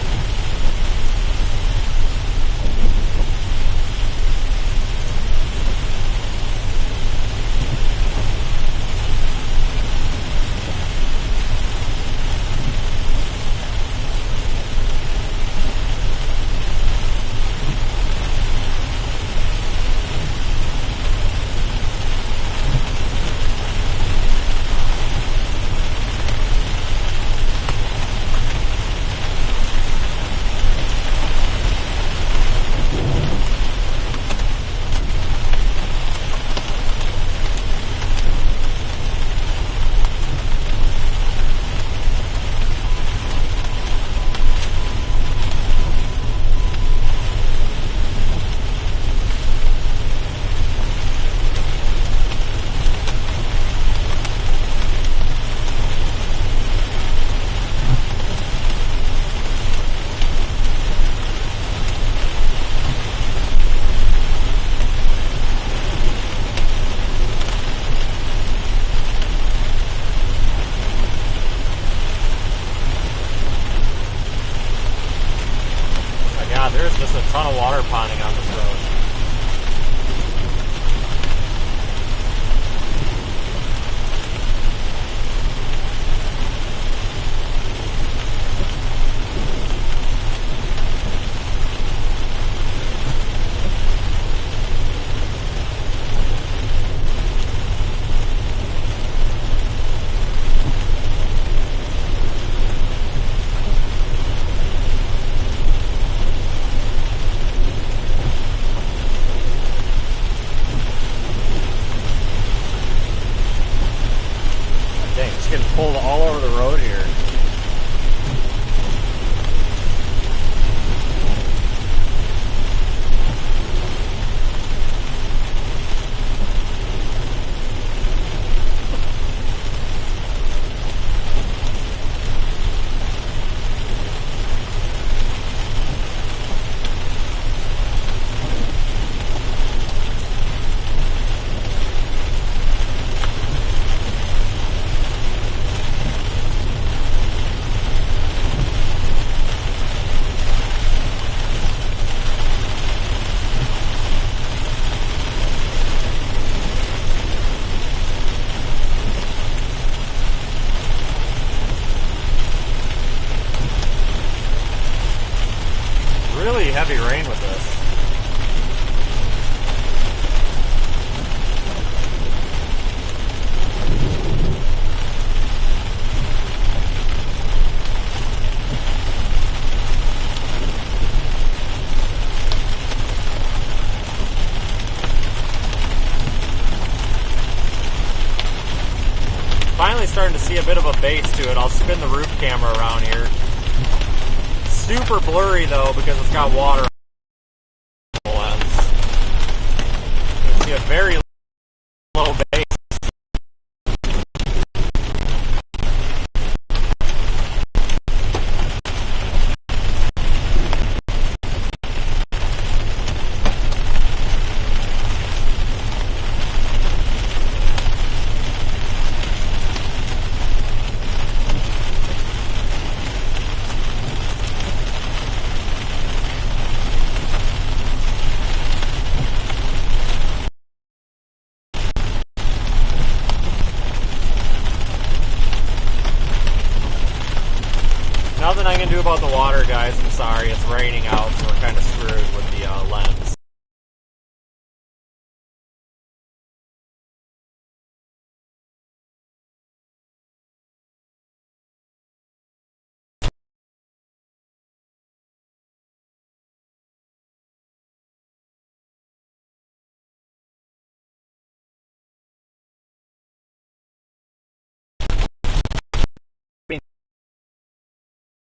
There's just a ton of water ponding on this road. Pulled all over the road here. Really heavy rain with this. see a bit of a base to it. I'll spin the roof camera around here. Super blurry though because it's got water on the lens. You can see a very low base. Nothing I can do about the water, guys. I'm sorry. It's raining out, so we're kind of screwed with the lens.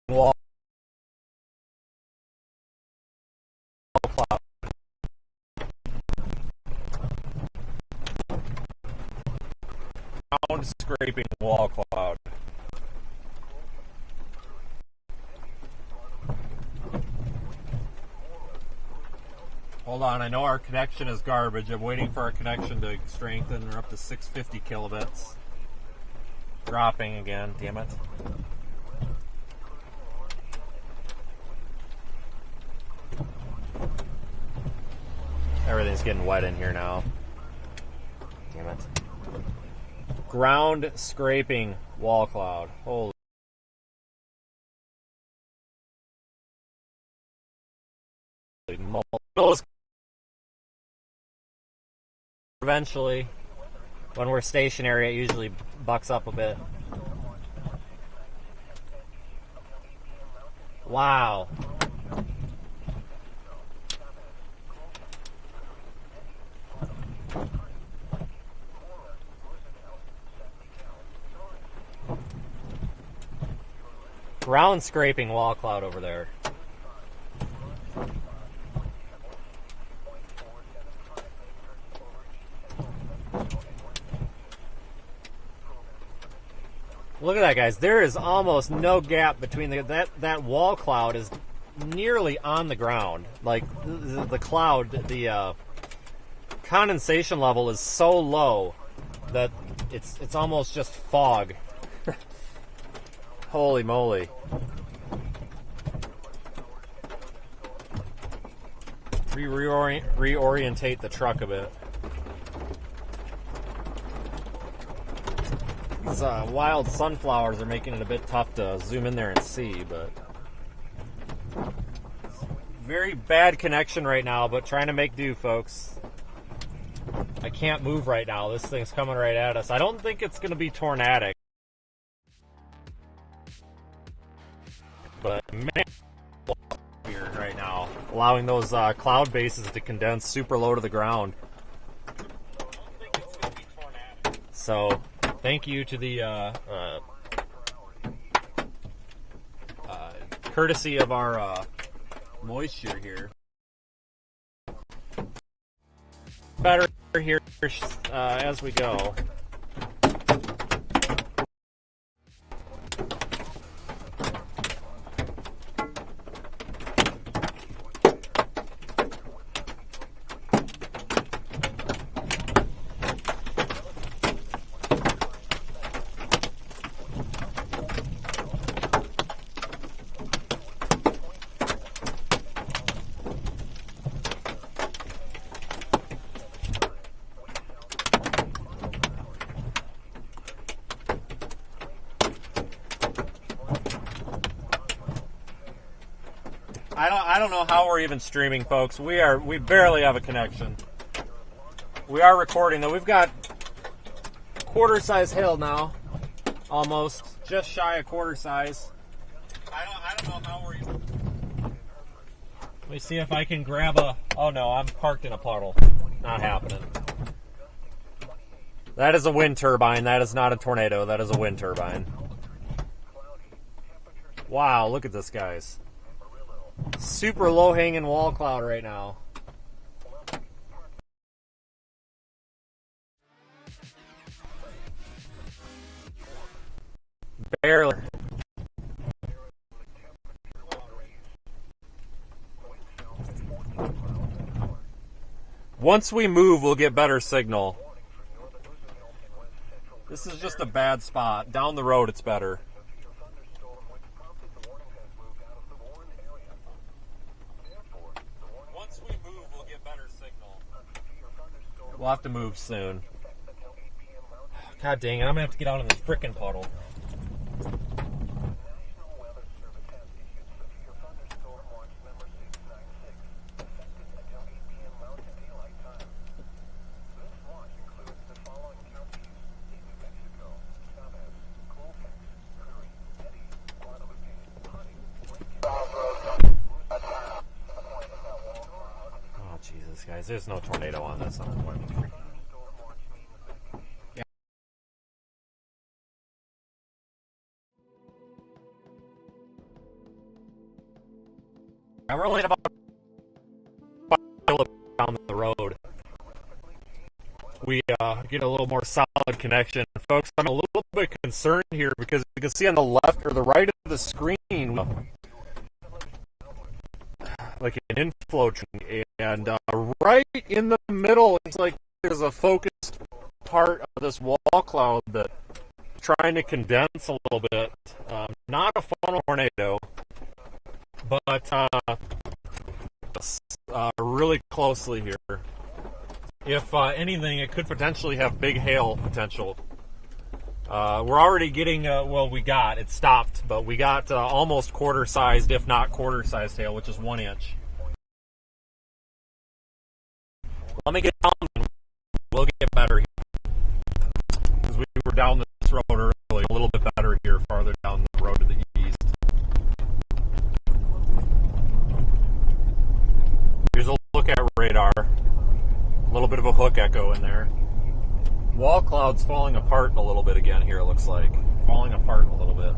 Wall cloud. Ground scraping wall cloud. Hold on, I know our connection is garbage. I'm waiting for our connection to strengthen. We're up to 650 kilobits. Dropping again, damn it. Everything's getting wet in here now. Damn it. Ground scraping wall cloud. Holy. Moles. Eventually, when we're stationary, it usually bucks up a bit. Wow. Ground scraping wall cloud over there. Look at that, guys. There is almost no gap between that wall cloud is nearly on the ground. Like the cloud, the condensation level is so low that it's almost just fog. Holy moly. Reorientate the truck a bit. These wild sunflowers are making it a bit tough to zoom in there and see, but very bad connection right now, but trying to make do, folks. I can't move right now. This thing's coming right at us. I don't think it's going to be tornadic, but man, weird right now, allowing those cloud bases to condense super low to the ground. So thank you to the courtesy of our moisture here. Better here as we go. I don't know how we're even streaming, folks. We barely have a connection. We are recording though. We've got quarter size hill now, almost just shy of quarter size. I don't know how we're even. Let me see if I can grab a. Oh no, I'm parked in a puddle. Not happening. That is a wind turbine. That is not a tornado. That is a wind turbine. Wow, look at this, guys. Super low-hanging wall cloud right now. Barely. Once we move, we'll get better signal. This is just a bad spot. Down the road, it's better. Once we move, we'll get better signal. We'll have to move soon. God dang it, I'm going to have to get out of this frickin' puddle. Guys, there's no tornado on this one. Yeah. We're only about 5 miles down the road. We get a little more solid connection. Folks, I'm a little bit concerned here because you can see on the left or the right of the screen like an inflow train, and right in the middle, it's like there's a focused part of this wall cloud that trying to condense a little bit. Not a funnel tornado, but really closely here. If anything, it could potentially have big hail potential. We're already getting, it stopped, but we got almost quarter-sized, if not quarter-sized hail, which is 1 inch. Let me get down and we'll get better here. Because we were down this road early, a little bit better here, farther down the road to the east. Here's a look at radar. A little bit of a hook echo in there. Wall cloud's falling apart a little bit again here, it looks like. Falling apart a little bit.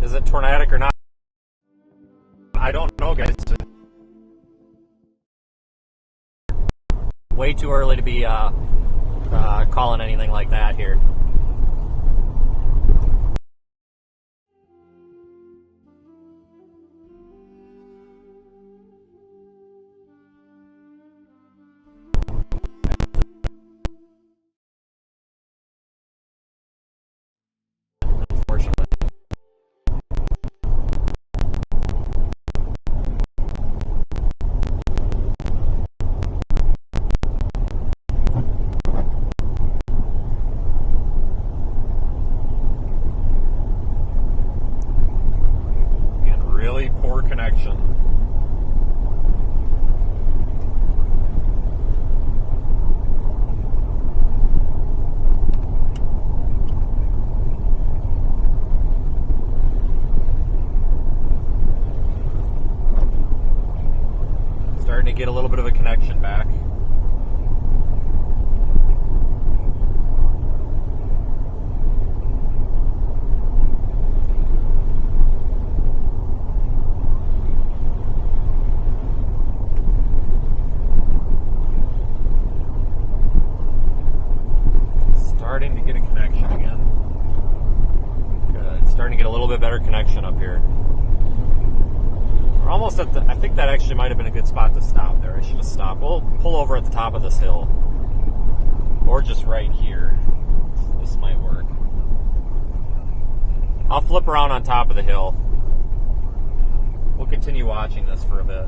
Is it tornadic or not? I don't know, guys. Way too early to be calling anything like that here. Unfortunately. Poor connection. Starting to get a little bit of a connection back. Starting to get a connection again. Good. Starting to get a little bit better connection up here. We're almost at the... I think that actually might have been a good spot to stop there. I should have stopped. We'll pull over at the top of this hill. Or just right here. This might work. I'll flip around on top of the hill. We'll continue watching this for a bit.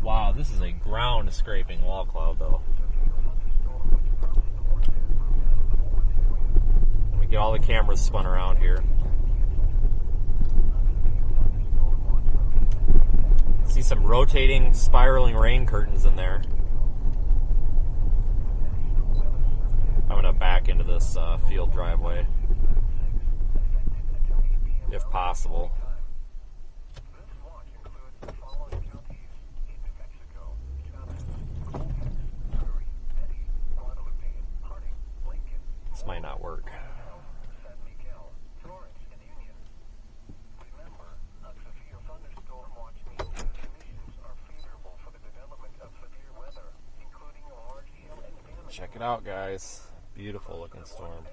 Wow, this is scraping wall cloud, though. Let me get all the cameras spun around here. See some rotating, spiraling rain curtains in there. I'm going to back into this field driveway, if possible. This might not work. Check it out, guys. Beautiful looking storm.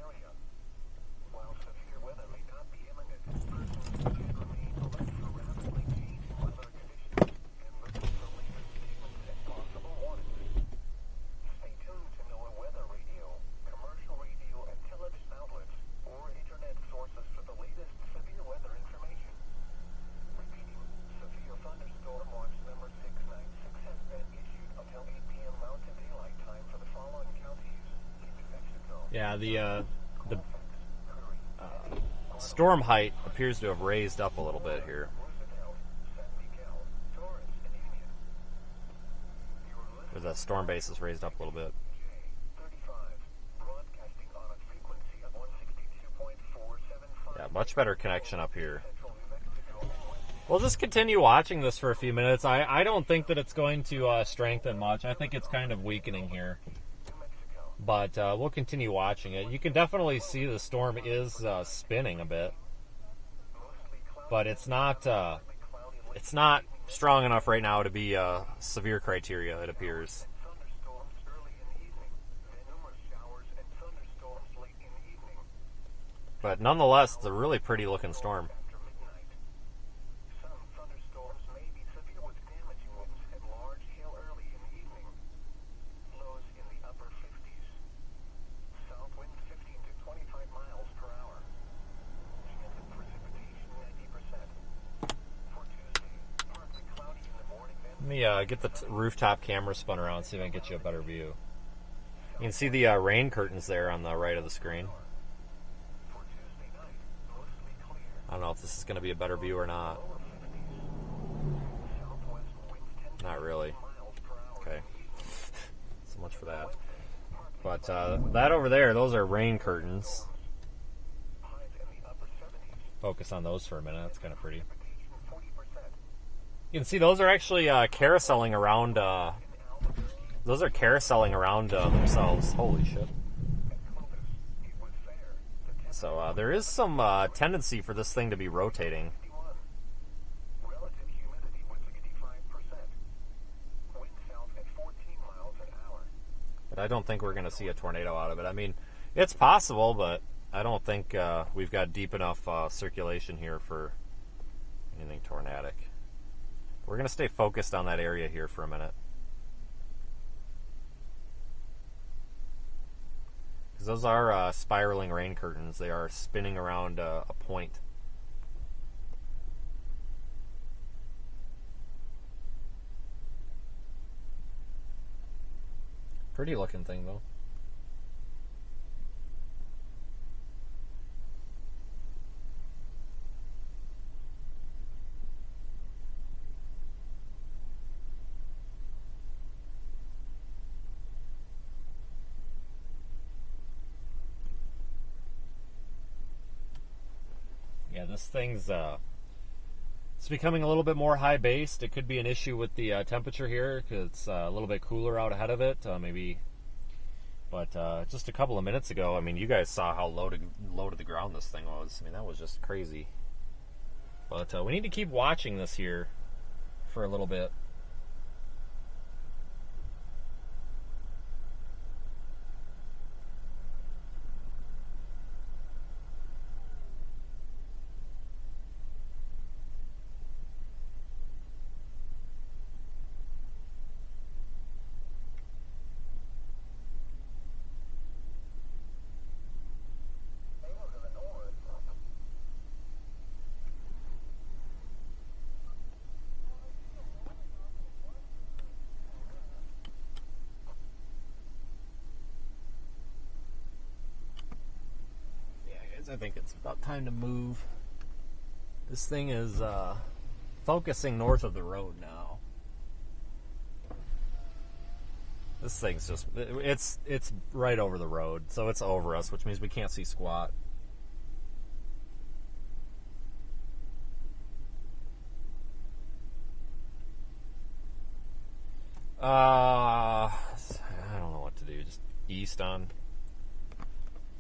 Yeah, the storm height appears to have raised up a little bit here. Or the storm base is raised up a little bit. Yeah, much better connection up here. We'll just continue watching this for a few minutes. I don't think that it's going to strengthen much. I think it's kind of weakening here. But we'll continue watching it. You can definitely see the storm is spinning a bit, but it's not strong enough right now to be severe criteria, it appears. But nonetheless, it's a really pretty looking storm. Let me get the rooftop camera spun around, see if I can get you a better view. You can see the rain curtains there on the right of the screen. I don't know if this is going to be a better view or not. Not really. Okay. So much for that. But that over there, those are rain curtains. Focus on those for a minute. That's kind of pretty. You can see those are actually carouseling around. Those are carouseling around themselves. Holy shit. So there is some tendency for this thing to be rotating. But I don't think we're going to see a tornado out of it. I mean, it's possible, but I don't think we've got deep enough circulation here for anything tornadic. We're going to stay focused on that area here for a minute. Because those are spiraling rain curtains. They are spinning around a point. Pretty looking thing, though. Yeah, this thing's it's becoming a little bit more high-based. It could be an issue with the temperature here because it's a little bit cooler out ahead of it, maybe. But just a couple of minutes ago, I mean, you guys saw how low to the ground this thing was. I mean, that was just crazy. But we need to keep watching this here for a little bit. I think it's about time to move. This thing is focusing north of the road now. This thing's just, it's right over the road, so it's over us, which means we can't see squat. I don't know what to do. Just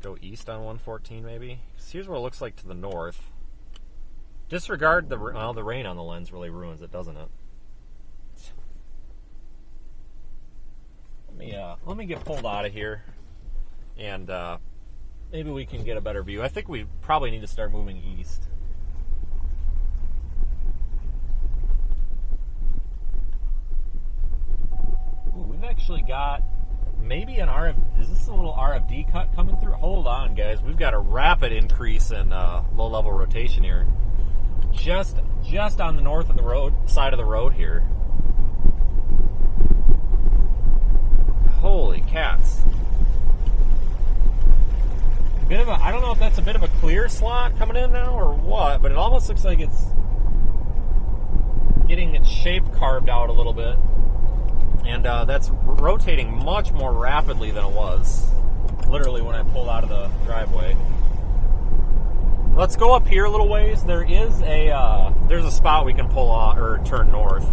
go east on 114 maybe. 'Cause here's what it looks like to the north. Disregard the rain on the lens really ruins it, doesn't it? Let me get pulled out of here, and maybe we can get a better view. I think we probably need to start moving east. Ooh, we've actually got maybe an RF. Is this a little RFD cut coming through? Hold on, guys. We've got a rapid increase in low-level rotation here. Just on the north of the road side of the road here. Holy cats. I don't know if that's a bit of a clear slot coming in now or what, but it almost looks like it's getting its shape carved out a little bit. And that's rotating much more rapidly than it was, literally, when I pulled out of the driveway. Let's go up here a little ways. There's a spot we can pull off or turn north.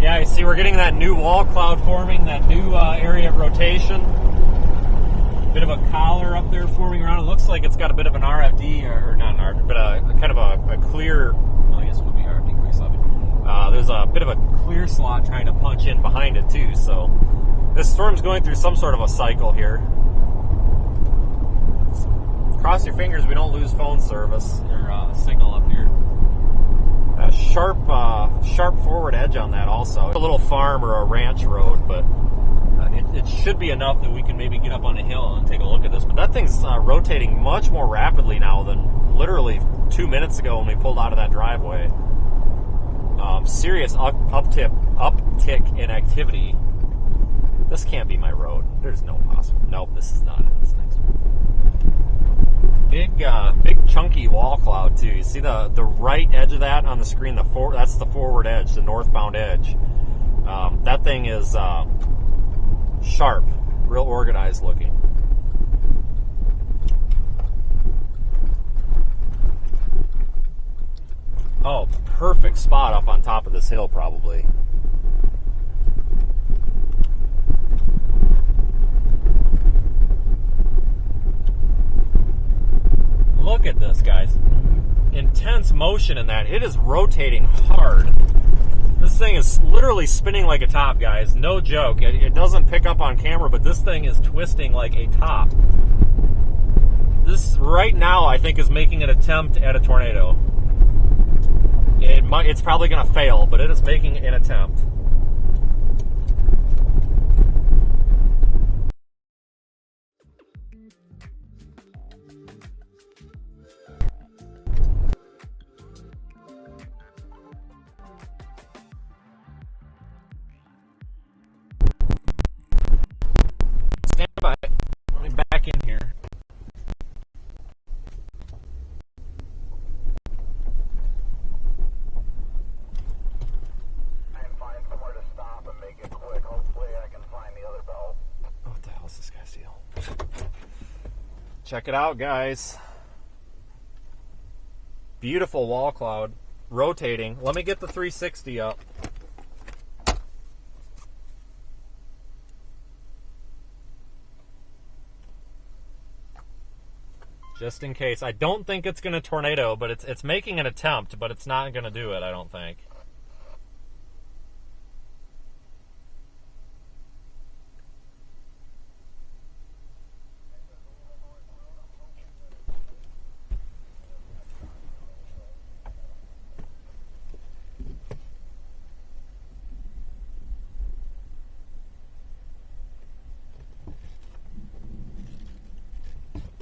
Yeah, you see we're getting that new wall cloud forming, that new area of rotation. Bit of a collar up there forming around. It looks like it's got a bit of an RFD, or not an RFD, but kind of a clear, well, I guess it would be RFD clear slot. There's a bit of a clear slot trying to punch in behind it too, so this storm's going through some sort of a cycle here. Cross your fingers we don't lose phone service or signal up here. A sharp forward edge on that also. A little farm or a ranch road, but it should be enough that we can maybe get up on a hill and take a look at this. But that thing's rotating much more rapidly now than literally 2 minutes ago when we pulled out of that driveway. Serious uptick in activity. This can't be my road. There's no possible. Nope, this is not it. This next one. Big chunky wall cloud too. You see the right edge of that on the screen? That's the forward edge, the northbound edge. That thing is sharp, real organized looking. Oh, perfect spot up on top of this hill, probably. Look at this, guys. Intense motion in that. It is rotating hard. This thing is literally spinning like a top, guys. No joke. It doesn't pick up on camera, but this thing is twisting like a top. This, right now, I think, is making an attempt at a tornado. It's probably going to fail, but it is making an attempt. Stand by. Let me back in here. Check it out, guys. Beautiful wall cloud rotating. Let me get the 360 up. Just in case. I don't think it's going to tornado, but it's making an attempt, but it's not going to do it, I don't think.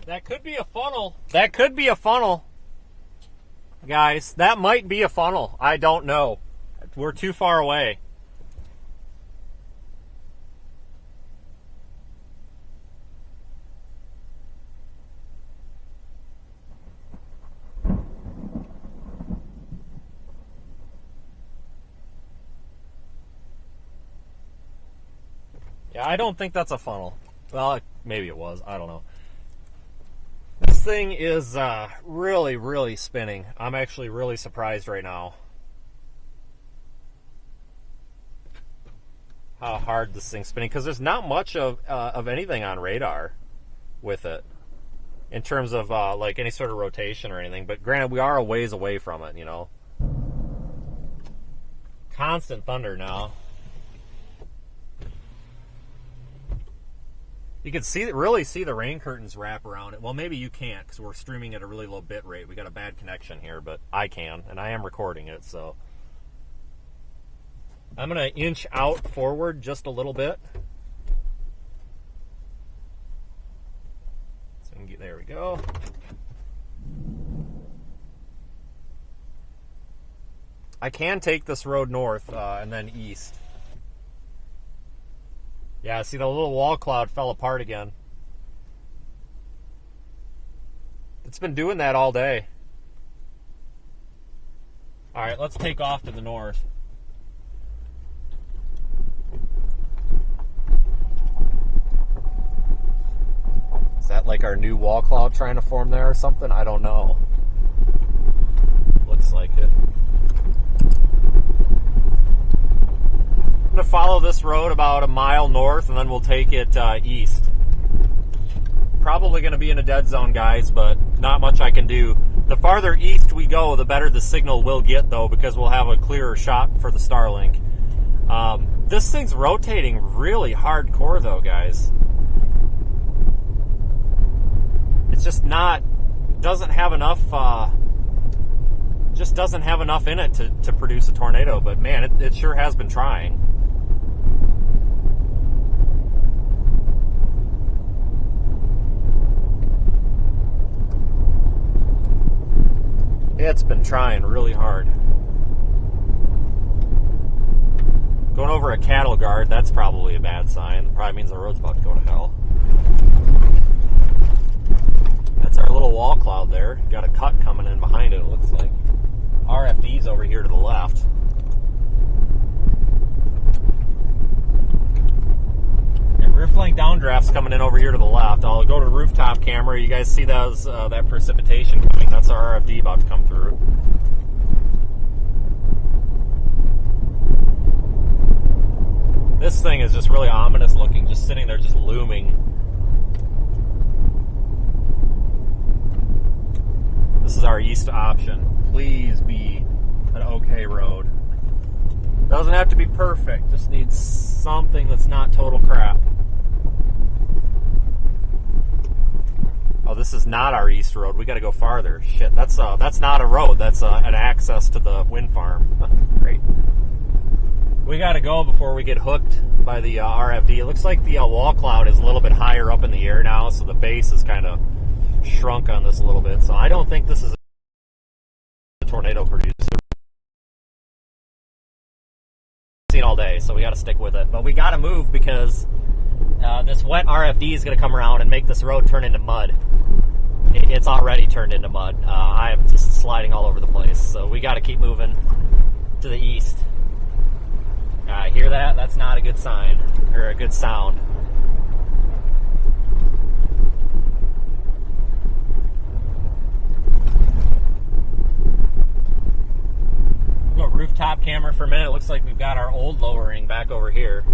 That could be a funnel. That could be a funnel. Guys, that might be a funnel. I don't know. We're too far away. Yeah, I don't think that's a funnel. Well, maybe it was. I don't know. This thing is really, really spinning. I'm actually really surprised right now how hard this thing's spinning, because there's not much of anything on radar with it in terms of like any sort of rotation or anything. But granted, we are a ways away from it, you know. Constant thunder now. You can really see the rain curtains wrap around it. Well, maybe you can't because we're streaming at a really low bit rate. We got a bad connection here, but I can, and I am recording it, so. I'm going to inch out forward just a little bit. So we can get, there we go. I can take this road north and then east. Yeah, see, the little wall cloud fell apart again. It's been doing that all day. All right, let's take off to the north. Is that like our new wall cloud trying to form there or something? I don't know. Looks like it. I'm going to follow this road about a mile north, and then we'll take it east. Probably going to be in a dead zone, guys, but not much I can do. The farther east we go, the better the signal will get, though, because we'll have a clearer shot for the Starlink. This thing's rotating really hardcore, though, guys. It's just doesn't have enough in it to produce a tornado, but man, it sure has been trying. It's been trying really hard. Going over a cattle guard, that's probably a bad sign. It probably means the road's about to go to hell. That's our little wall cloud there. Got a cut coming in behind it, it looks like. RFD's over here to the left. And roof length downdraft's coming in over here to the left. I'll go to the rooftop camera. You guys see those, that precipitation coming? That's our RFD about to come through. This thing is just really ominous looking, just sitting there, just looming. This is our east option. Please be an okay road. Doesn't have to be perfect, just needs something that's not total crap. Oh, this is not our east road. We got to go farther. Shit, that's not a road. That's an access to the wind farm. Great. We got to go before we get hooked by the RFD. It looks like the wall cloud is a little bit higher up in the air now, so the base is kind of shrunk on this a little bit. So I don't think this is a tornado producer. Seen all day, so we got to stick with it. But we got to move because this wet RFD is going to come around and make this road turn into mud. It's already turned into mud. I am just sliding all over the place, so we got to keep moving to the east. Hear that? That's not a good sign, or a good sound. Go rooftop camera for a minute. It looks like we've got our old lowering back over here.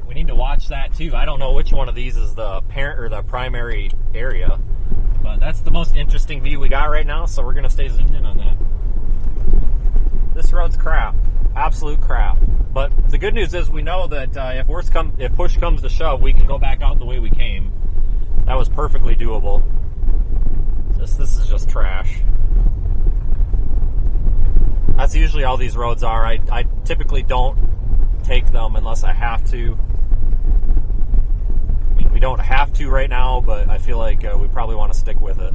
We need to watch that too. I don't know which one of these is the parent or the primary area, but that's the most interesting view we got right now, so we're going to stay zoomed in on that. This road's crap. Absolute crap. But the good news is we know that if push comes to shove, we can go back out the way we came. That was perfectly doable. This is just trash. That's usually all these roads are. I typically don't take them unless I have to. I mean, we don't have to right now, but I feel like we probably want to stick with it.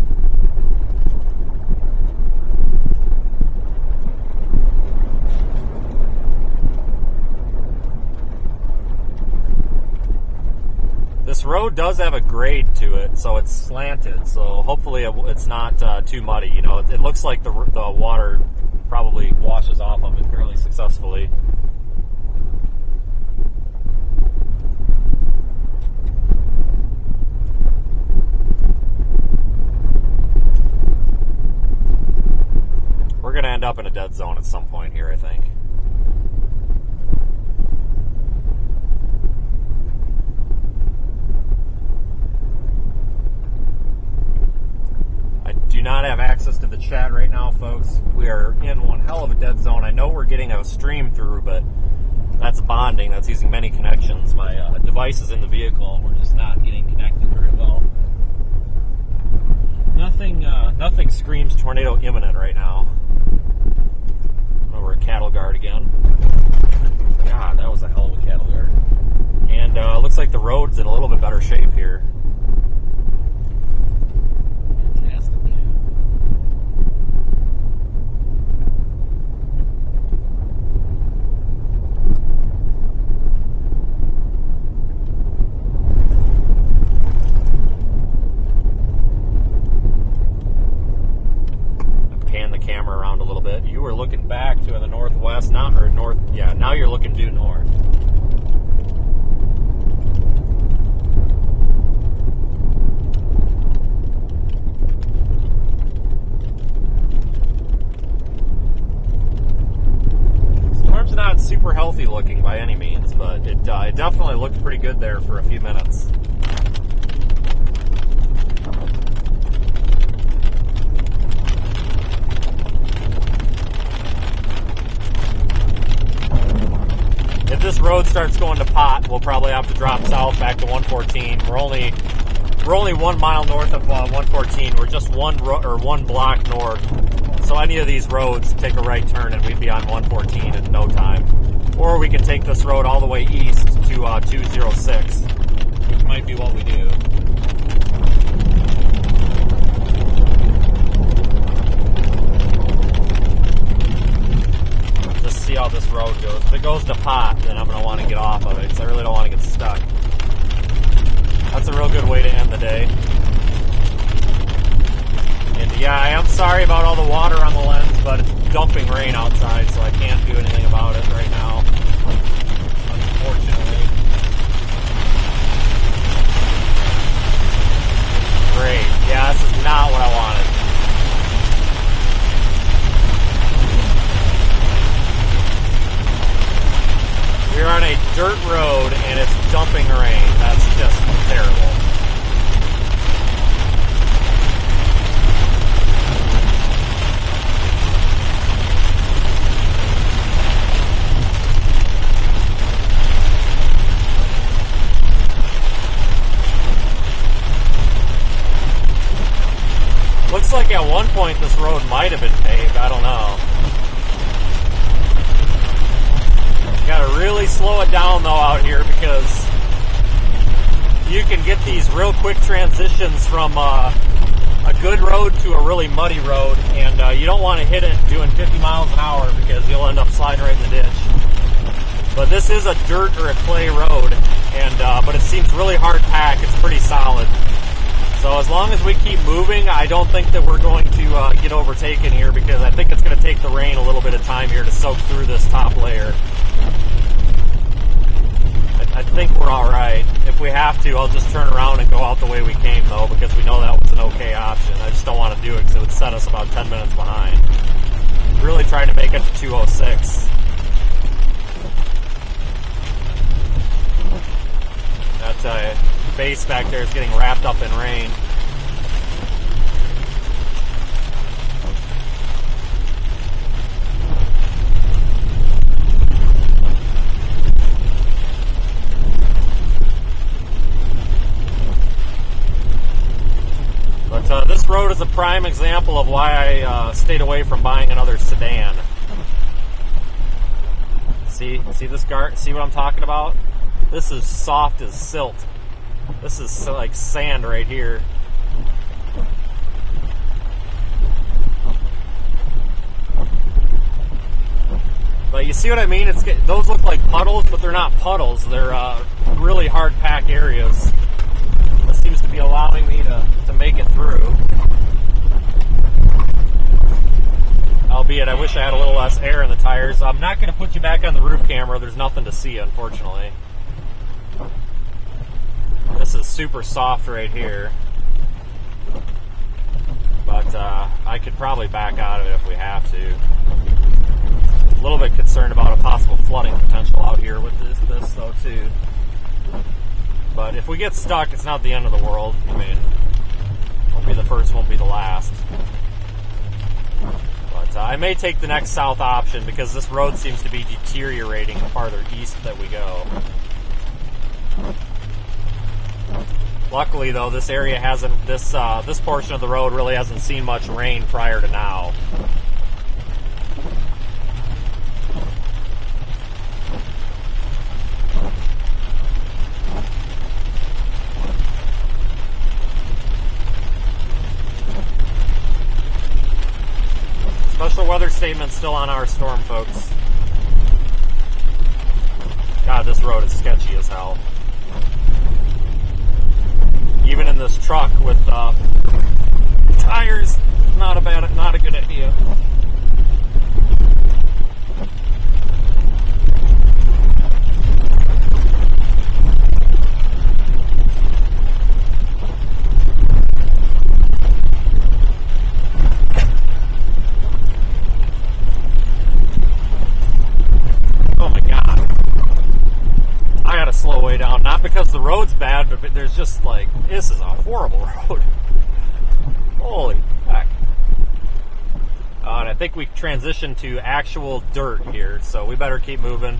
This road does have a grade to it, so it's slanted, so hopefully it's not too muddy. You know, it looks like the water probably washes off of it fairly successfully. going to end up in a dead zone at some point here, I think. I do not have access to the chat right now, folks. We are in one hell of a dead zone. I know we're getting a stream through, but that's bonding. That's using many connections. My device is in the vehicle. We're just not getting connected very well. Nothing screams tornado imminent right now. Over a cattle guard again. God, that was a hell of a cattle guard. And looks like the road's in a little bit better shape here. Fantastic. Pan the camera around a little bit. You were looking back to the northwest, now you're looking due north. Storm's not super healthy looking by any means, but it definitely looked pretty good there for a few minutes. If this road starts going to pot, we'll probably have to drop south back to 114. We're only 1 mile north of 114. We're just one block north. So any of these roads take a right turn and we'd be on 114 in no time. Or we can take this road all the way east to 206, which might be what we do. See how this road goes. If it goes to pot, then I'm going to want to get off of it because I really don't want to get stuck. That's a real good way to end the day. And yeah, I am sorry about all the water on the lens, but it's dumping rain outside, so I can't do anything about it right now, unfortunately. Great. Yeah, this is not what I wanted. We're on a dirt road and it's dumping rain. That's just terrible. Looks like at one point this road might have been paved. I don't know. Gotta really slow it down though out here because you can get these real quick transitions from a good road to a really muddy road, and you don't want to hit it doing 50 miles an hour because you'll end up sliding right in the ditch. But this is a dirt or a clay road, and but it seems really hard packed. It's pretty solid. So as long as we keep moving, I don't think that we're going to get overtaken here because I think it's going to take the rain a little bit of time here to soak through this top layer. I think we're alright. If we have to, I'll just turn around and go out the way we came, though, because we know that was an okay option. I just don't want to do it because it would set us about 10 minutes behind. Really trying to make it to 206. That base back there is getting wrapped up in rain. But this road is a prime example of why I stayed away from buying another sedan. See this guard? See what I'm talking about? This is soft as silt. This is like sand right here. But you see what I mean? Those look like puddles, but they're not puddles. They're really hard packed areas. This seems to be allowing me to make it through. Albeit, I wish I had a little less air in the tires. I'm not going to put you back on the roof camera. There's nothing to see, unfortunately. This is super soft right here. but I could probably back out of it if we have to. A little bit concerned about a possible flooding potential out here with this though too. But if we get stuck, it's not the end of the world. I mean, won't be the first, won't be the last. But I may take the next south option because this road seems to be deteriorating the farther east that we go. Luckily, though, this area hasn't, this portion of the road really hasn't seen much rain prior to now. Special weather statement still on our storm, folks. God, this road is sketchy as hell. Even in this truck with tires, not a good idea. Slow way down, not because the road's bad, but there's just like, this is a horrible road. Holy heck. And I think we transitioned to actual dirt here, so we better keep moving.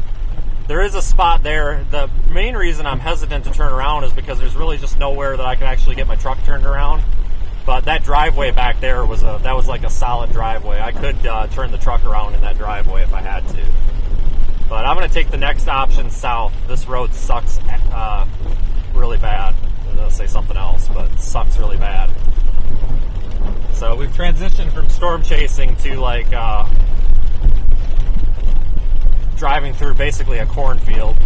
There is a spot there. The main reason I'm hesitant to turn around is because there's really just nowhere that I can actually get my truck turned around. But that driveway back there was like a solid driveway. I could turn the truck around in that driveway if I had to. But I'm going to take the next option south. This road sucks really bad. I was going to say something else, but it sucks really bad. So we've transitioned from storm chasing to like driving through basically a cornfield.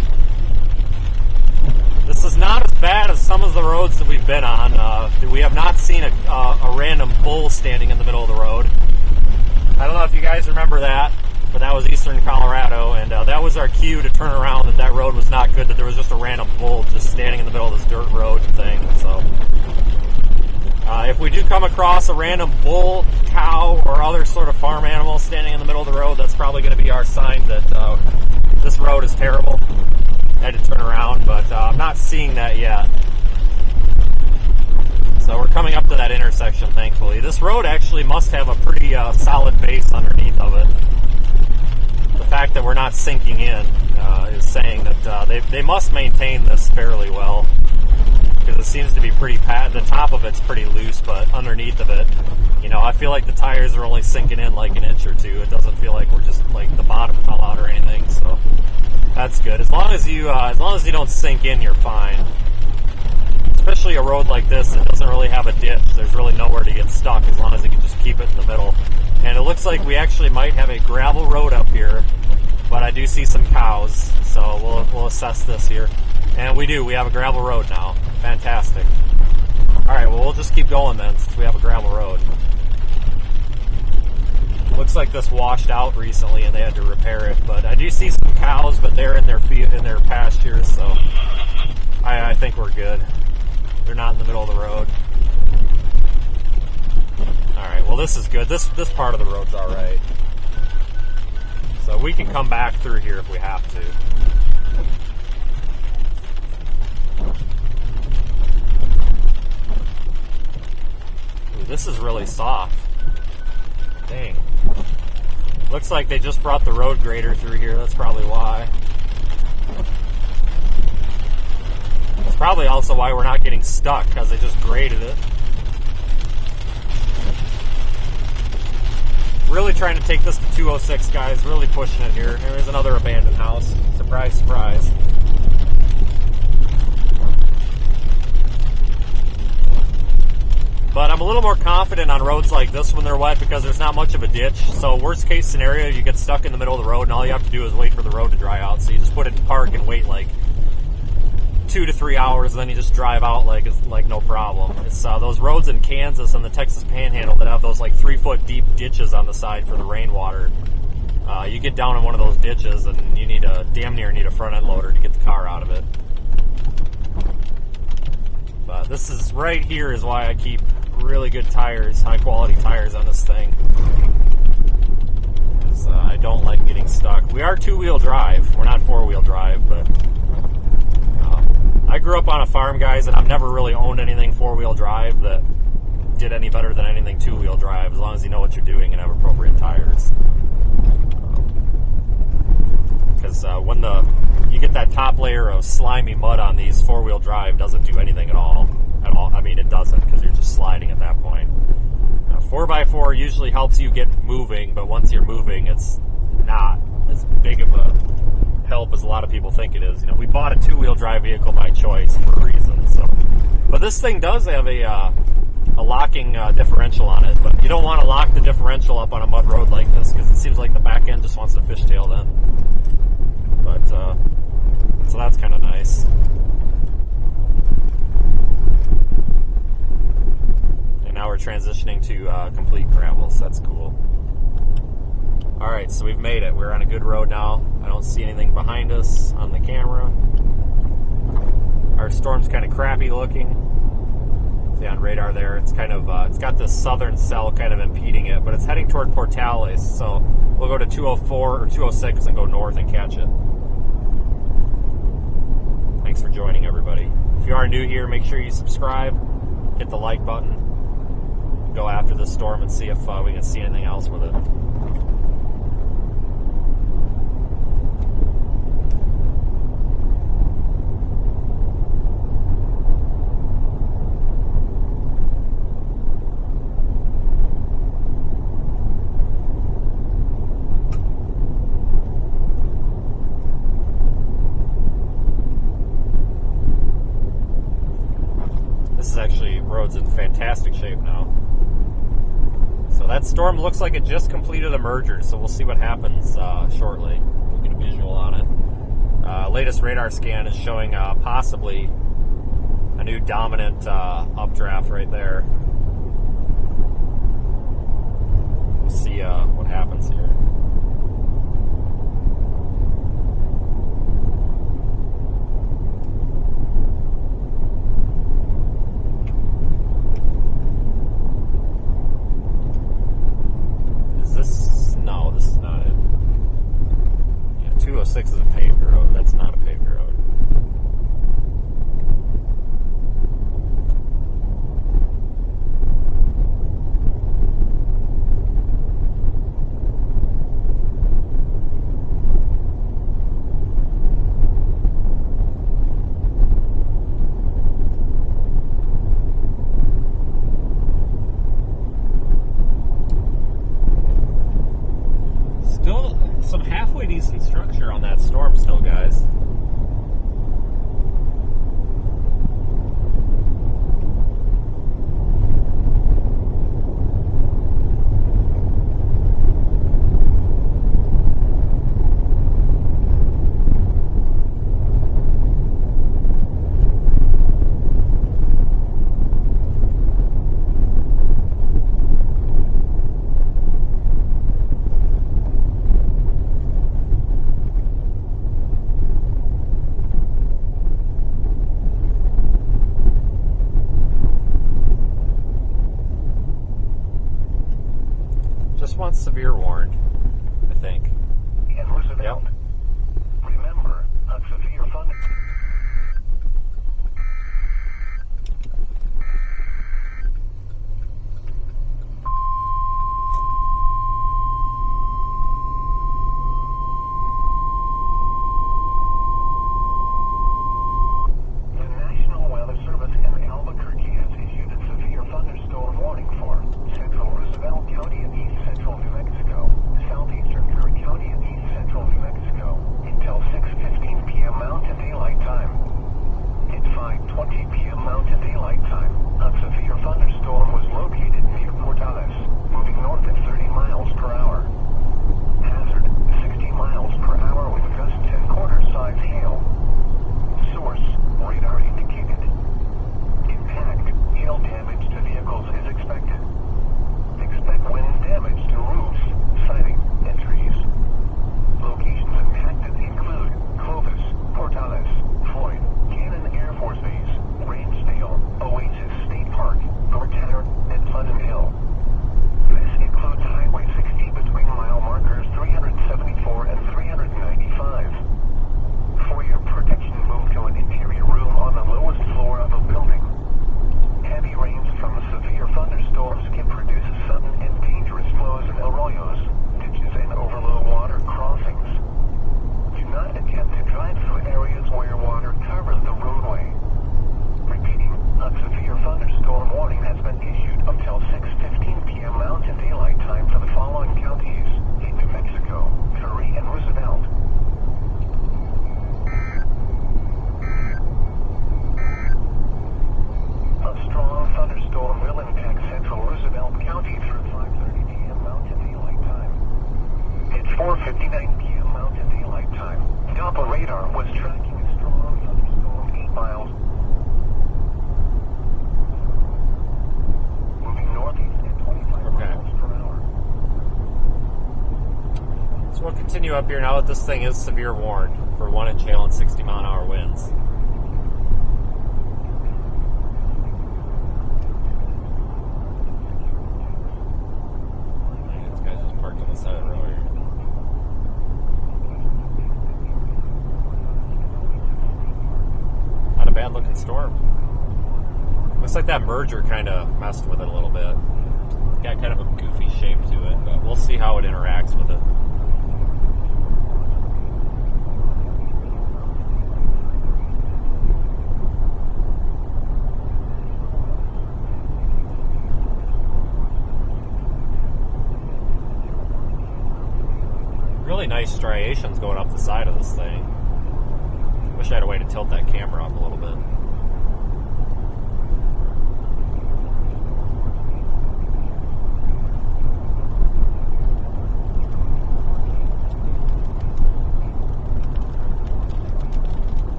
This is not as bad as some of the roads that we've been on. We have not seen a random bull standing in the middle of the road. I don't know if you guys remember that. But that was eastern Colorado, and that was our cue to turn around that road was not good, that there was just a random bull just standing in the middle of this dirt road thing. So if we do come across a random bull, cow, or other sort of farm animal standing in the middle of the road, that's probably going to be our sign that this road is terrible. I had to turn around, but I'm not seeing that yet. So we're coming up to that intersection, thankfully. This road actually must have a pretty solid base underneath of it. The fact that we're not sinking in is saying that they must maintain this fairly well, because it seems to be pretty the top of it's pretty loose, but underneath of it, you know, I feel like the tires are only sinking in like an inch or two. It doesn't feel like we're just like the bottom fell out or anything, so that's good. As long as you don't sink in, you're fine. Especially a road like this that doesn't really have a ditch. There's really nowhere to get stuck as long as you can just keep it in the middle. And it looks like we actually might have a gravel road up here, but I do see some cows, so we'll assess this here. And we do. We have a gravel road now. Fantastic. All right, well, we'll just keep going then, since we have a gravel road. Looks like this washed out recently, and they had to repair it. But I do see some cows, but they're in their pastures, so I think we're good. They're not in the middle of the road. Alright, well this is good. This part of the road's alright. So we can come back through here if we have to. Ooh, this is really soft. Dang. Looks like they just brought the road grader through here. That's probably why. It's probably also why we're not getting stuck, because they just graded it. Really trying to take this to 206, guys. Really pushing it here. There's another abandoned house. Surprise, surprise. But I'm a little more confident on roads like this when they're wet because there's not much of a ditch. So worst case scenario, you get stuck in the middle of the road and all you have to do is wait for the road to dry out. So you just put it in park and wait like 2 to 3 hours, and then you just drive out like it's like no problem. It's those roads in Kansas and the Texas Panhandle that have those like 3-foot deep ditches on the side for the rainwater. You get down in one of those ditches and you damn near need a front end loader to get the car out of it. But this is right here is why I keep really good tires, high quality tires on this thing. I don't like getting stuck. We are two-wheel drive. We're not four-wheel drive, but I grew up on a farm, guys, and I've never really owned anything four-wheel drive that did any better than anything two-wheel drive, as long as you know what you're doing and have appropriate tires. Because when you get that top layer of slimy mud on these, four-wheel drive doesn't do anything at all. I mean, it doesn't, because you're just sliding at that point. 4x4 usually helps you get moving, but once you're moving, it's not as big of a help as a lot of people think it is. You know, we bought a two-wheel drive vehicle by choice for a reason. So, but this thing does have a locking differential on it, but you don't want to lock the differential up on a mud road like this because it seems like the back end just wants to fishtail then. But so that's kind of nice. Now we're transitioning to complete gravel, so that's cool. Alright, so we've made it. We're on a good road now. I don't see anything behind us on the camera. Our storm's kind of crappy looking. See on radar there, it's kind of, it's got this southern cell kind of impeding it, but it's heading toward Portales, so we'll go to 204 or 206 and go north and catch it. Thanks for joining, everybody. If you are new here, make sure you subscribe, hit the like button. Go after this storm and see if we can see anything else with it. This is actually, road's in fantastic shape now. So that storm looks like it just completed a merger, so we'll see what happens shortly. We'll get a visual on it. Latest radar scan is showing possibly a new dominant updraft right there. We'll see what happens here. No, this is not it. Yeah, 206 is a paved road. That's not a paved road. Still some halfway decent structure on that storm still, guys. 4:59 p.m. Mountain Daylight Time. Doppler radar was tracking a strong thunderstorm 8 miles. Moving northeast at 25 miles per hour. So we'll continue up here now that this thing is severe warned for 1 inch hail and 60 mile an hour winds. This guy's just parked on the side of the road here. Not a bad looking storm. Looks like that merger kind of messed with it a little bit. Got kind of a goofy shape to it, but we'll see how it interacts with it. Really nice striations going up the side of this thing. Wish I had a way to tilt that camera up a little bit.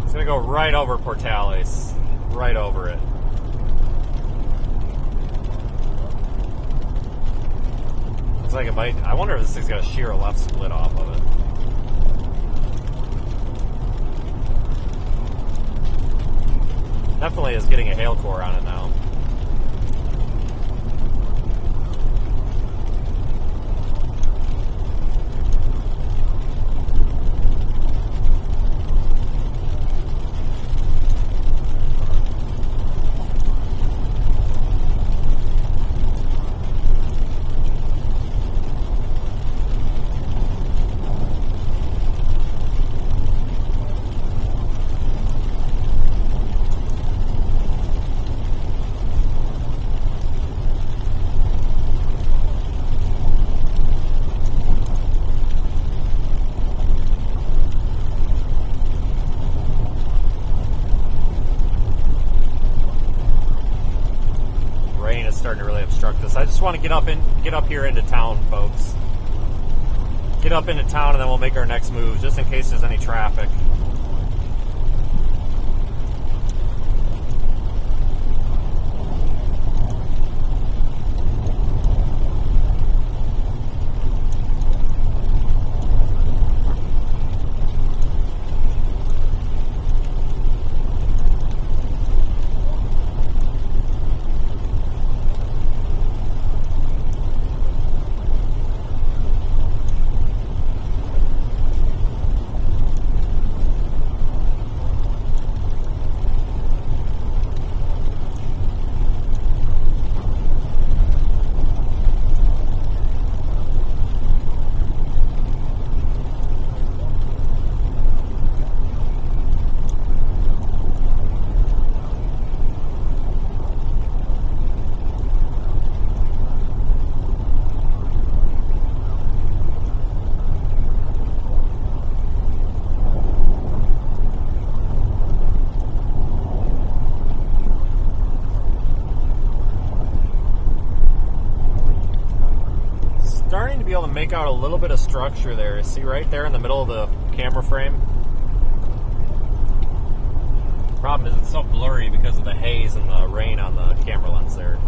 It's gonna go right over Portales. Right over it. Looks like it might. I wonder if this thing's got a shear left split off of it. Definitely is getting a hail core on it now. Starting to really obstruct this. I just want to get up here into town, folks. Get up into town, and then we'll make our next move, just in case there's any traffic. Starting to be able to make out a little bit of structure there. See right there in the middle of the camera frame? Problem is it's so blurry because of the haze and the rain on the camera lens there.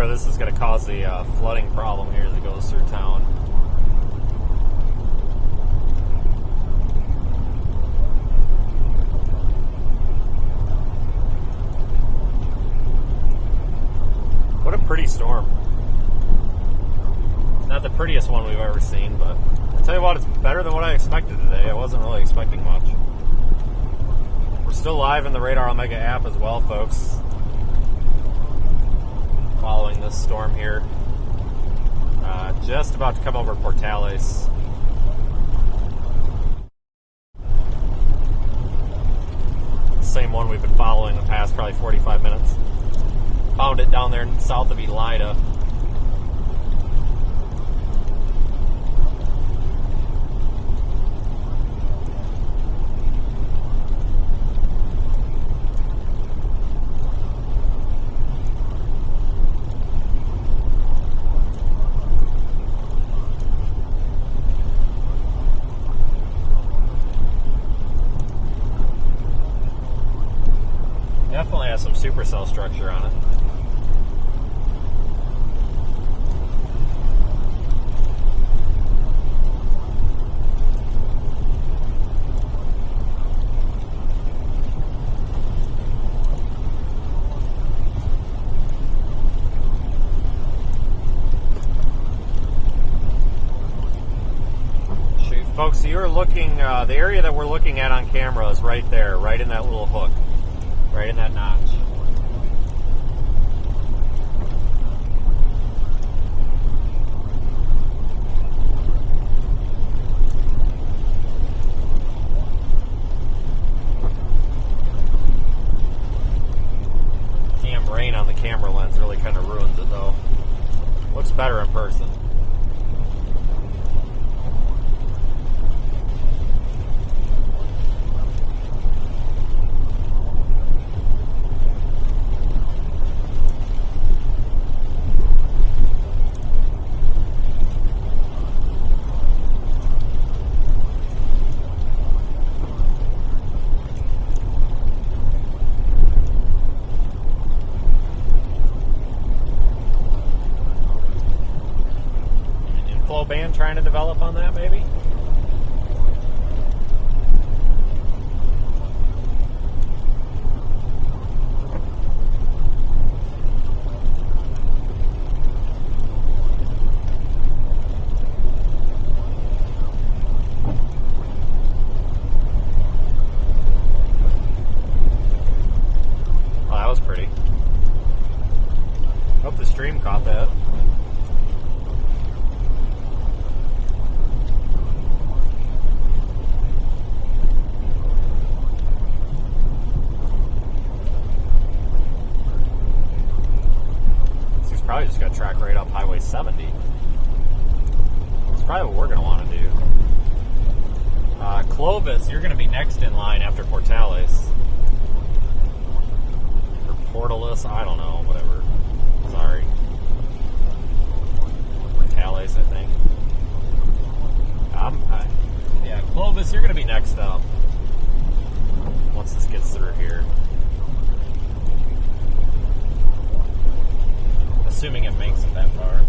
This is going to cause the flooding problem here that goes through town. What a pretty storm. Not the prettiest one we've ever seen, but I tell you what, it's better than what I expected today. I wasn't really expecting much. We're still live in the Radar Omega app as well, folks. Following this storm here. Just about to come over Portales. past probably 45 minutes. Found it down there south of Elida. Definitely has some supercell structure on it. Shoot, folks, you're looking, the area that we're looking at on camera is right there, right in that little hook. Right in that notch. Damn rain on the camera lens really kind of ruins it though. Looks better in person. Band trying to develop on that, maybe? Oh, that was pretty. Hope the stream caught that. Probably just got track right up Highway 70. That's probably what we're going to want to do. Clovis, you're going to be next in line after Portales. Or Portales, I don't know, whatever. Sorry. Portales, I think. Yeah, Clovis, you're going to be next up. Once this gets through here. Assuming it makes it that far.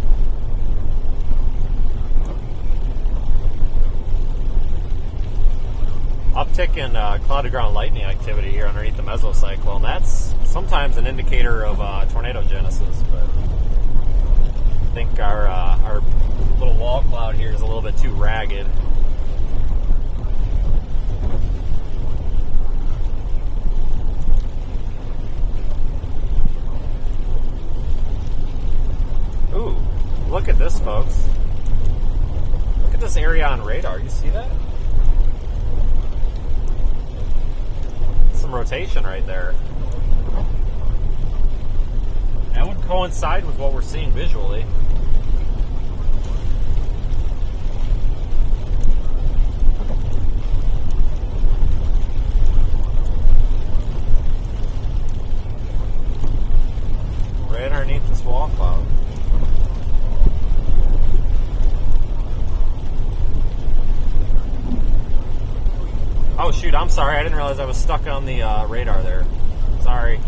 Uptick in cloud-to-ground lightning activity here underneath the mesocyclone. That's sometimes an indicator of tornado genesis, but I think our little wall cloud here is a little bit too ragged. Ooh, look at this, folks. Look at this area on radar. You see that? Some rotation right there. That would coincide with what we're seeing visually. Right underneath this wall cloud. Oh shoot, I'm sorry. I didn't realize I was stuck on the radar there. Sorry.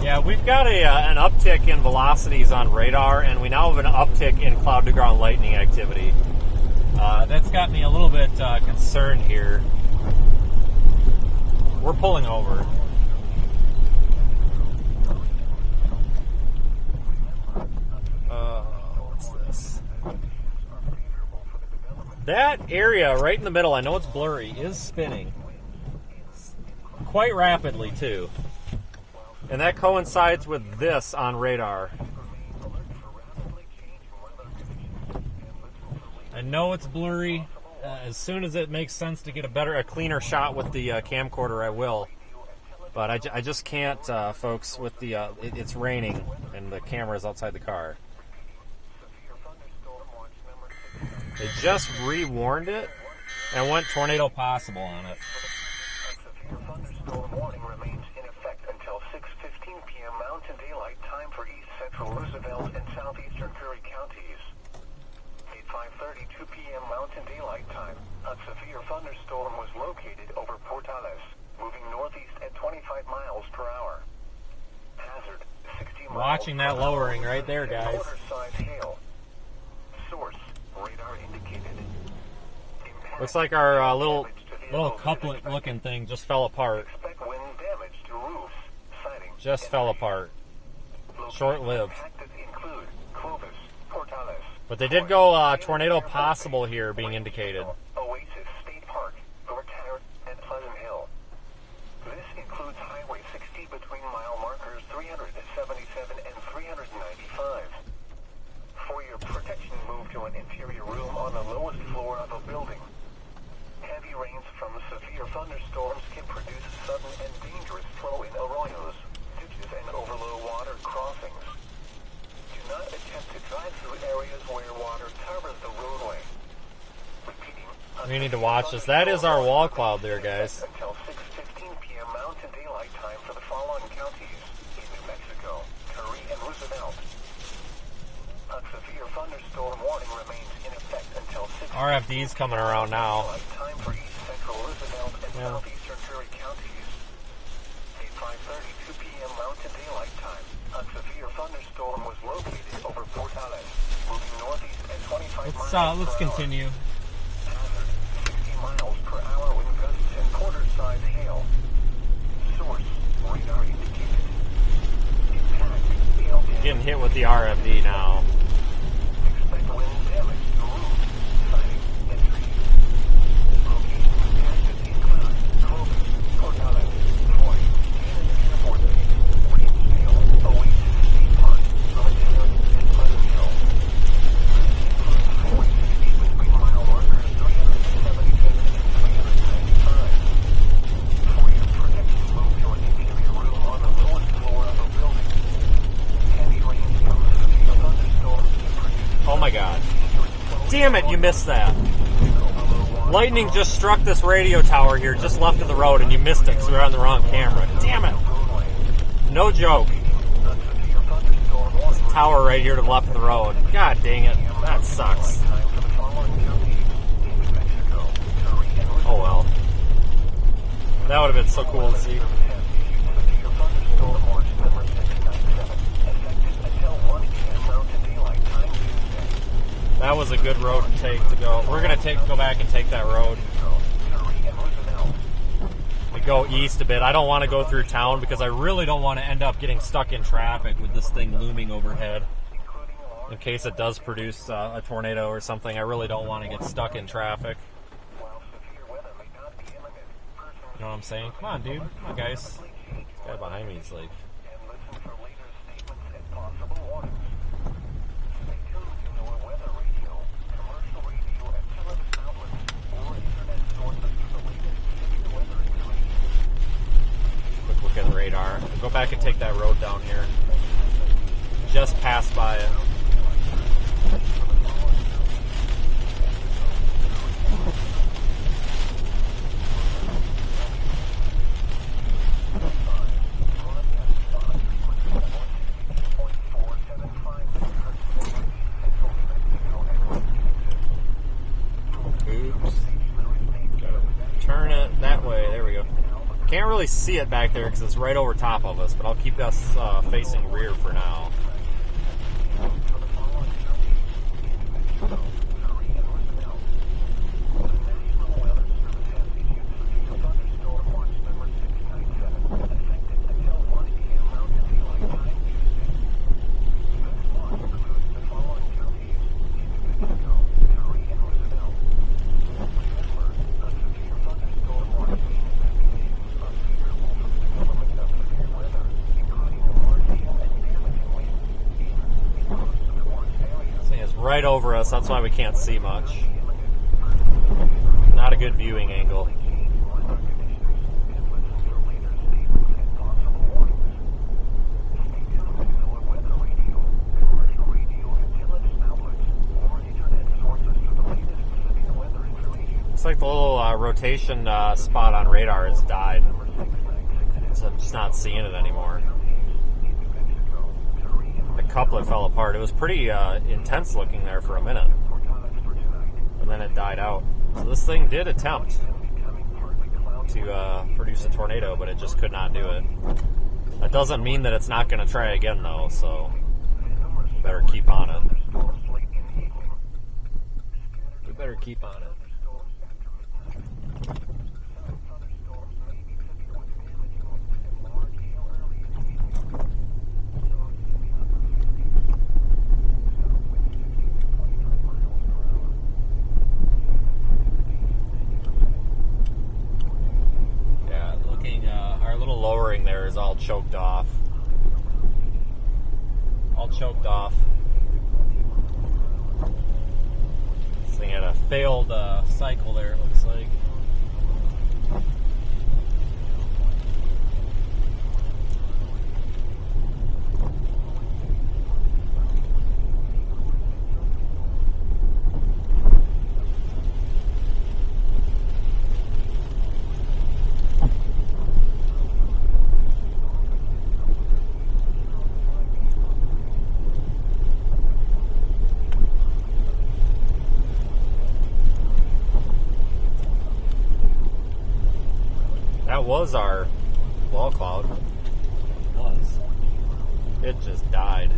Yeah, we've got an uptick in velocities on radar, and we now have an uptick in cloud-to-ground lightning activity. That's got me a little bit concerned here. We're pulling over. What's this? That area right in the middle, I know it's blurry, is spinning. Quite rapidly, too. And that coincides with this on radar. I know it's blurry. As soon as it makes sense to get a cleaner shot with the camcorder, I will. But I just can't, folks, with the, it's raining and the camera's outside the car. They just re-warned it and went tornado possible on it. A severe thunderstorm warning remains in effect until 6:15 p.m. Mountain Daylight Time for East Central Roosevelt and Southeastern Curry counties. At 5:32 p.m. Mountain Daylight Time, a severe thunderstorm was located over Portales, moving northeast at 25 miles per hour. Hazard, 60 miles. Watching that lowering right there, guys. Quarter-size hail. Source, radar indicated. Looks like our little couplet looking thing just fell apart. Expect wind damage to roofs, siding, Just fell apart. Short-lived. Impacted include Clovis, Portales, But they did go tornado possible here being indicated. Oasis State Park, Gortara, and Pleasant Hill. This includes Highway 60 between mile markers 377 and 395. For your protection, move to an interior room on the lowest floor of a building. Heavy rains from severe thunderstorms can produce sudden and dangerous flow in arroyos, ditches, and overlow water crossings. Do not attempt to drive through areas where water covers the roadway. Repeating, We need to watch this. That is our wall cloud there, guys. until 6:15 p.m. Mountain Daylight Time for the following counties in New Mexico, Curry, and Roosevelt. A severe thunderstorm warning remains in effect until 6. RFD's coming around now. Time for East Central Roosevelt and Yeah. Southeastern Curry counties. At 5:32 p.m. Mountain Daylight Time, a severe thunderstorm was located over Portales, moving northeast at 25 miles Let's per hour. continue. Hazard, 60 miles per hour wind gusts and quarter-size hail. Source, radar indicated. Impact, hail damage. Getting hit with the RFD now. Expect wind damage to roofs, siding, and trees. Locations impacted include Clovis, Portales, Troy, Cannon Airport Base, Repositioning, Oasis State Park, Tarantula, and Pleasant Hill. This includes Highway 60 between mile markers 377 and 395. For your protection, move to an interior room on the lowest floor of a building. Heavy rains from severe thunderstorms can produce Oh my god. Damn it, you missed that. Lightning just struck this radio tower here just left of the road and you missed it because we were on the wrong camera. Damn it. No joke. Tower right here to the left of the road. God dang it. That sucks. Oh well. That would have been so cool to see. That was a good road to take to go. We're going to go back and take that road. We go east a bit. I don't want to go through town because I really don't want to end up getting stuck in traffic with this thing looming overhead. In case it does produce a tornado or something, I really don't want to get stuck in traffic. You know what I'm saying? Come on, dude. Come on, guys. This guy behind me is like... Quick look at the radar. Go back and take that road down here. Just passed by it. Oops. Gotta turn it that way. There we go. Can't really see it back there because it's right over top of us, but I'll keep us facing rear for now. right over us. That's why we can't see much. Not a good viewing angle. Looks like the little rotation spot on radar has died. So I'm just not seeing it anymore. The coupler fell apart. It was pretty intense looking there for a minute. And then it died out. So this thing did attempt to produce a tornado, but it just could not do it. That doesn't mean that it's not going to try again, though, so better keep on it. We better keep on it. Lowering there is all choked off. All choked off. This thing had a failed cycle there, it looks like. That was our wall cloud. It was. It just died.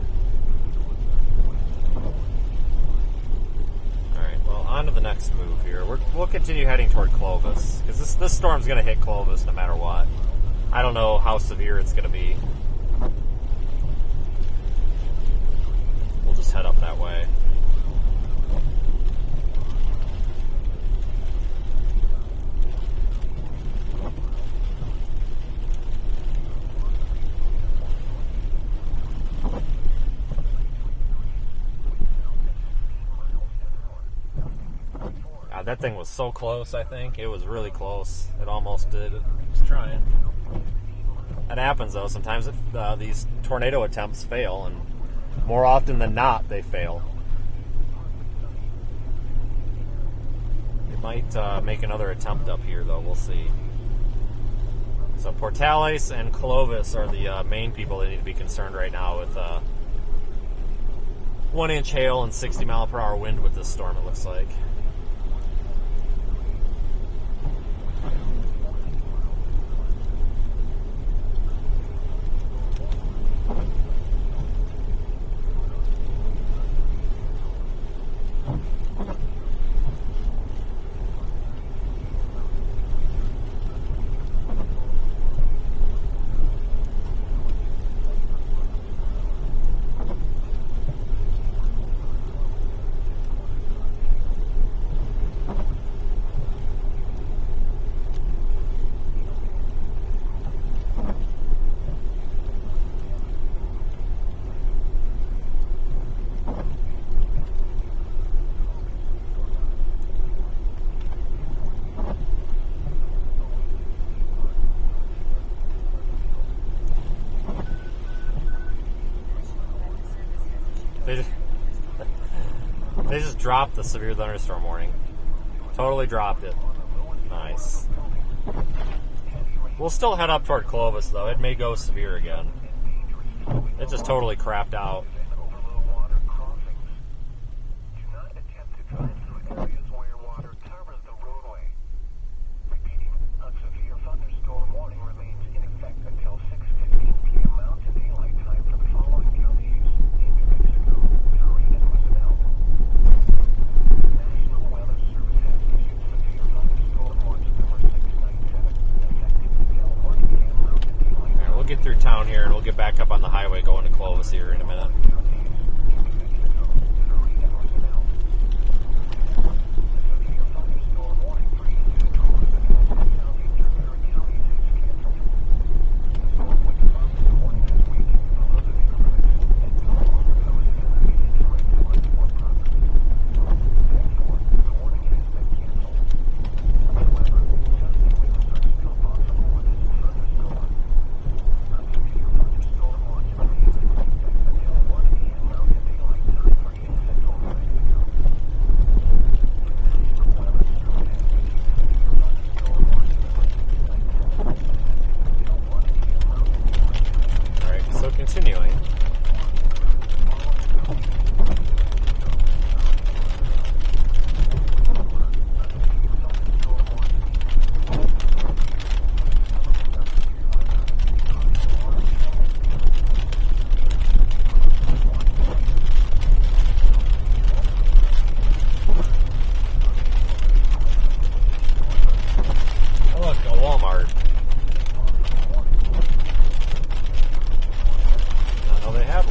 Alright, well, on to the next move here. We'll continue heading toward Clovis, because this storm's going to hit Clovis no matter what. I don't know how severe it's going to be. We'll just head up that way. That thing was so close, I think. It was really close. It almost did. It was trying. That happens, though. Sometimes these tornado attempts fail, and more often than not, they fail. It might make another attempt up here, though. We'll see. So Portales and Clovis are the main people that need to be concerned right now with 1-inch hail and 60-mile-per-hour wind with this storm, it looks like. They just dropped the severe thunderstorm warning. Totally dropped it. Nice. We'll still head up toward Clovis, though. It may go severe again. It just totally crapped out. Get through town here and we'll get back up on the highway going to Clovis here in a minute.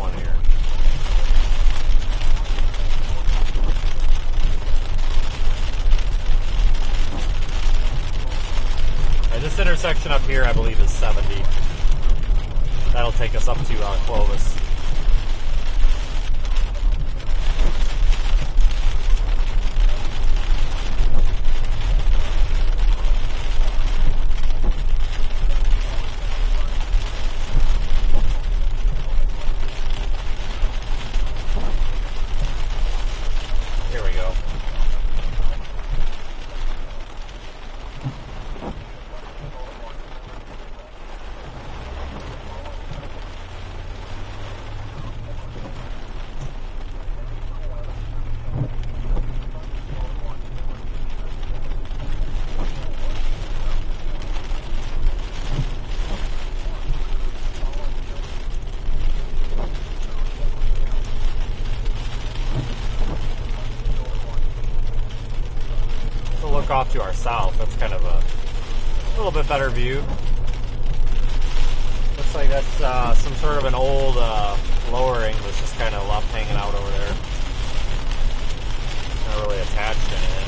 on here. And this intersection up here, I believe, is 70. That'll take us up to Clovis. Here we go. Off to our south, that's kind of a little bit better view. Looks like that's some sort of an old lowering that's just kind of left hanging out over there. Not really attached to anything.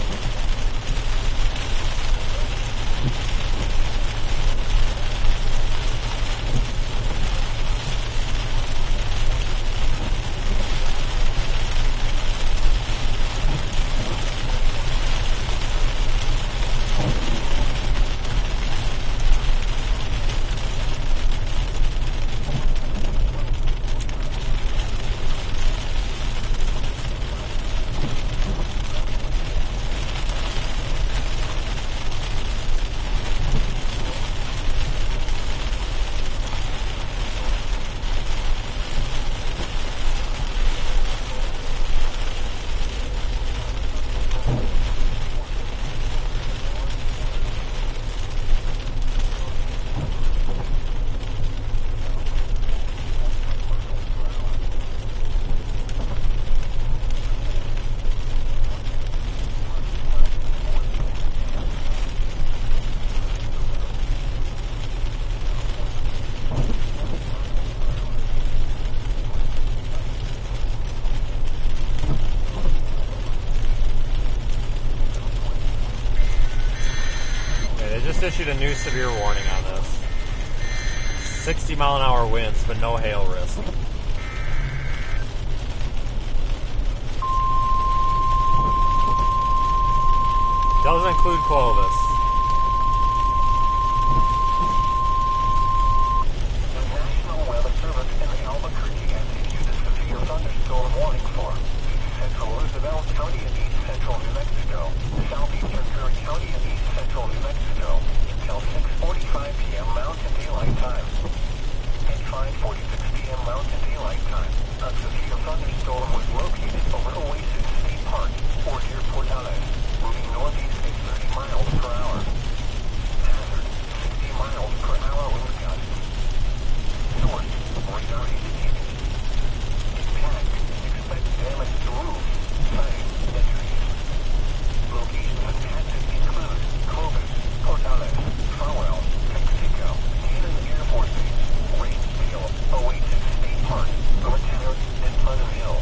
Issued a new severe warning on this. 60-mile-an-hour winds, but no hail risk. Doesn't include Clovis. The National Weather Service in Albuquerque has issued a severe thunderstorm warning for central Roosevelt County and east central New Mexico, southeastern Curry County and east central New Mexico, until 6:45 p.m. Mountain Daylight Time. At 5:46 p.m. Mountain Daylight Time, a severe thunderstorm was located over Oasis State Park, or near Portales, moving northeast at 30 miles per hour. Hazard, 60 miles per hour wind gusts. Source, radar indicated. Impact, expect damage to roof, siding, and trees. Locations impacted include Clovis, Portales, Farwell, Mexico, Cannon Air Force Base, Rainsdale, Oasis State Park, Cortez, and Pleasant Hill.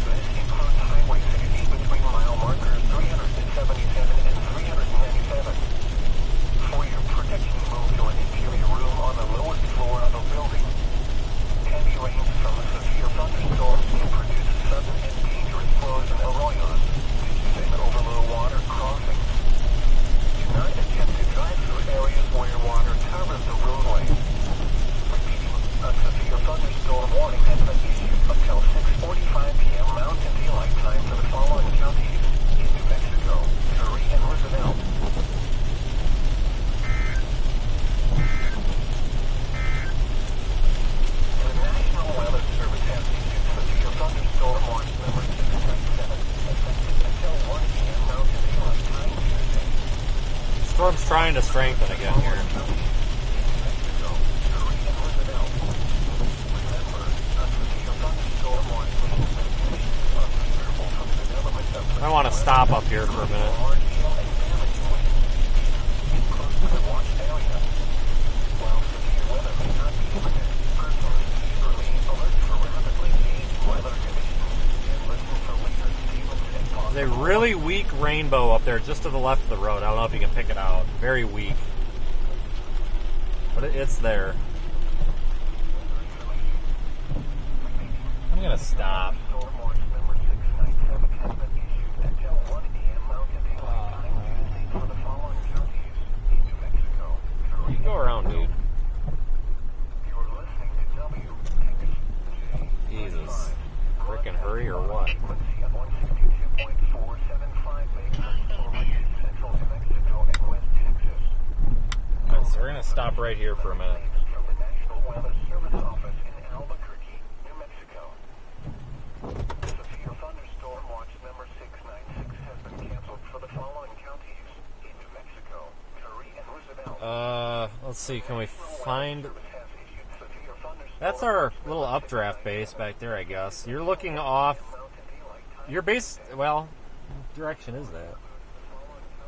This includes Highway 60 between mile markers 377 and 397. For your protection, move to an interior room on the lowest floor of the building. Heavy rains from a severe thunderstorm can produce sudden and dangerous flows in arroyos, ditches, and over low water crossings. Do not attempt to drive through areas where water covers the roadway. Repeating, a severe thunderstorm warning has been issued until 6:45 p.m. Mountain Daylight Time for the following counties in New Mexico, Curry, and Roosevelt. The National Weather Service has issued severe thunderstorm warning number 697, effective until 1 p.m. Mountain Daylight Time Tuesday. Storm's trying to strengthen again here. I want to stop up here for a minute. While severe weather may not be imminent, personally, remain alert for rapid There's a really weak rainbow up there just to the left of the road. I don't know if you can pick it out. Very weak. But it's there. I'm going to stop. You go around, dude. Jesus. Frickin' hurry or what? Alright, so we're going to stop right here for a minute. Let's see, can we find... That's our little updraft base back there, I guess. You're looking off... Your base... Well, what direction is that?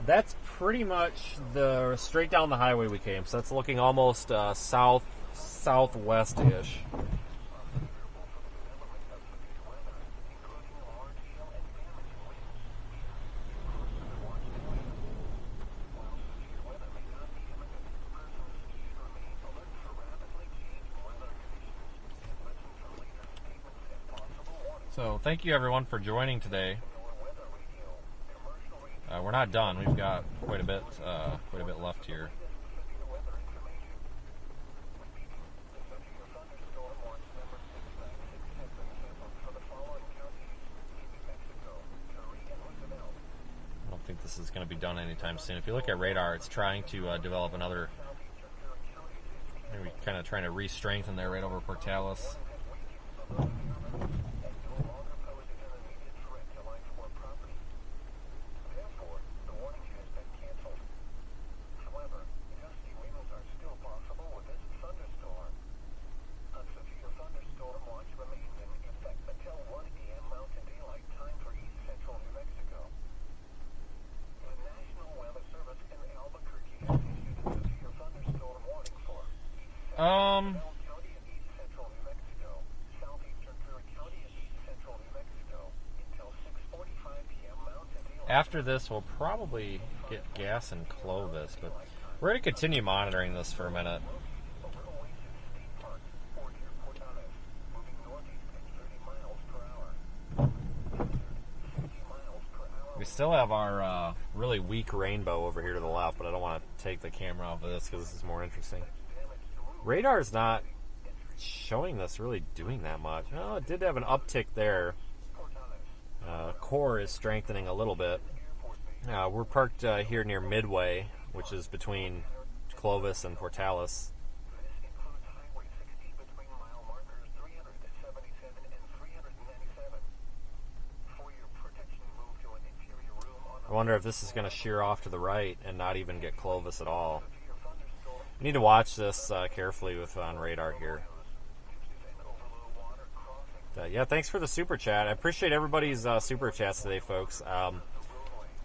That's pretty much the straight down the highway we came, so that's looking almost southwest-ish. So thank you everyone for joining today. We're not done. We've got quite a bit left here. I don't think this is going to be done anytime soon. If you look at radar, it's trying to develop another. Maybe kind of trying to re-strengthen there right over Portales. After this, we'll probably get gas in Clovis, but we're going to continue monitoring this for a minute. We still have our really weak rainbow over here to the left, but I don't want to take the camera off of this because this is more interesting. Radar is not showing this really doing that much. Oh, it did have an uptick there. Core is strengthening a little bit. We're parked here near Midway, which is between Clovis and Portales. I wonder if this is going to shear off to the right and not even get Clovis at all. We need to watch this carefully on radar here. Yeah, thanks for the super chat. I appreciate everybody's super chats today, folks.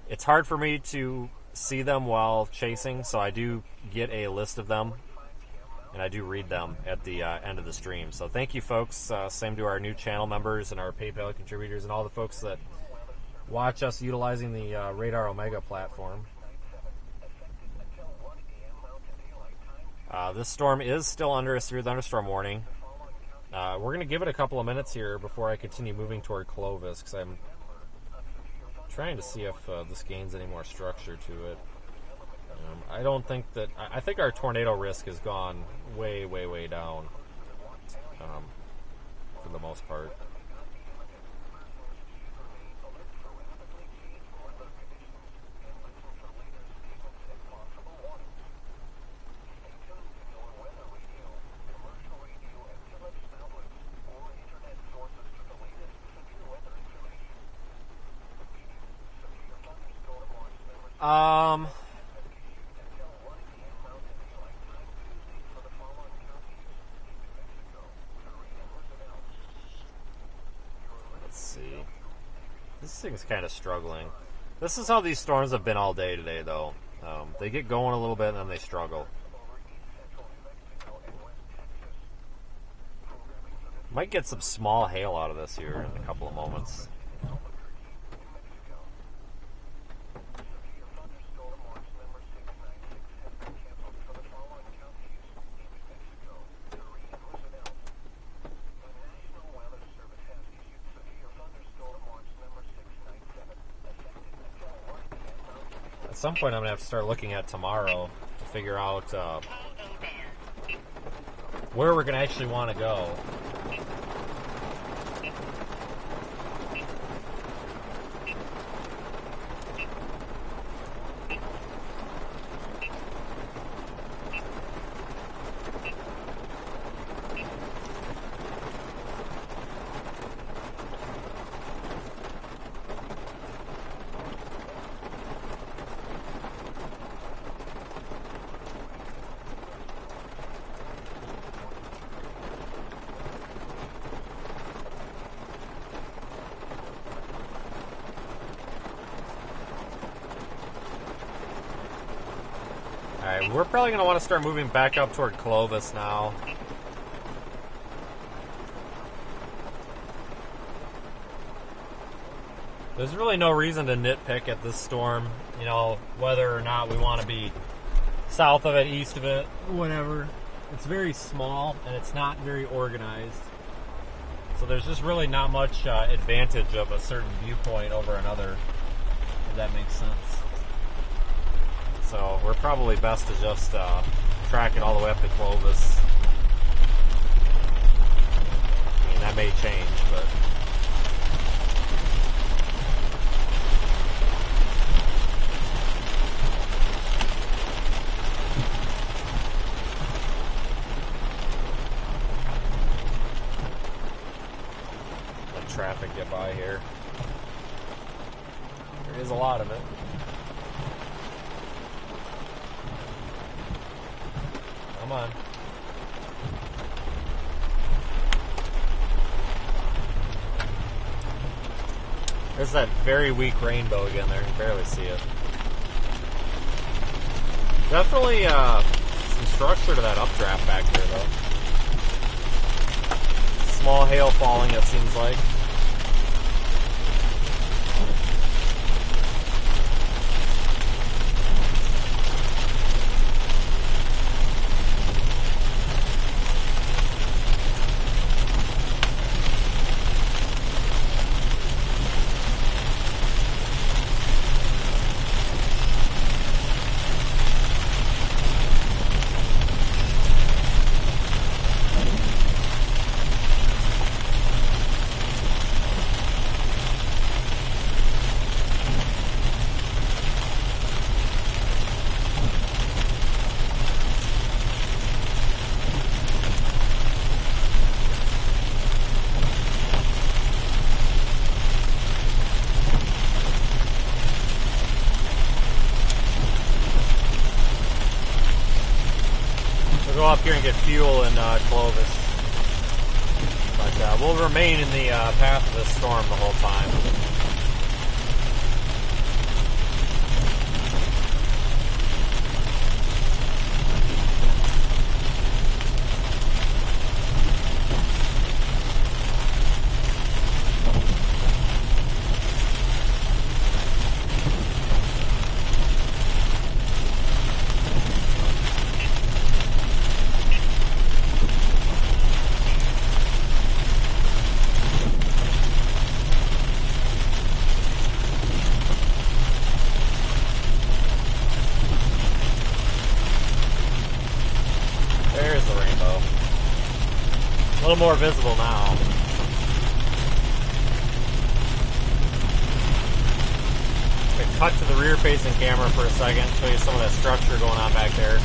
It's hard for me to see them while chasing, so I do get a list of them, and I do read them at the end of the stream. So thank you, folks. Same to our new channel members and our PayPal contributors and all the folks that watch us utilizing the Radar Omega platform. This storm is still under a severe thunderstorm warning. We're going to give it a couple of minutes here before I continue moving toward Clovis, because I'm trying to see if this gains any more structure to it. I don't think that... I think our tornado risk has gone way, way, way down for the most part. Let's see. This thing's kind of struggling. This is how these storms have been all day today, though. They get going a little bit and then they struggle. Might get some small hail out of this here in a couple of moments. some point I'm going to have to start looking at tomorrow to figure out where we're going to actually want to go. Alright, we're probably going to want to start moving back up toward Clovis now. There's really no reason to nitpick at this storm, you know, whether or not we want to be south of it, east of it, whatever. It's very small and it's not very organized. So there's just really not much advantage of a certain viewpoint over another, if that makes sense. So we're probably best to just track it all the way up to Clovis. I mean, that may change, but... Let traffic get by here. There is a lot of it. Come on. There's that very weak rainbow again there. You can barely see it. Definitely some structure to that updraft back there, though. Small hail falling, it seems like. Go up here and get fuel in Clovis. But we'll remain in the path of this storm the whole time. A little more visible now. Cut to the rear-facing camera for a second, show you some of that structure going on back there.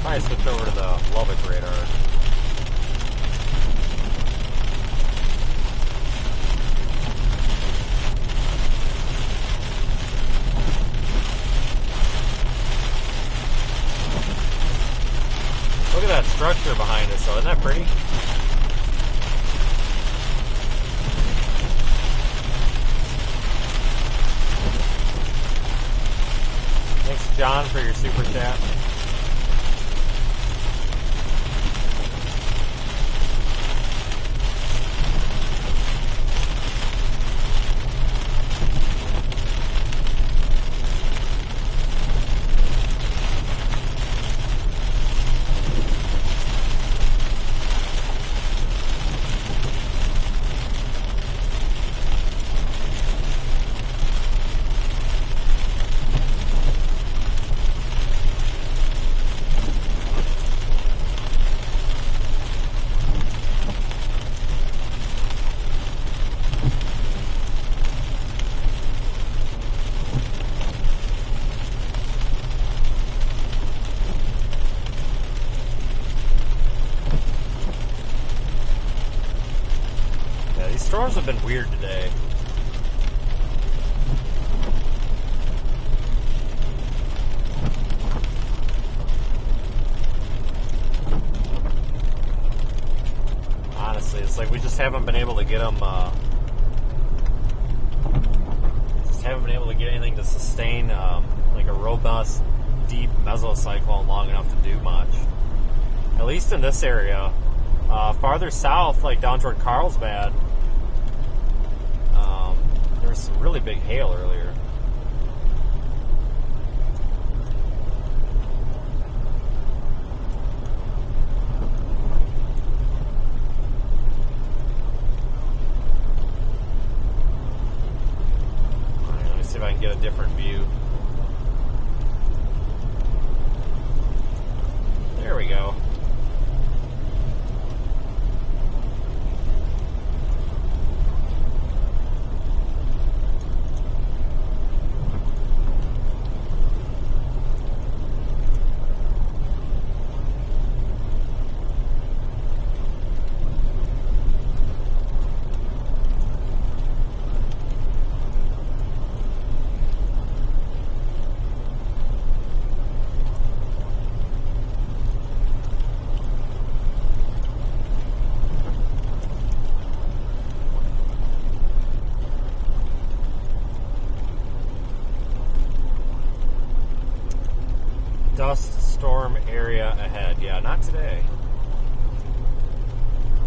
I switch over to the Lubbock radar. structure behind us, so isn't that pretty? Thanks, John, for your super chat. Storms have been weird today. Honestly, it's like we just haven't been able to get them. Just haven't been able to get anything to sustain like a robust, deep mesocyclone long enough to do much. At least in this area. Farther south, like down toward Carlsbad. There was some really big hail earlier. Alright, let me see if I can get a different view. There we go. Dust storm area ahead. Yeah, not today.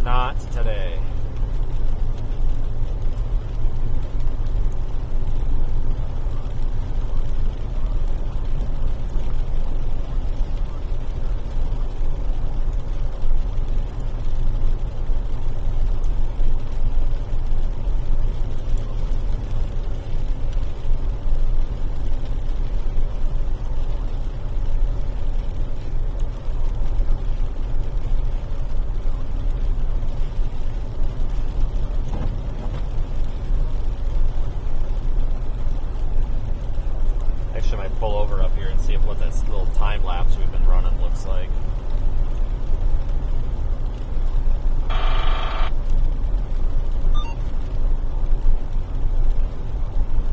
Not today. I might pull over up here and see what this little time lapse we've been running looks like.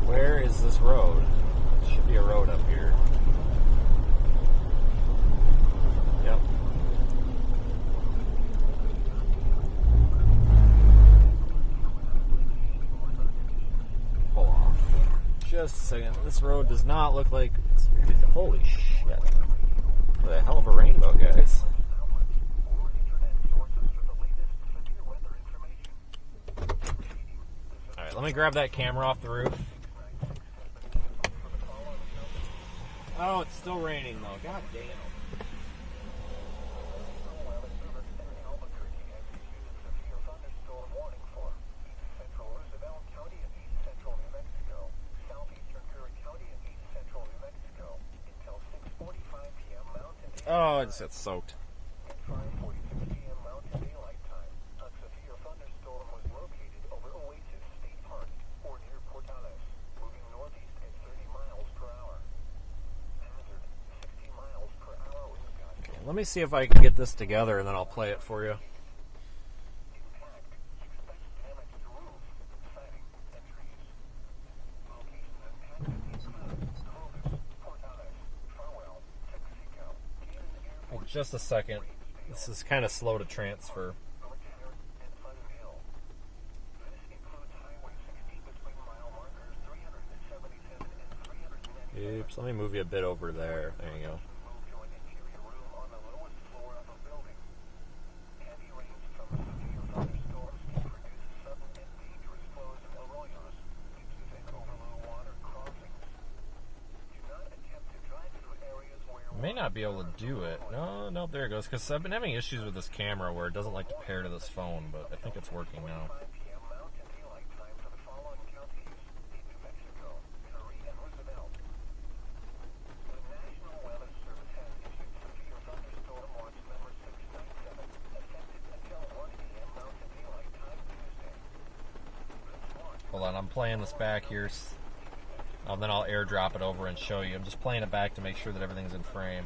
Where is this road? There should be a road up here. Yep. Pull off. Just a second. This road does not look like... Holy shit. What a hell of a rainbow, guys. Alright, let me grab that camera off the roof. Oh, it's still raining though. God damn. Oh, I just got soaked. Okay, let me see if I can get this together and then I'll play it for you. Just a second. This is kind of slow to transfer. Oops, let me move you a bit over there. There you go. May not be able to do it. No, there it goes. Because I've been having issues with this camera where it doesn't like to pair to this phone, but I think it's working now. Hold on, I'm playing this back here. Then I'll airdrop it over and show you. I'm just playing it back to make sure that everything's in frame.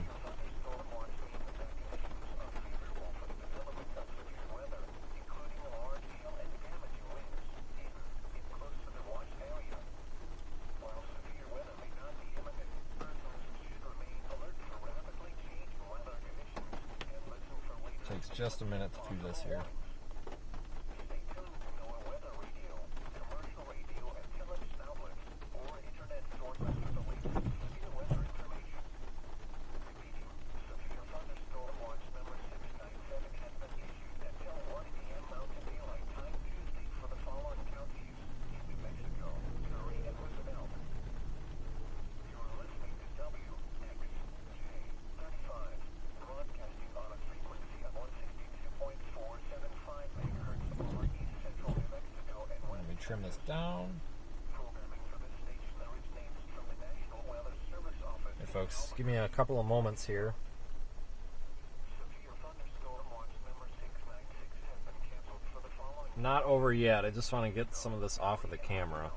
Takes just a minute to do this here. Trim this down. Hey folks, give me a couple of moments here. Not over yet. I just want to get some of this off of the camera.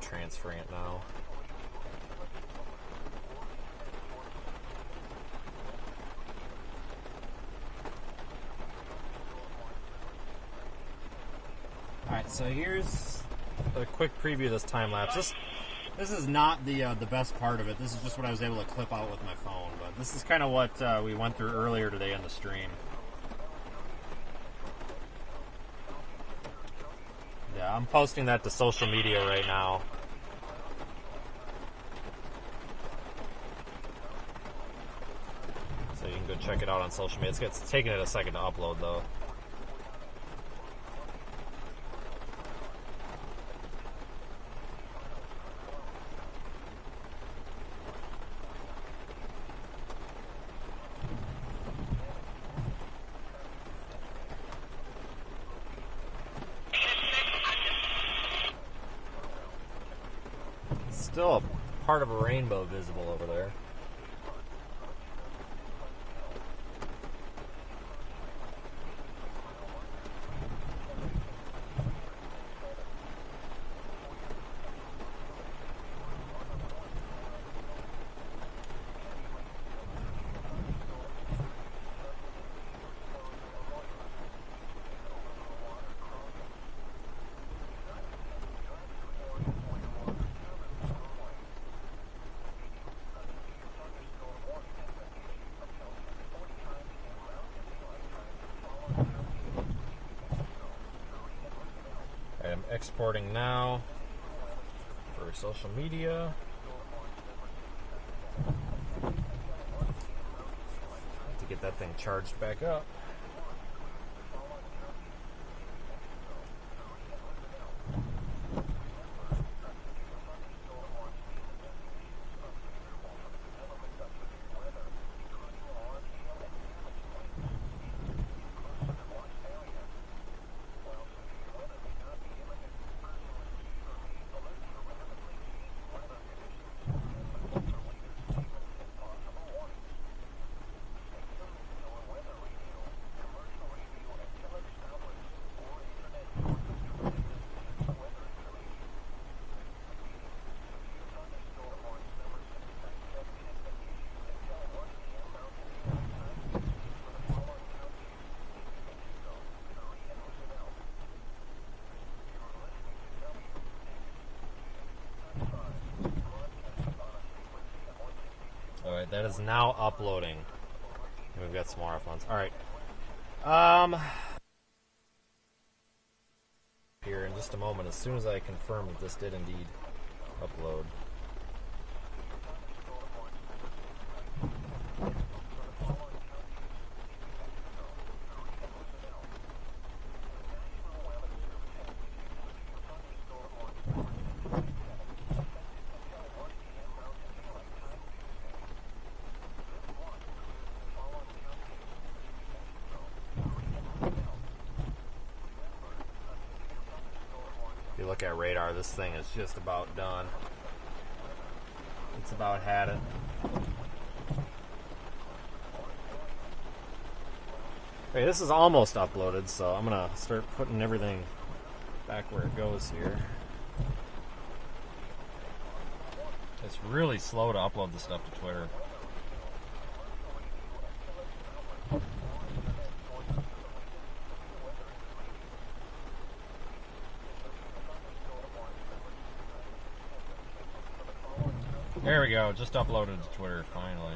Transferring it now. Alright, so here's a quick preview of this time lapse. This is not the best part of it. This is just what I was able to clip out with my phone. But this is kind of what we went through earlier today on the stream. Yeah, I'm posting that to social media right now. So you can go check it out on social media. It's taking it a second to upload though. Still a part of a rainbow visible over there. I'm exporting now for social media. To get that thing charged back up. Alright, that is now uploading. And we've got some more ones. Alright. Here in just a moment, as soon as I confirm that this did indeed upload. If you look at radar, this thing is just about done. It's about had it. Okay, this is almost uploaded, so I'm gonna start putting everything back where it goes here. It's really slow to upload the stuff to Twitter. There we go, just uploaded to Twitter, finally.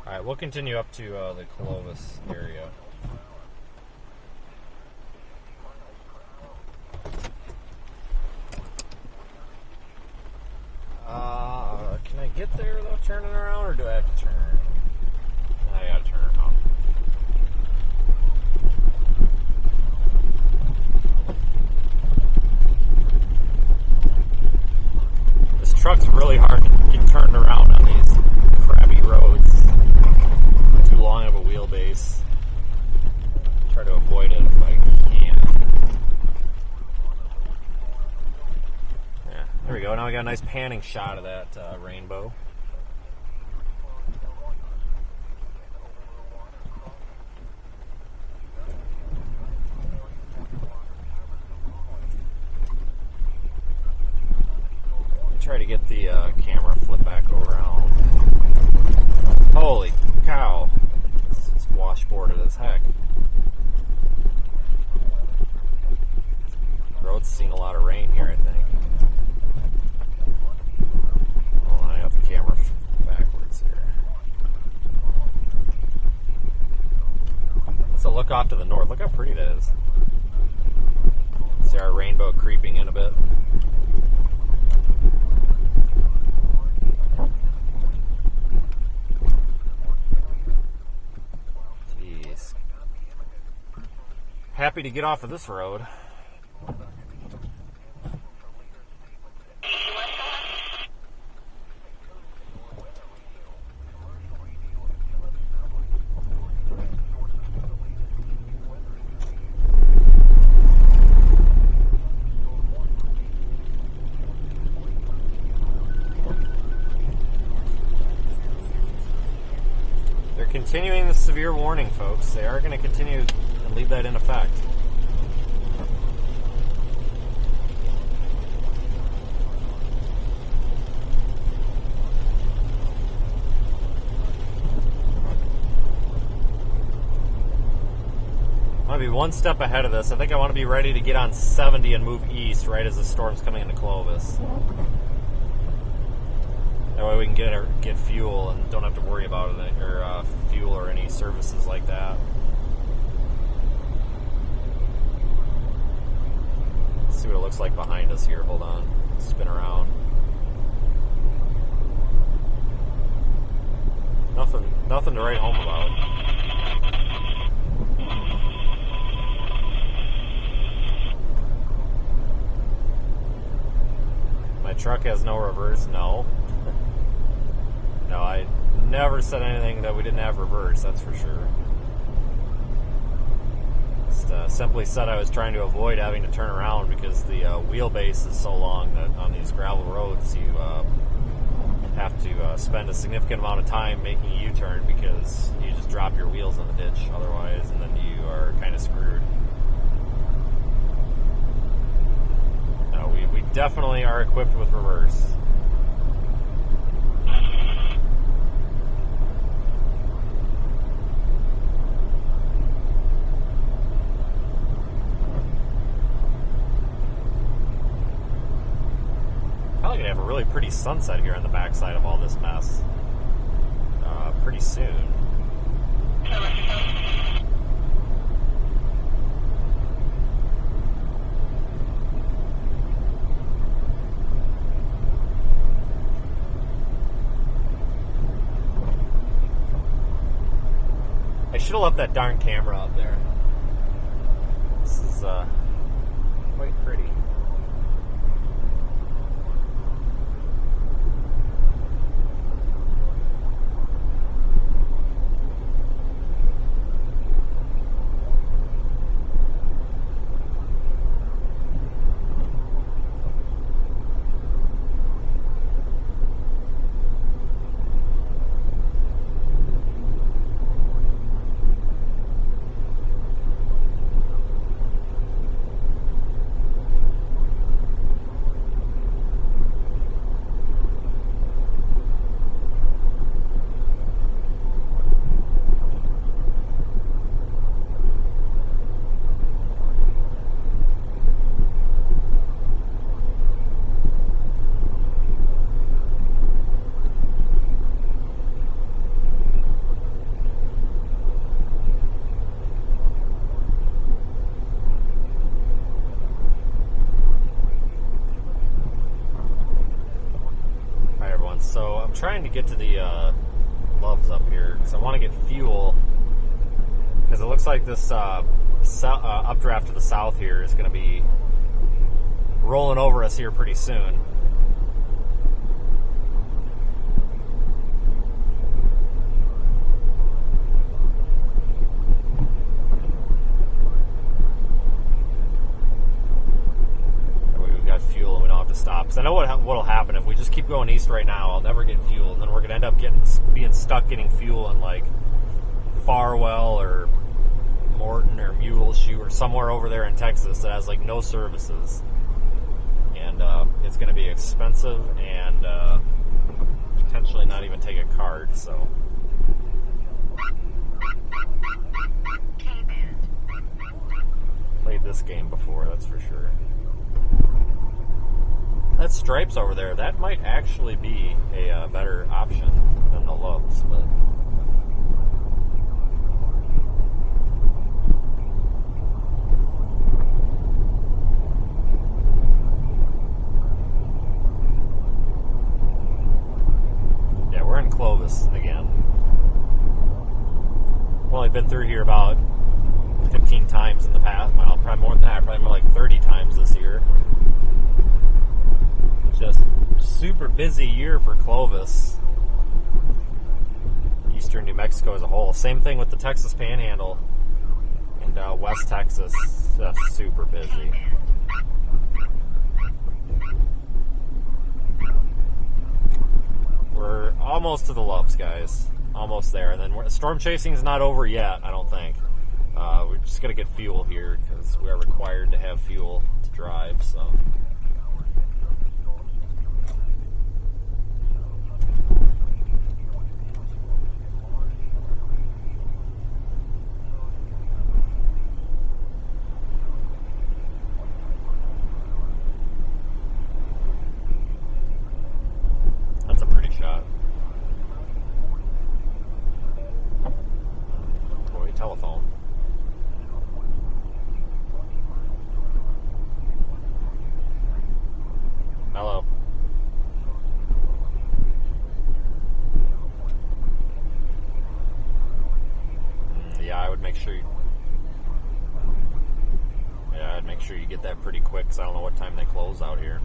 Alright, we'll continue up to the Clovis area. Can I get there without turning around, or do I have to turn? I gotta turn around. This truck's really hard to get turned around on these crappy roads. Too long of a wheelbase. Try to avoid it if I can. Yeah, there we go. Now we got a nice panning shot of that rainbow. Try to get the camera flip back around. Holy cow. It's washboarded as heck. Road's seen a lot of rain here, I think. Oh, I got the camera backwards here. Let's look off to the north. Look how pretty that is. See our rainbow creeping in a bit. Jeez. Happy to get off of this road. Continuing the severe warning, folks. They are going to continue and leave that in effect. I want to be one step ahead of this. I think I want to be ready to get on 70 and move east right as the storm's coming into Clovis. That way we can get fuel and don't have to worry about it, or fuel or any services like that. Let's see what it looks like behind us here. Hold on. Spin around. Nothing to write home about. My truck has no reverse. No. No, I never said anything that we didn't have reverse, that's for sure. Just simply said I was trying to avoid having to turn around because the wheelbase is so long that on these gravel roads you have to spend a significant amount of time making a U-turn because you just drop your wheels in the ditch otherwise, and then you are kind of screwed. we definitely are equipped with reverse. Probably gonna have a really pretty sunset here on the backside of all this mess. Pretty soon. I should have left that darn camera up there. This is quite pretty. So I'm trying to get to the Loves up here because I want to get fuel, because it looks like this updraft to the south here is going to be rolling over us here pretty soon. Fuel and we don't have to stop, because I know what'll happen if we just keep going east right now. I'll never get fuel, and then we're gonna end up being stuck getting fuel in like Farwell or Morton or Muleshoe or somewhere over there in Texas that has like no services, and it's gonna be expensive and potentially not even take a card. So played this game before, that's for sure. That Stripes over there, that might actually be a better option than the Loves, but yeah, we're in Clovis again. I've only been through here about 15 times in the past. Well, probably more than that, probably more like 30 times this year. Just super busy year for Clovis, eastern New Mexico as a whole. Same thing with the Texas Panhandle and West Texas, just super busy. We're almost to the Loves, guys. Almost there. And then storm chasing is not over yet, I don't think. We're just going to get fuel here because we are required to have fuel to drive, so... That's a pretty shot. Boy, telephone. Hello. Yeah, I would make sure you... Yeah, I'd make sure you get that pretty quick, because I don't know what time they close out here.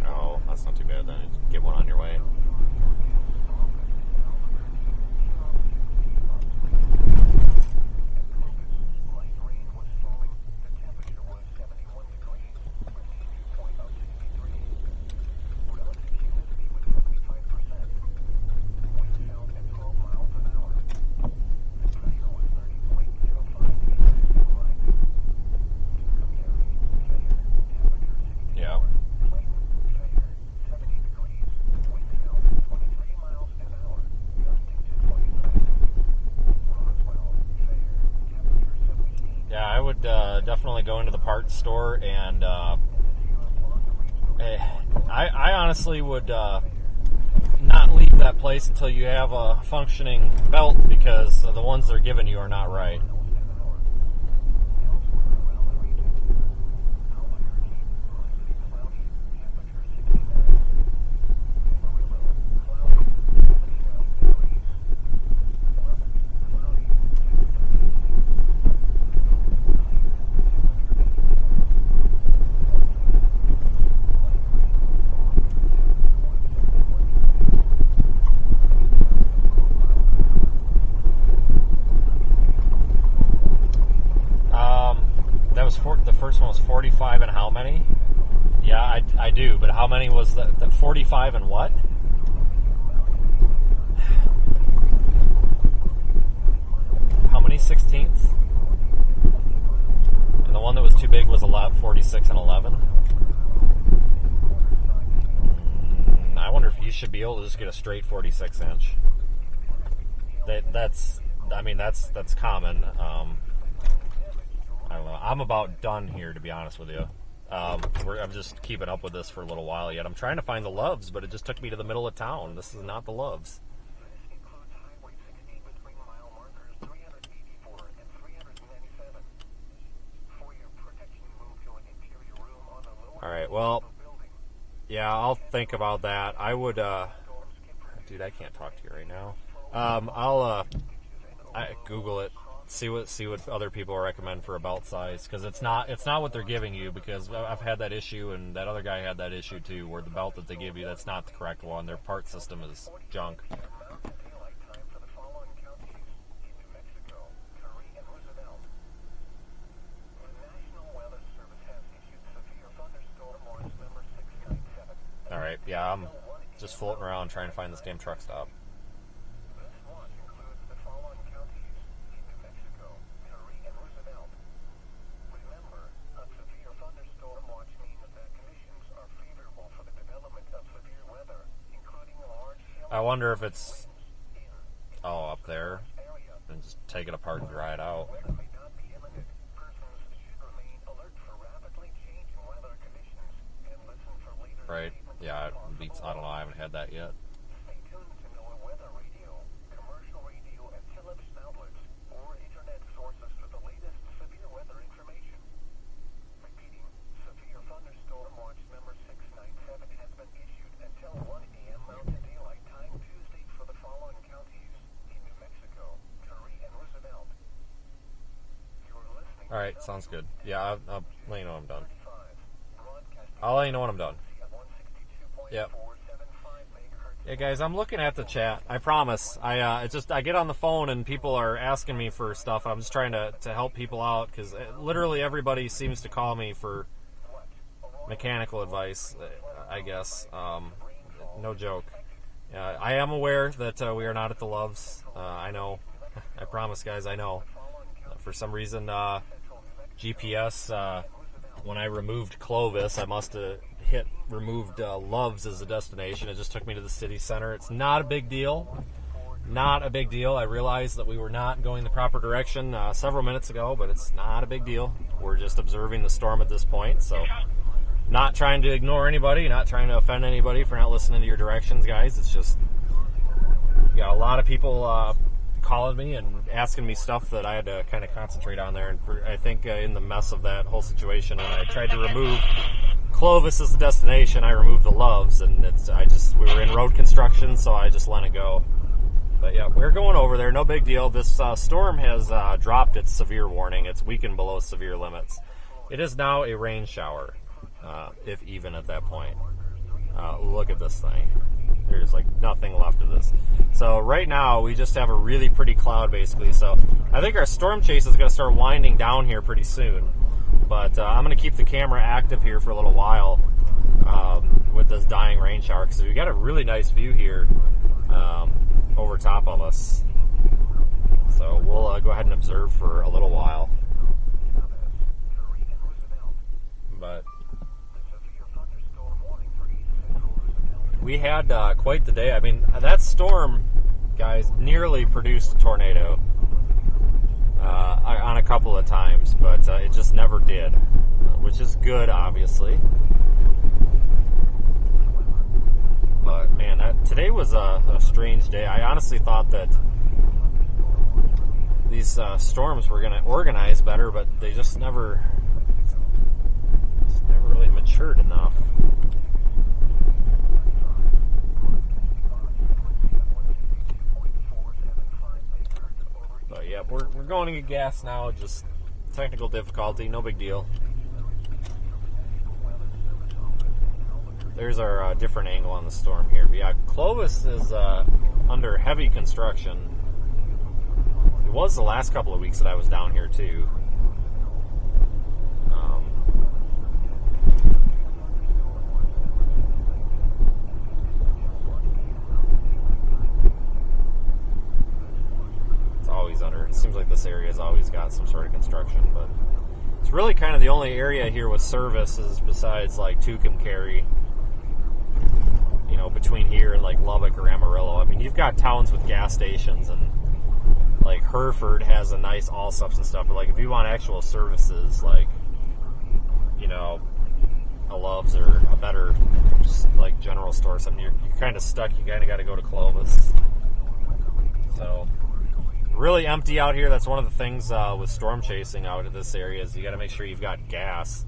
Oh, that's not too bad then. Get one on your way. definitely go into the parts store, and I honestly would not leave that place until you have a functioning belt, because the ones they're giving you are not right. The first one was 45 and how many? Yeah, I do, but how many was the 45 and what? How many 16ths? And the one that was too big was 46 and 11? I wonder if you should be able to just get a straight 46 inch. That's common. I don't know. I'm about done here, to be honest with you. I'm just keeping up with this for a little while yet. I'm trying to find the Loves, but it just took me to the middle of town. This is not the Loves. All right, well, yeah, I'll think about that. I would, dude, I can't talk to you right now. I'll Google it. See what other people recommend for a belt size, because it's not what they're giving you, because I've had that issue, and that other guy had that issue too, where the belt that they give you, that's not the correct one. Their part system is junk. All right, yeah, I'm just floating around trying to find this damn truck stop. I wonder if it's up there, and just take it apart and dry it out. Right? Yeah, it beats. I don't know. I haven't had that yet. All right, sounds good. Yeah, I'll let you know when I'm done. I'll let you know when I'm done. Yep. Yeah, guys, I'm looking at the chat. I promise. I get on the phone and people are asking me for stuff. I'm just trying to help people out, because literally everybody seems to call me for mechanical advice, I guess. No joke. I am aware that we are not at the Loves. I know. I promise, guys, I know. For some reason, GPS, when I removed Clovis, I must have removed Loves as a destination. It just took me to the city center. It's not a big deal. Not a big deal. I realized that we were not going the proper direction several minutes ago, but it's not a big deal. We're just observing the storm at this point, so not trying to ignore anybody, not trying to offend anybody for not listening to your directions, guys. It's just, you got a lot of people calling me and asking me stuff that I had to kind of concentrate on there. And I think in the mess of that whole situation, when I tried to remove Clovis as the destination, I removed the Loves, and we were in road construction, so I just let it go. But yeah, we're going over there. No big deal. This storm has dropped its severe warning. It's weakened below severe limits. It is now a rain shower, if even at that point. Look at this thing. There's like nothing left of this. So right now we just have a really pretty cloud, basically. So I think our storm chase is going to start winding down here pretty soon. But I'm going to keep the camera active here for a little while with this dying rain shower, because we got a really nice view here over top of us. So we'll go ahead and observe for a little while. But we had quite the day. I mean, that storm, guys, nearly produced a tornado. on a couple of times, but it just never did, which is good, obviously. But man, today was a strange day. I honestly thought that these storms were going to organize better, but they just never really matured enough. But yeah, we're going to get gas now. Just technical difficulty, no big deal. There's our different angle on the storm here. But yeah, Clovis is under heavy construction. It was the last couple of weeks that I was down here too. It's always under. It seems like this area has always got some sort of construction, but it's really kind of the only area here with services besides like Tucumcari. You know, between here and like Lubbock or Amarillo. I mean, you've got towns with gas stations, and like Hereford has a nice Allsups and stuff, but like if you want actual services, like, you know, a Love's or a better like general store or something, you're kind of stuck. You kind of got to go to Clovis. So really empty out here. That's one of the things with storm chasing out of this area is you got to make sure you've got gas.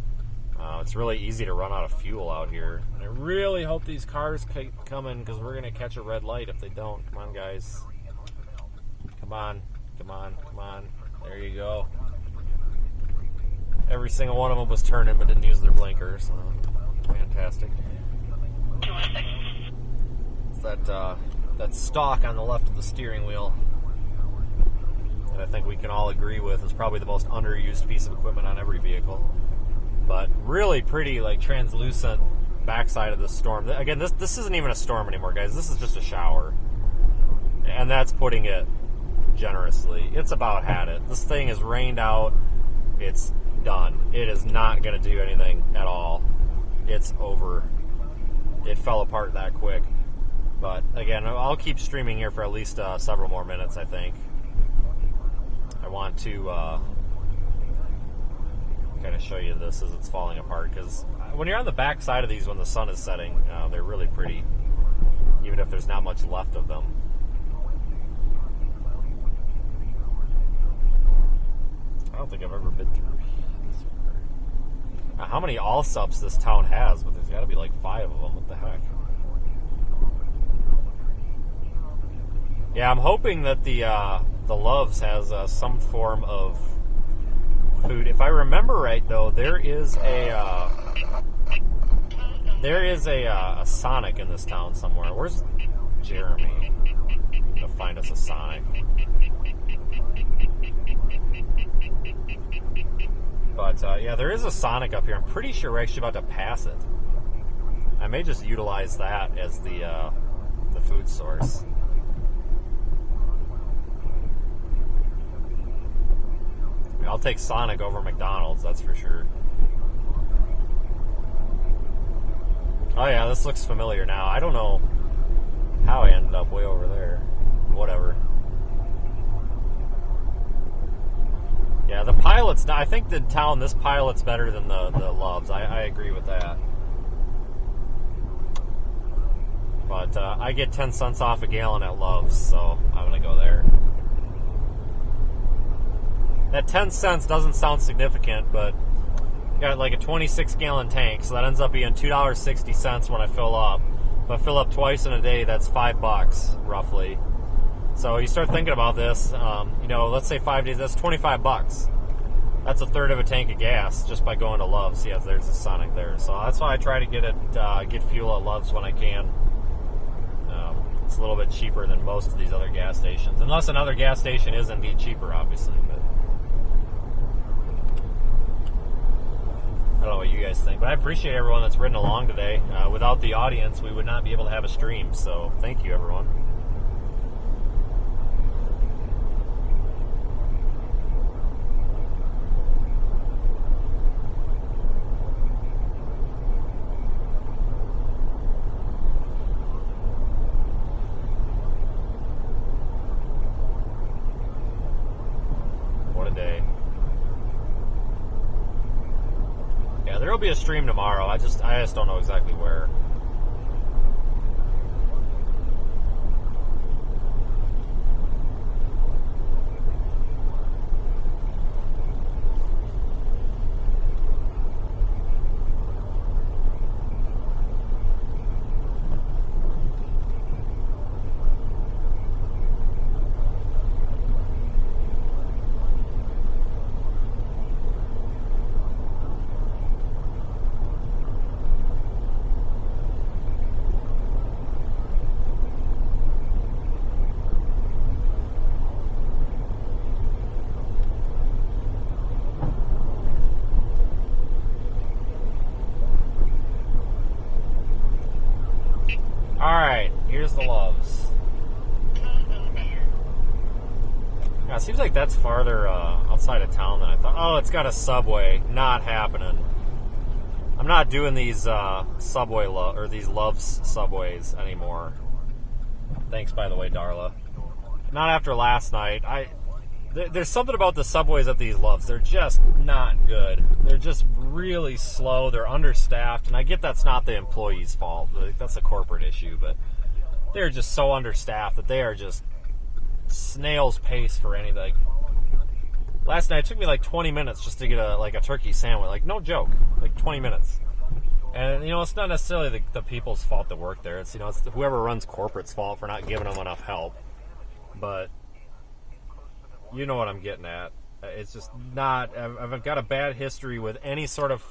It's really easy to run out of fuel out here. And I really hope these cars keep coming because we're going to catch a red light if they don't. Come on, guys. Come on. Come on. Come on. There you go. Every single one of them was turning but didn't use their blinkers. So fantastic. It's that stalk on the left of the steering wheel that I think we can all agree with is probably the most underused piece of equipment on every vehicle. But really pretty, like, translucent backside of the storm. Again, this isn't even a storm anymore, guys. This is just a shower. And that's putting it generously. It's about had it. This thing is rained out. It's done. It is not going to do anything at all. It's over. It fell apart that quick. But, again, I'll keep streaming here for at least several more minutes, I think. I want to... kind of show you this as it's falling apart, because when you're on the back side of these when the sun is setting, they're really pretty, even if there's not much left of them. I don't think I've ever been through this one. Now, how many Allsups this town has, but there's got to be like 5 of them. What the heck? Yeah, I'm hoping that the Loves has some form of food. If I remember right, though, there is a Sonic in this town somewhere. Where's Jeremy? I'm gonna find us a Sonic. But yeah, there is a Sonic up here. I'm pretty sure we're actually about to pass it. I may just utilize that as the food source. I'll take Sonic over McDonald's, that's for sure. Oh yeah, this looks familiar now. I don't know how I ended up way over there. Whatever. Yeah, the Pilot's... I think the town, this Pilot's better than the Loves. I agree with that. But I get 10 cents off a gallon at Loves, so I'm going to go there. That 10 cents doesn't sound significant, but I got like a 26-gallon tank, so that ends up being $2.60 when I fill up. If I fill up twice in a day, that's $5 roughly. So you start thinking about this, you know, let's say 5 days, that's $25. That's a third of a tank of gas just by going to Love's. Yeah, there's a Sonic there. So that's why I try to get fuel at Love's when I can. It's a little bit cheaper than most of these other gas stations, unless another gas station is indeed cheaper, obviously. But I don't know what you guys think, but I appreciate everyone that's ridden along today. Without the audience, we would not be able to have a stream, so thank you, everyone. be a stream tomorrow. I just don't know exactly where. Alright, here's the Loves. Yeah, it seems like that's farther outside of town than I thought. Oh, it's got a Subway. Not happening. I'm not doing these Subway or these Loves Subways anymore. Thanks, by the way, Darla. Not after last night. There's something about the Subways at these Loves. They're just not good. They're just really slow. They're understaffed. And I get that's not the employee's fault. That's a corporate issue. But they're just so understaffed that they are just snail's pace for anything. Last night, it took me like 20 minutes just to get a turkey sandwich. Like, no joke. Like, 20 minutes. And, it's not necessarily the people's fault that work there. It's, it's whoever runs corporate's fault for not giving them enough help. But you know what I'm getting at. It's just not... I've got a bad history with any sort of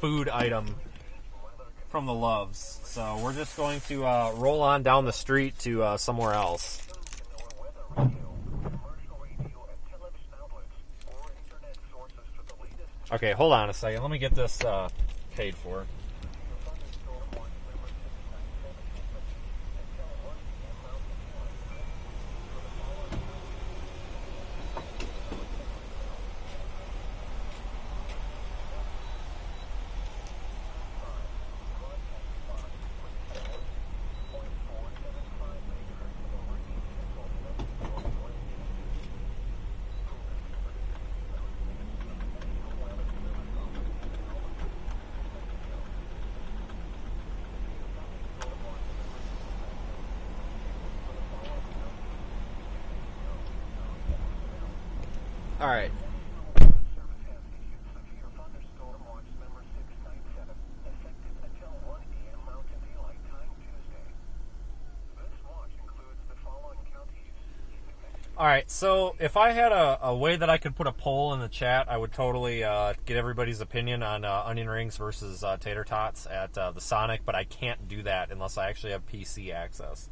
food item from the Loves. So we're just going to roll on down the street to somewhere else. Okay, hold on a second. Let me get this paid for. All right. All right, so if I had a way that I could put a poll in the chat, I would totally get everybody's opinion on onion rings versus tater tots at the Sonic, but I can't do that unless I actually have PC access,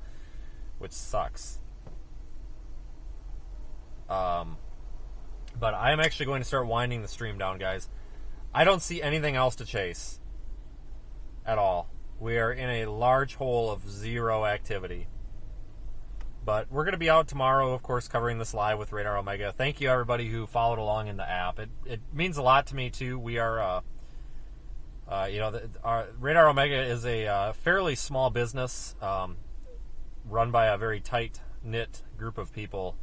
which sucks. But I am actually going to start winding the stream down, guys. I don't see anything else to chase at all. We are in a large hole of zero activity. But we're going to be out tomorrow, of course, covering this live with Radar Omega. Thank you, everybody who followed along in the app. It means a lot to me, too. We are, our Radar Omega is a fairly small business run by a very tight-knit group of people.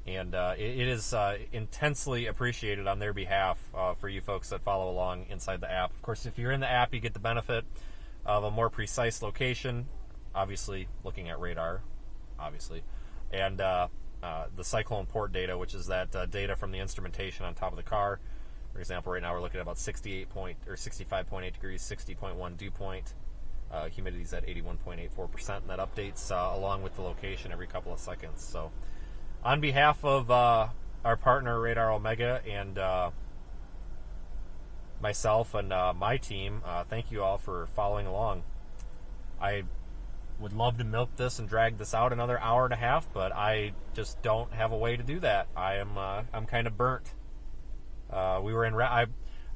And it is intensely appreciated on their behalf for you folks that follow along inside the app. Of course, if you're in the app, you get the benefit of a more precise location, obviously looking at radar, obviously, and the cyclone port data, which is that data from the instrumentation on top of the car. For example, right now we're looking at about 65.8 degrees, 60.1 dew point. Humidity is at 81.84%, and that updates along with the location every couple of seconds. So, on behalf of our partner Radar Omega and myself and my team, thank you all for following along. I would love to milk this and drag this out another hour and a half, but I just don't have a way to do that. I'm kind of burnt. We were in I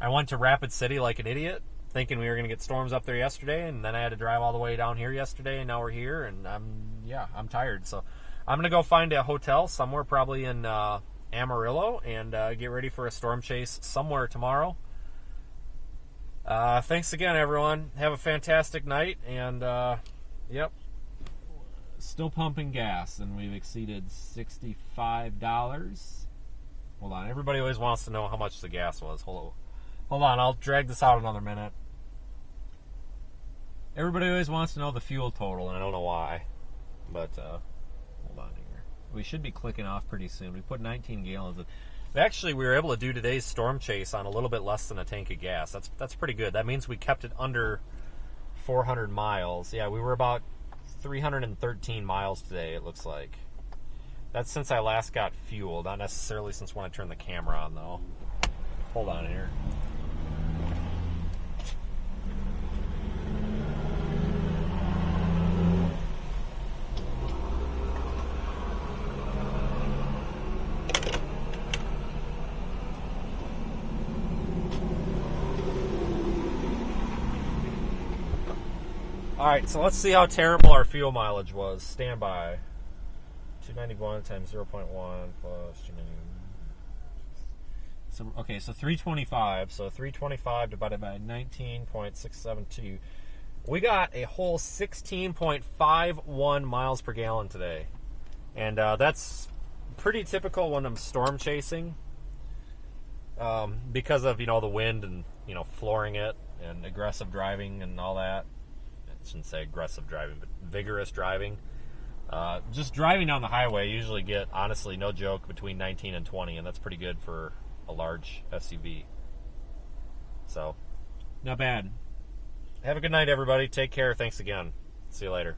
went to Rapid City like an idiot, thinking we were going to get storms up there yesterday, and then I had to drive all the way down here yesterday, and now we're here, and I'm tired. So I'm going to go find a hotel somewhere, probably in Amarillo, and get ready for a storm chase somewhere tomorrow. Thanks again, everyone. Have a fantastic night, and yep, still pumping gas, and we've exceeded $65. Hold on, everybody always wants to know how much the gas was. Hold on. Hold on, I'll drag this out another minute. Everybody always wants to know the fuel total, and I don't know why. But, hold on here. We should be clicking off pretty soon. We put 19 gallons in. Actually, we were able to do today's storm chase on a little bit less than a tank of gas. That's pretty good. That means we kept it under 400 miles. Yeah, we were about 313 miles today, it looks like. That's since I last got fuel, not necessarily since when I turned the camera on, though. Hold on here. All right, so let's see how terrible our fuel mileage was. Stand by. 291 times 0.1 plus 291. So, okay, so 325. So 325 divided by 19.672. We got a whole 16.51 miles per gallon today. And that's pretty typical when I'm storm chasing. Because of, the wind and, flooring it and aggressive driving and all that. I shouldn't say aggressive driving, but vigorous driving. Just driving down the highway, usually get, honestly, no joke, between 19 and 20, and that's pretty good for a large SUV. So, not bad. Have a good night, everybody. Take care. Thanks again. See you later.